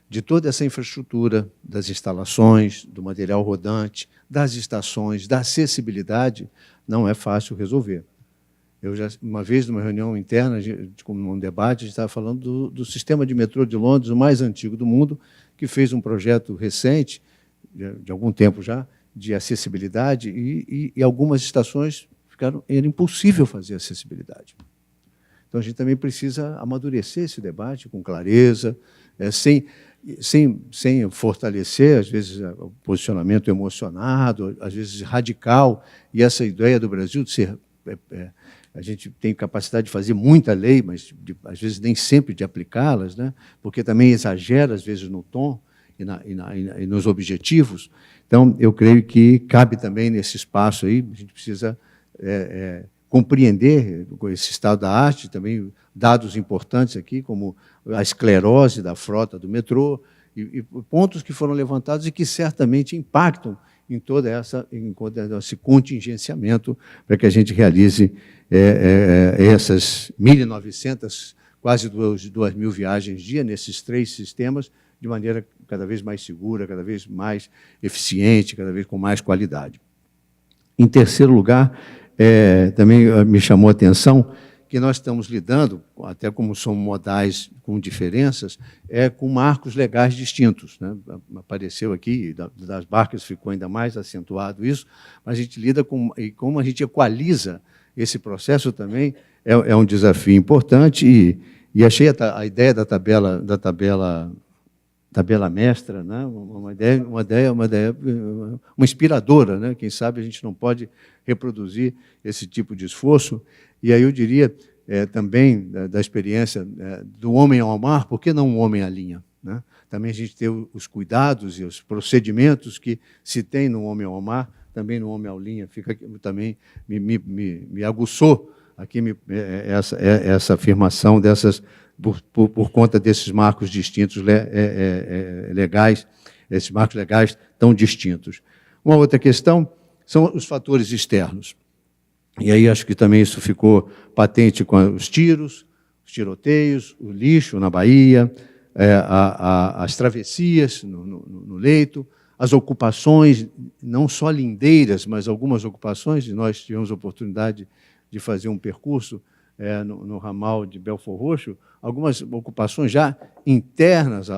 Speaker 3: de toda essa infraestrutura, das instalações, do material rodante, das estações, da acessibilidade, não é fácil resolver. Eu já, uma vez, numa reunião interna, num debate, a gente estava falando do sistema de metrô de Londres, o mais antigo do mundo, que fez um projeto recente, de algum tempo já, de acessibilidade, e algumas estações era impossível fazer acessibilidade. Então, a gente também precisa amadurecer esse debate com clareza, sem fortalecer, às vezes, o posicionamento emocionado, às vezes radical, e essa ideia do Brasil de ser... a gente tem capacidade de fazer muita lei, mas, às vezes, nem sempre de aplicá-las, né? Porque também exagera, às vezes, no tom e nos objetivos. Então, eu creio que cabe também nesse espaço aí, a gente precisa compreender esse estado da arte, também dados importantes aqui, como a esclerose da frota do metrô, e pontos que foram levantados e que certamente impactam em todo esse contingenciamento para que a gente realize essas 1.900, quase 2.000 viagens dia nesses 3 sistemas, de maneira cada vez mais segura, cada vez mais eficiente, cada vez com mais qualidade. Em terceiro lugar, também me chamou a atenção que nós estamos lidando, até como somos modais com diferenças, com marcos legais distintos, né? Apareceu aqui, das barcas ficou ainda mais acentuado isso, mas a gente lida com... E como a gente equaliza esse processo também, é um desafio importante, e achei a ideia da tabela mestra, né? uma inspiradora, né? Quem sabe a gente não pode reproduzir esse tipo de esforço. E aí eu diria também da experiência do homem ao mar, por que não um homem à linha, né? Também a gente tem os cuidados e os procedimentos que se tem no homem ao mar, também no homem à linha. Também me aguçou aqui essa afirmação dessas... Por conta desses marcos distintos legais, esses marcos legais tão distintos. Uma outra questão são os fatores externos. E aí acho que também isso ficou patente com os tiros, os tiroteios, o lixo na Bahia, as travessias no leito, as ocupações, não só lindeiras, mas algumas ocupações, e nós tivemos a oportunidade de fazer um percurso no ramal de Belford Roxo, algumas ocupações já internas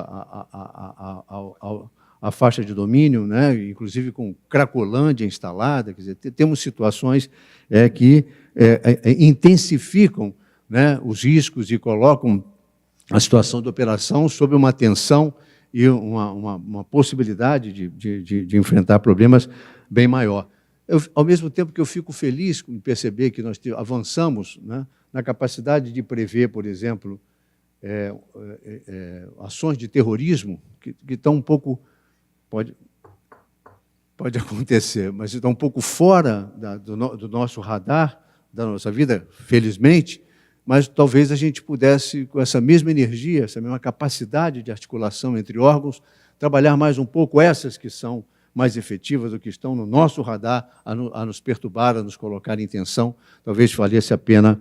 Speaker 3: à faixa de domínio, né? Inclusive com Cracolândia instalada, quer dizer, temos situações que intensificam, né, os riscos e colocam a situação de operação sob uma tensão e uma possibilidade de enfrentar problemas bem maior. Ao mesmo tempo que eu fico feliz em perceber que nós avançamos, né, na capacidade de prever, por exemplo, ações de terrorismo que estão um pouco... Pode acontecer, mas estão um pouco fora do nosso radar, da nossa vida, felizmente, mas talvez a gente pudesse, com essa mesma energia, essa mesma capacidade de articulação entre órgãos, trabalhar mais um pouco essas que são mais efetivas, ou que estão no nosso radar, a nos perturbar, a nos colocar em tensão. Talvez valesse a pena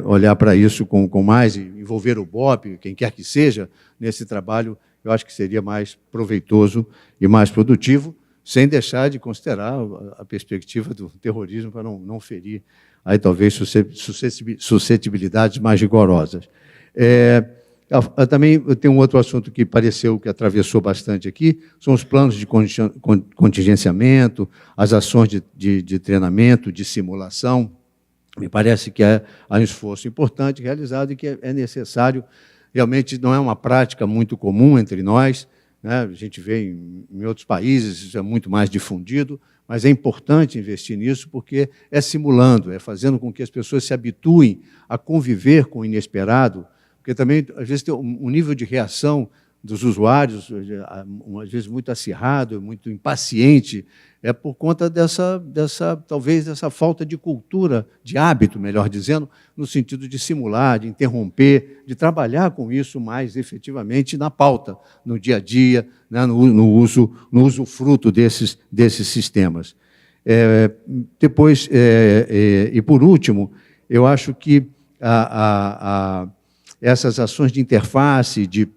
Speaker 3: olhar para isso com mais, envolver o BOP, quem quer que seja, nesse trabalho. Eu acho que seria mais proveitoso e mais produtivo, sem deixar de considerar a perspectiva do terrorismo para não ferir aí talvez suscetibilidades mais rigorosas. Também tem um outro assunto que pareceu que atravessou bastante aqui, são os planos de contingenciamento, as ações de treinamento, de simulação. Me parece que há um esforço importante realizado e que é necessário. Realmente não é uma prática muito comum entre nós, né? A gente vê em outros países, isso é muito mais difundido, mas é importante investir nisso porque é simulando, é fazendo com que as pessoas se habituem a conviver com o inesperado, porque também, às vezes, tem um nível de reação dos usuários, às vezes muito acirrado, muito impaciente, é por conta talvez dessa falta de cultura, de hábito, melhor dizendo, no sentido de simular, de interromper, de trabalhar com isso mais efetivamente na pauta, no dia a dia, né, no usufruto desses sistemas. Depois, e por último, eu acho que essas ações de interface, de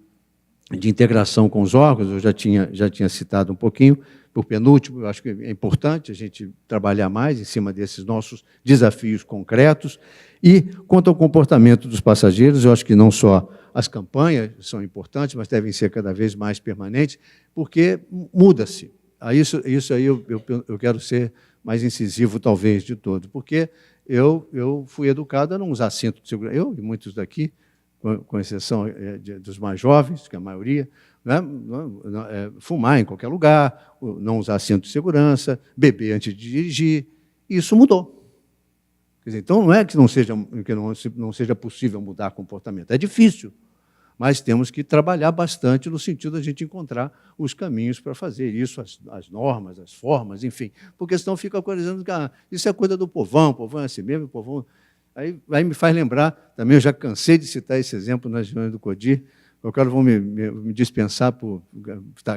Speaker 3: integração com os órgãos, eu já tinha citado um pouquinho. Por penúltimo, eu acho que é importante a gente trabalhar mais em cima desses nossos desafios concretos. E, quanto ao comportamento dos passageiros, eu acho que não só as campanhas são importantes, mas devem ser cada vez mais permanentes, porque muda-se. Isso aí eu quero ser mais incisivo, talvez, de todo, porque eu fui educado a não usar cinto de segurança. Eu e muitos daqui, com exceção dos mais jovens, que é a maioria, né, fumar em qualquer lugar, não usar cinto de segurança, beber antes de dirigir. Isso mudou. Quer dizer, então, não é que não seja possível mudar comportamento. É difícil, mas temos que trabalhar bastante no sentido de a gente encontrar os caminhos para fazer isso, as normas, as formas, enfim. Porque senão fica a coisa dizendo que isso é coisa do povão é assim mesmo, o povão... Aí me faz lembrar, também eu já cansei de citar esse exemplo nas reuniões do CODIR, eu quero me dispensar por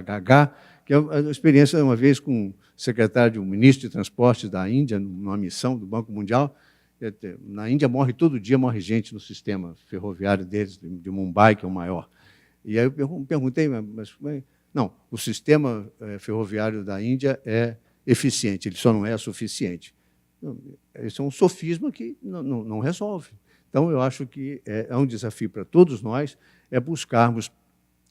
Speaker 3: gaga, que é a experiência, uma vez, com o secretário de um ministro de transportes da Índia, numa missão do Banco Mundial. Na Índia todo dia morre gente no sistema ferroviário deles, de Mumbai, que é o maior. E aí eu perguntei, mas não, o sistema ferroviário da Índia é eficiente, ele só não é suficiente. Isso é um sofisma que não resolve. Então, eu acho que é um desafio para todos nós buscarmos,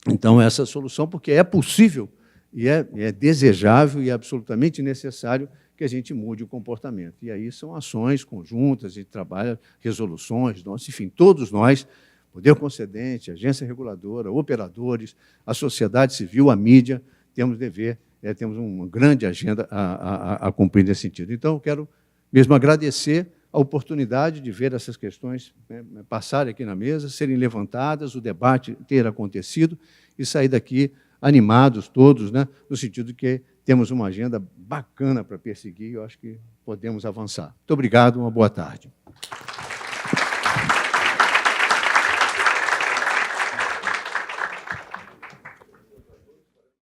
Speaker 3: então, essa solução, porque é possível e é desejável e é absolutamente necessário que a gente mude o comportamento. E aí são ações conjuntas, a gente trabalha resoluções, enfim, todos nós, poder concedente, agência reguladora, operadores, a sociedade civil, a mídia, temos dever, temos uma grande agenda a cumprir nesse sentido. Então, eu quero mesmo agradecer a oportunidade de ver essas questões passarem aqui na mesa, serem levantadas, o debate ter acontecido e sair daqui animados todos, né, no sentido de que temos uma agenda bacana para perseguir e eu acho que podemos avançar. Muito obrigado, uma boa tarde.